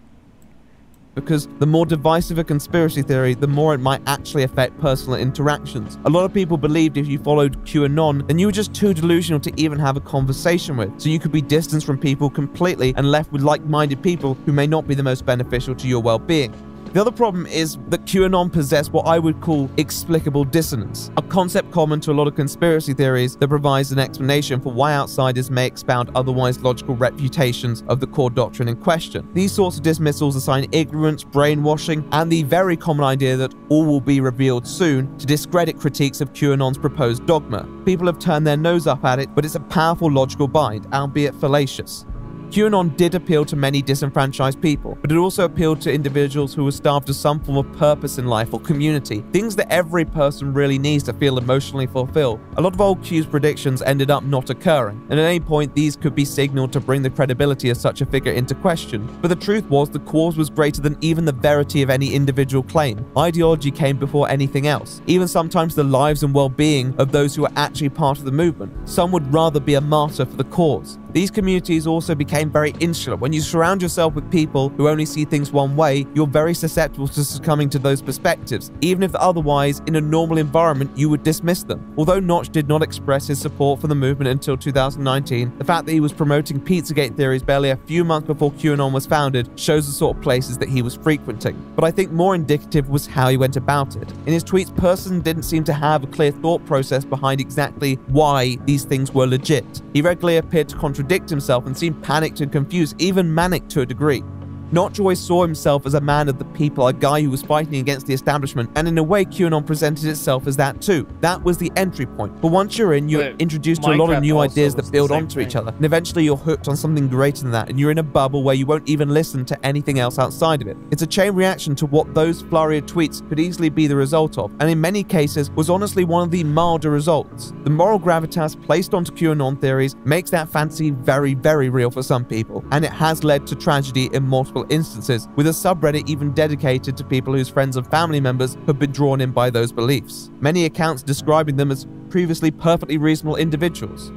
Because the more divisive a conspiracy theory, the more it might actually affect personal interactions. A lot of people believed if you followed QAnon, then you were just too delusional to even have a conversation with, so you could be distanced from people completely and left with like-minded people who may not be the most beneficial to your well-being. The other problem is that QAnon possessed what I would call explicable dissonance, a concept common to a lot of conspiracy theories that provides an explanation for why outsiders may expound otherwise logical refutations of the core doctrine in question. These sorts of dismissals assign ignorance, brainwashing, and the very common idea that all will be revealed soon to discredit critiques of QAnon's proposed dogma. People have turned their nose up at it, but it's a powerful logical bind, albeit fallacious. QAnon did appeal to many disenfranchised people, but it also appealed to individuals who were starved of some form of purpose in life or community, things that every person really needs to feel emotionally fulfilled. A lot of old Q's predictions ended up not occurring, and at any point these could be signaled to bring the credibility of such a figure into question. But the truth was the cause was greater than even the verity of any individual claim. Ideology came before anything else, even sometimes the lives and well-being of those who were actually part of the movement. Some would rather be a martyr for the cause. These communities also became very insular. When you surround yourself with people who only see things one way, you're very susceptible to succumbing to those perspectives, even if otherwise, in a normal environment, you would dismiss them. Although Notch did not express his support for the movement until 2019, the fact that he was promoting Pizzagate theories barely a few months before QAnon was founded shows the sort of places that he was frequenting. But I think more indicative was how he went about it. In his tweets, Persson didn't seem to have a clear thought process behind exactly why these things were legit. He regularly appeared to contradict himself and seemed panicked and confused, even manic to a degree. Notch always saw himself as a man of the people, a guy who was fighting against the establishment, and in a way QAnon presented itself as that too. That was the entry point. But once you're in, you're introduced to a lot of new ideas that build onto each other, and eventually you're hooked on something greater than that, and you're in a bubble where you won't even listen to anything else outside of it. It's a chain reaction to what those flurry of tweets could easily be the result of, and in many cases was honestly one of the milder results. The moral gravitas placed onto QAnon theories makes that fantasy very, very real for some people, and it has led to tragedy in multiple instances, with a subreddit even dedicated to people whose friends and family members have been drawn in by those beliefs. Many accounts describing them as previously perfectly reasonable individuals.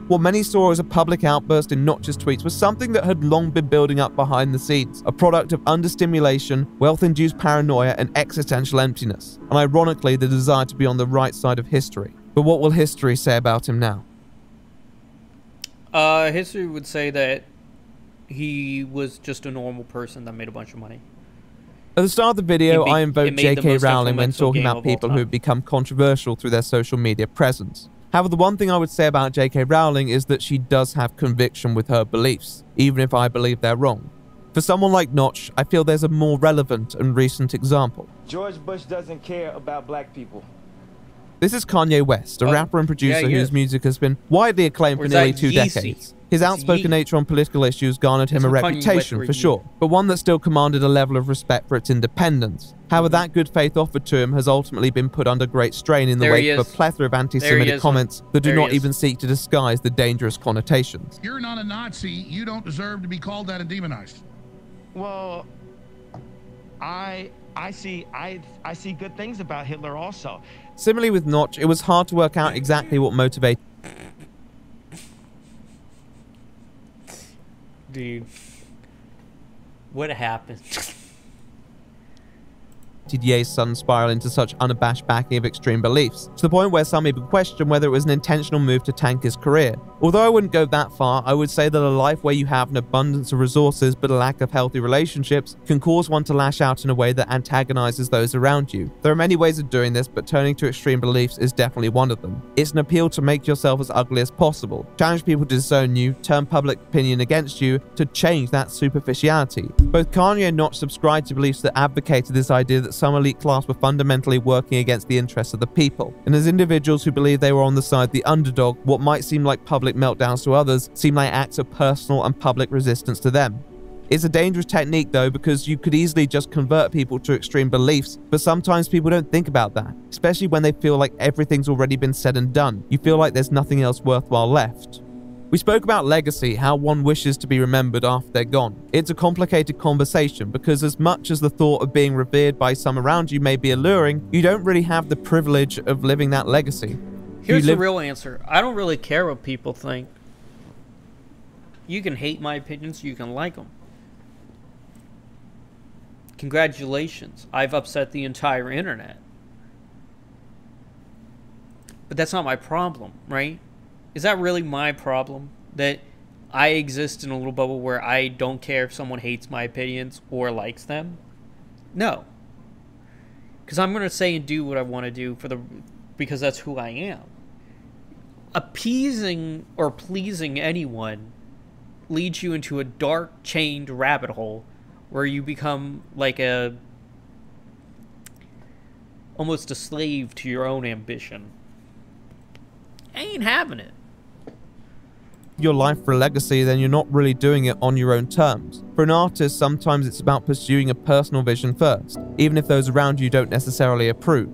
What many saw as a public outburst in Notch's tweets was something that had long been building up behind the scenes, a product of understimulation, wealth-induced paranoia, and existential emptiness, and ironically the desire to be on the right side of history. But what will history say about him now? History would say that he was just a normal person that made a bunch of money. At the start of the video, I invoked J.K. Rowling when talking about people who have become controversial through their social media presence. However, the one thing I would say about J.K. Rowling is that she does have conviction with her beliefs, even if I believe they're wrong. For someone like Notch, I feel there's a more relevant and recent example. George Bush doesn't care about black people. This is Kanye West, a rapper and producer whose music has been widely acclaimed for nearly 2 decades. His outspoken nature on political issues garnered him a reputation, for sure, but one that still commanded a level of respect for its independence. However, that good faith offered to him has ultimately been put under great strain in the wake of a plethora of anti-Semitic comments that do not even seek to disguise the dangerous connotations. You're not a Nazi. You don't deserve to be called that and demonized. Well, I see good things about Hitler also. Similarly with Notch, it was hard to work out exactly what motivated Dude, what happened? Ye's sudden spiral into such unabashed backing of extreme beliefs, to the point where some even question whether it was an intentional move to tank his career. Although I wouldn't go that far, I would say that a life where you have an abundance of resources but a lack of healthy relationships can cause one to lash out in a way that antagonizes those around you. There are many ways of doing this, but turning to extreme beliefs is definitely one of them. It's an appeal to make yourself as ugly as possible, challenge people to disown you, turn public opinion against you, to change that superficiality. Both Kanye and Notch subscribed to beliefs that advocated this idea that some elite class were fundamentally working against the interests of the people. And as individuals who believed they were on the side of the underdog, what might seem like public meltdowns to others seem like acts of personal and public resistance to them. It's a dangerous technique though, because you could easily just convert people to extreme beliefs, but sometimes people don't think about that, especially when they feel like everything's already been said and done. You feel like there's nothing else worthwhile left. We spoke about legacy, how one wishes to be remembered after they're gone. It's a complicated conversation because as much as the thought of being revered by some around you may be alluring, you don't really have the privilege of living that legacy. Here's the real answer. I don't really care what people think. You can hate my opinions, you can like them. Congratulations, I've upset the entire internet. But that's not my problem, right? Is that really my problem? That I exist in a little bubble where I don't care if someone hates my opinions or likes them? No. Because I'm going to say and do what I want to do because that's who I am. Appeasing or pleasing anyone leads you into a dark, chained rabbit hole where you become like almost a slave to your own ambition. I ain't having it. Your life for a legacy, then you're not really doing it on your own terms. For an artist, sometimes it's about pursuing a personal vision first, even if those around you don't necessarily approve.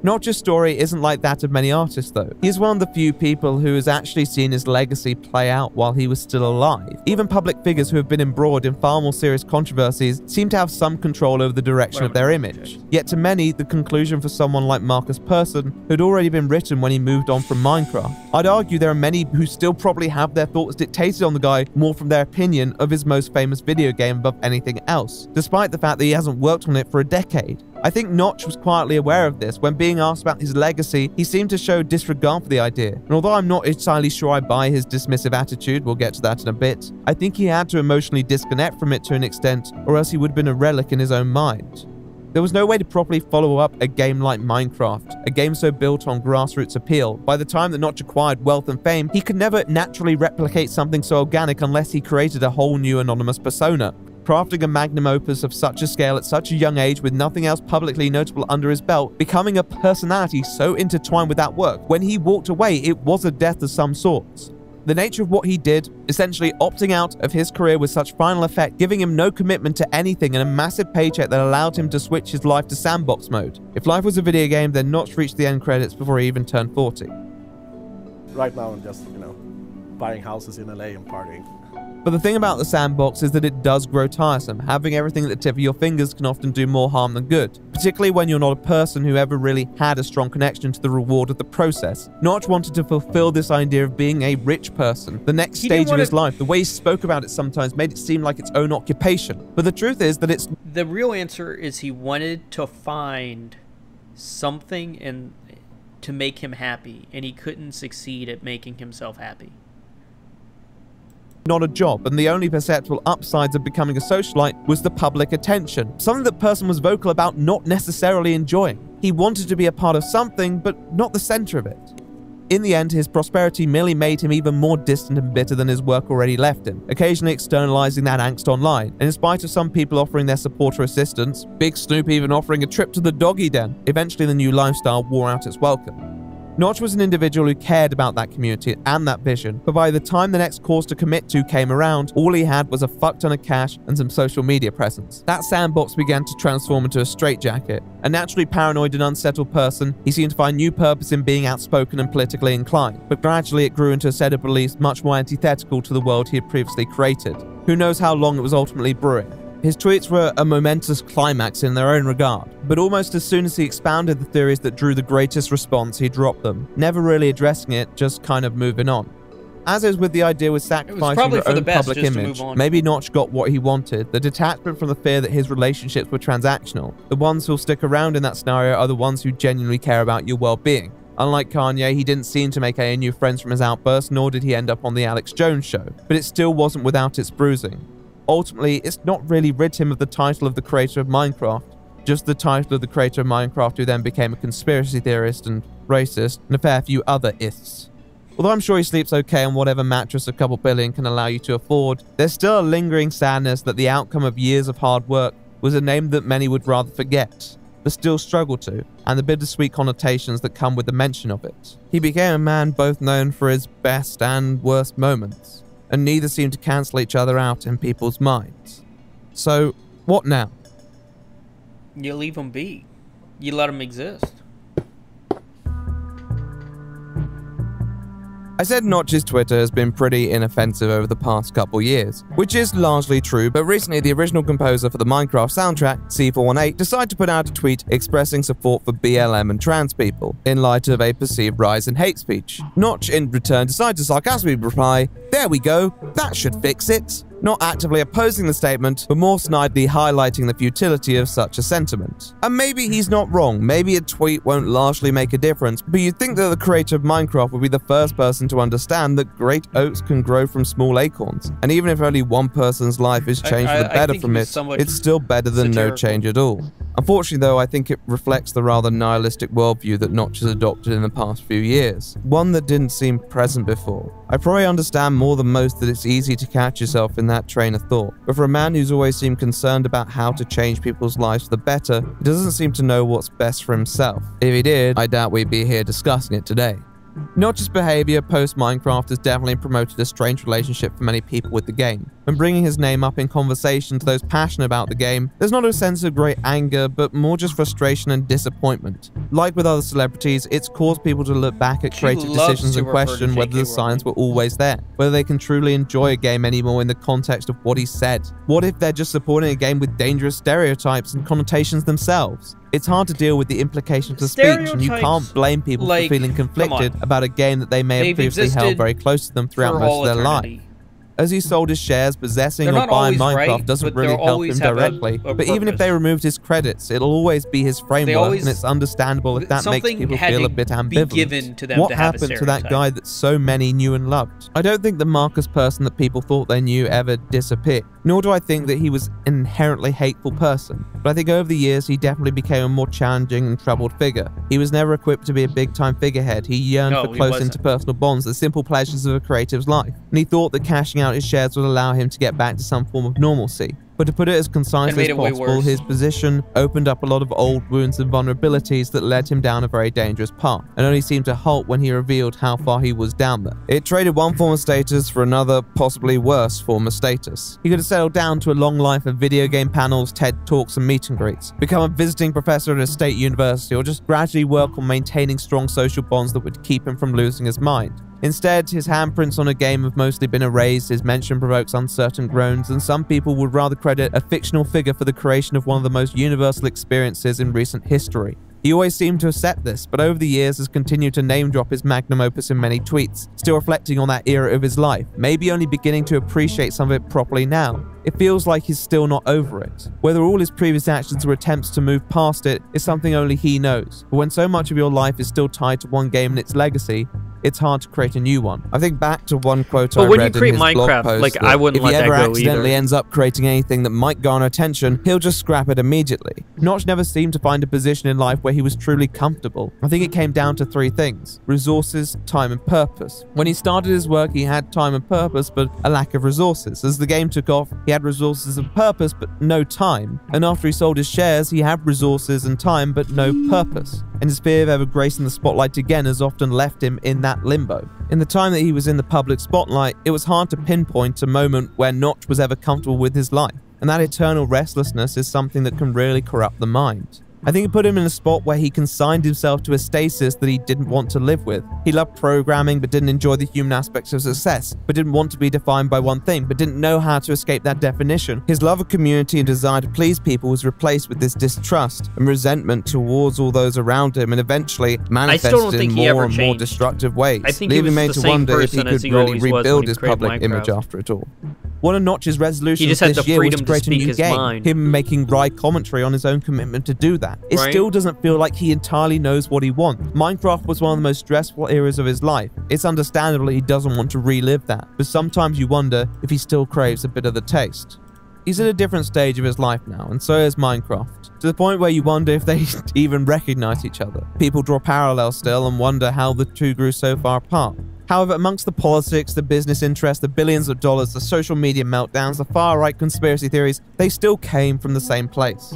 Notch's story isn't like that of many artists though. He is one of the few people who has actually seen his legacy play out while he was still alive. Even public figures who have been embroiled in far more serious controversies seem to have some control over the direction of their image. Yet to many, the conclusion for someone like Markus Persson had already been written when he moved on from Minecraft. I'd argue there are many who still probably have their thoughts dictated on the guy more from their opinion of his most famous video game above anything else, despite the fact that he hasn't worked on it for a decade. I think Notch was quietly aware of this. When being asked about his legacy, he seemed to show disregard for the idea. And although I'm not entirely sure I buy his dismissive attitude, we'll get to that in a bit, I think he had to emotionally disconnect from it to an extent, or else he would have been a relic in his own mind. There was no way to properly follow up a game like Minecraft, a game so built on grassroots appeal. By the time that Notch acquired wealth and fame, he could never naturally replicate something so organic unless he created a whole new anonymous persona. Crafting a magnum opus of such a scale at such a young age with nothing else publicly notable under his belt, becoming a personality so intertwined with that work, when he walked away, it was a death of some sorts. The nature of what he did, essentially opting out of his career with such final effect, giving him no commitment to anything and a massive paycheck that allowed him to switch his life to sandbox mode. If life was a video game, then Notch reached the end credits before he even turned 40. Right now I'm just, buying houses in LA and partying. But the thing about the sandbox is that it does grow tiresome. Having everything at the tip of your fingers can often do more harm than good, particularly when you're not a person who ever really had a strong connection to the reward of the process. Notch wanted to fulfill this idea of being a rich person, the next stage of his life. The way he spoke about it sometimes made it seem like its own occupation. But the truth is that it's... The real answer is he wanted to find something to make him happy, and he couldn't succeed at making himself happy. Not a job, and the only perceptible upsides of becoming a socialite was the public attention, something that Persson was vocal about not necessarily enjoying. He wanted to be a part of something, but not the center of it. In the end, his prosperity merely made him even more distant and bitter than his work already left him, occasionally externalizing that angst online, and in spite of some people offering their support or assistance, Big Snoop even offering a trip to the doggy den, eventually the new lifestyle wore out its welcome. Notch was an individual who cared about that community and that vision, but by the time the next cause to commit to came around, all he had was a fuck ton of cash and some social media presence. That sandbox began to transform into a straitjacket. A naturally paranoid and unsettled person, he seemed to find new purpose in being outspoken and politically inclined, but gradually it grew into a set of beliefs much more antithetical to the world he had previously created. Who knows how long it was ultimately brewing. His tweets were a momentous climax in their own regard, but almost as soon as he expounded the theories that drew the greatest response, he dropped them, never really addressing it, just kind of moving on. As is with the idea with sacrificing your own public image, maybe Notch got what he wanted, the detachment from the fear that his relationships were transactional. The ones who'll stick around in that scenario are the ones who genuinely care about your well-being. Unlike Kanye, he didn't seem to make any new friends from his outburst, nor did he end up on the Alex Jones show, but it still wasn't without its bruising. Ultimately, it's not really rid him of the title of the creator of Minecraft, just the title of the creator of Minecraft who then became a conspiracy theorist and racist and a fair few other ists. Although I'm sure he sleeps okay on whatever mattress a couple billion can allow you to afford, there's still a lingering sadness that the outcome of years of hard work was a name that many would rather forget, but still struggle to, and the bittersweet connotations that come with the mention of it. He became a man both known for his best and worst moments, and neither seem to cancel each other out in people's minds. So, what now? You leave them be. You let them exist. I said Notch's Twitter has been pretty inoffensive over the past couple years, which is largely true, but recently the original composer for the Minecraft soundtrack, C418, decided to put out a tweet expressing support for BLM and trans people, in light of a perceived rise in hate speech. Notch, in return, decided to sarcastically reply, "There we go, that should fix it." Not actively opposing the statement, but more snidely highlighting the futility of such a sentiment. And maybe he's not wrong, maybe a tweet won't largely make a difference, but you'd think that the creator of Minecraft would be the first person to understand that great oaks can grow from small acorns. And even if only one person's life is changed for the better from it, it's still better than no change at all. Unfortunately though, I think it reflects the rather nihilistic worldview that Notch has adopted in the past few years, one that didn't seem present before. I probably understand more than most that it's easy to catch yourself in that train of thought, but for a man who's always seemed concerned about how to change people's lives for the better, he doesn't seem to know what's best for himself. If he did, I doubt we'd be here discussing it today. Notch's behavior post-Minecraft has definitely promoted a strange relationship for many people with the game. When bringing his name up in conversation to those passionate about the game, there's not a sense of great anger, but more just frustration and disappointment. Like with other celebrities, it's caused people to look back at creative decisions and question whether the signs were always there, whether they can truly enjoy a game anymore in the context of what he said. What if they're just supporting a game with dangerous stereotypes and connotations themselves? It's hard to deal with the implications of speech, and you can't blame people for feeling conflicted about a game that they may have previously held very close to them throughout most of their life. As he sold his shares, possessing or buying Minecraft doesn't really help him directly, but even if they removed his credits, it'll always be his framework, and it's understandable if that makes people feel a bit ambivalent. What happened to that guy that so many knew and loved? I don't think the Marcus person that people thought they knew ever disappeared, nor do I think that he was an inherently hateful person, but I think over the years he definitely became a more challenging and troubled figure. He was never equipped to be a big-time figurehead. He yearned for close interpersonal bonds, the simple pleasures of a creative's life, and he thought that cashing out his shares would allow him to get back to some form of normalcy. But to put it as concisely as possible, his position opened up a lot of old wounds and vulnerabilities that led him down a very dangerous path, and only seemed to halt when he revealed how far he was down there. It traded one form of status for another, possibly worse form of status. He could have settled down to a long life of video game panels, TED Talks, and meet and greets, become a visiting professor at a state university, or just gradually work on maintaining strong social bonds that would keep him from losing his mind. Instead, his handprints on a game have mostly been erased, his mention provokes uncertain groans, and some people would rather credit a fictional figure for the creation of one of the most universal experiences in recent history. He always seemed to accept this, but over the years has continued to name-drop his magnum opus in many tweets, still reflecting on that era of his life, maybe only beginning to appreciate some of it properly now. It feels like he's still not over it. Whether all his previous actions were attempts to move past it is something only he knows, but when so much of your life is still tied to one game and its legacy, it's hard to create a new one. I think back to one quote I read in his blog post, like, I wouldn't let that go either. If he ever accidentally ends up creating anything that might garner attention, he'll just scrap it immediately. Notch never seemed to find a position in life where he was truly comfortable. I think it came down to three things: resources, time, and purpose. When he started his work, he had time and purpose, but a lack of resources. As the game took off, he had resources and purpose, but no time. And after he sold his shares, he had resources and time, but no purpose. And his fear of ever gracing the spotlight again has often left him in that limbo. In the time that he was in the public spotlight, it was hard to pinpoint a moment where Notch was ever comfortable with his life, and that eternal restlessness is something that can really corrupt the mind. I think it put him in a spot where he consigned himself to a stasis that he didn't want to live with. He loved programming but didn't enjoy the human aspects of success, but didn't want to be defined by one thing, but didn't know how to escape that definition. His love of community and desire to please people was replaced with this distrust and resentment towards all those around him, and eventually manifested in more and more destructive ways, leaving me to wonder if he could really rebuild his public image after it all. One of Notch's resolutions this year was to create a new game, him making wry commentary on his own commitment to do that. It still doesn't feel like he entirely knows what he wants. Minecraft was one of the most stressful eras of his life. It's understandable he doesn't want to relive that, but sometimes you wonder if he still craves a bit of the taste. He's at a different stage of his life now, and so is Minecraft, to the point where you wonder if they even recognize each other. People draw parallels still and wonder how the two grew so far apart. However, amongst the politics, the business interests, the billions of dollars, the social media meltdowns, the far-right conspiracy theories, they still came from the same place.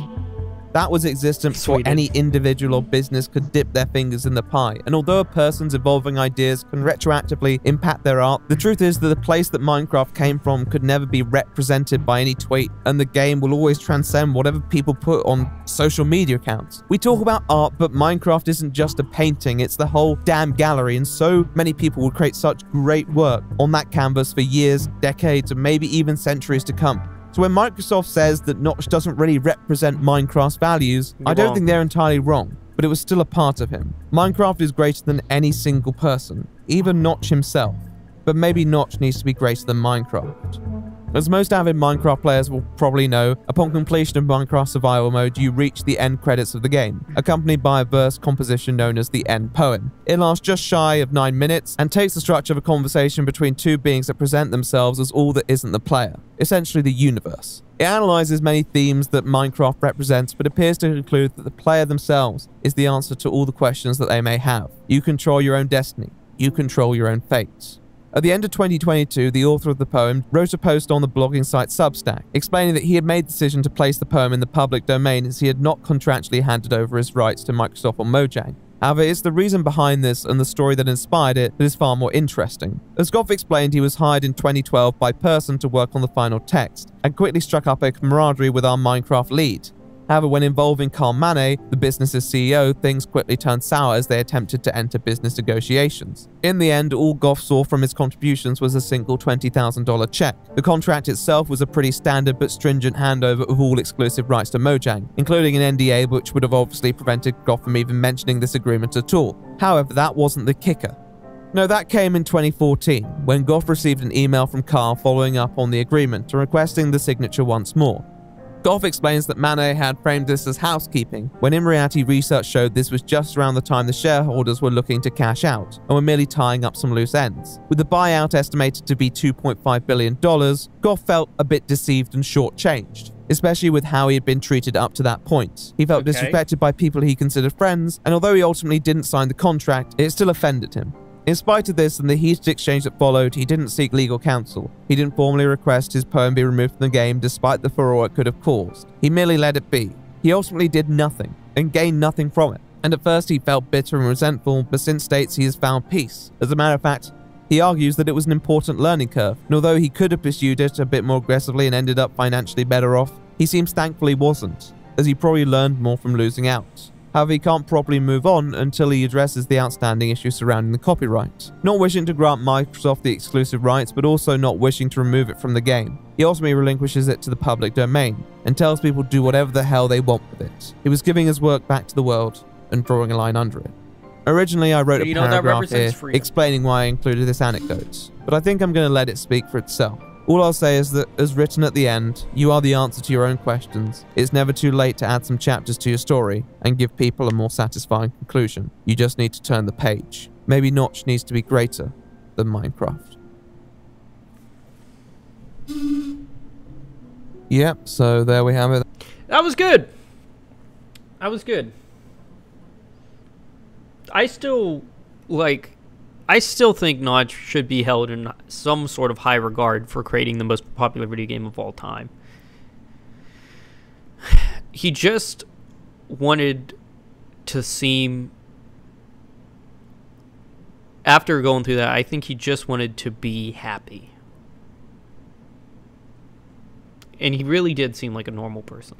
That was existent before any individual or business could dip their fingers in the pie, and although a person's evolving ideas can retroactively impact their art, the truth is that the place that Minecraft came from could never be represented by any tweet, and the game will always transcend whatever people put on social media accounts. We talk about art, but Minecraft isn't just a painting, it's the whole damn gallery, and so many people will create such great work on that canvas for years, decades, and maybe even centuries to come. So when Microsoft says that Notch doesn't really represent Minecraft's values, I don't think they're entirely wrong, but it was still a part of him. Minecraft is greater than any single person, even Notch himself, but maybe Notch needs to be greater than Minecraft. As most avid Minecraft players will probably know, upon completion of Minecraft Survival Mode, you reach the end credits of the game, accompanied by a verse composition known as the end poem. It lasts just shy of 9 minutes and takes the structure of a conversation between two beings that present themselves as all that isn't the player, essentially the universe. It analyzes many themes that Minecraft represents, but appears to conclude that the player themselves is the answer to all the questions that they may have. You control your own destiny. You control your own fate. At the end of 2022, the author of the poem wrote a post on the blogging site Substack, explaining that he had made the decision to place the poem in the public domain as he had not contractually handed over his rights to Microsoft or Mojang. However, it's the reason behind this and the story that inspired it that is far more interesting. As Goff explained, he was hired in 2012 by Person to work on the final text, and quickly struck up a camaraderie with our Minecraft lead. However, when involving Carl Mane, the business's CEO, things quickly turned sour as they attempted to enter business negotiations. In the end, all Goff saw from his contributions was a single $20,000 check. The contract itself was a pretty standard but stringent handover of all exclusive rights to Mojang, including an NDA which would have obviously prevented Goff from even mentioning this agreement at all. However, that wasn't the kicker. No, that came in 2014, when Goff received an email from Carl following up on the agreement and requesting the signature once more. Goff explains that Mane had framed this as housekeeping, when in reality research showed this was just around the time the shareholders were looking to cash out, and were merely tying up some loose ends. With the buyout estimated to be $2.5 billion, Goff felt a bit deceived and shortchanged, especially with how he had been treated up to that point. He felt disrespected by people he considered friends, and although he ultimately didn't sign the contract, it still offended him. In spite of this and the heated exchange that followed, he didn't seek legal counsel. He didn't formally request his poem be removed from the game despite the furore it could have caused. He merely let it be. He ultimately did nothing and gained nothing from it. And at first he felt bitter and resentful, but since states he has found peace. As a matter of fact, he argues that it was an important learning curve, and although he could have pursued it a bit more aggressively and ended up financially better off, he seems thankful he wasn't, as he probably learned more from losing out. However, he can't properly move on until he addresses the outstanding issues surrounding the copyright. Not wishing to grant Microsoft the exclusive rights, but also not wishing to remove it from the game. He ultimately relinquishes it to the public domain, and tells people to do whatever the hell they want with it. He was giving his work back to the world, and drawing a line under it. Originally, I wrote a paragraph here explaining why I included this anecdote, but I think I'm going to let it speak for itself. All I'll say is that, as written at the end, you are the answer to your own questions. It's never too late to add some chapters to your story and give people a more satisfying conclusion. You just need to turn the page. Maybe Notch needs to be greater than Minecraft. Yep, so there we have it. That was good. That was good. I still think Notch should be held in some sort of high regard for creating the most popular video game of all time. He just wanted to seem... After going through that, I think he just wanted to be happy. And he really did seem like a normal person.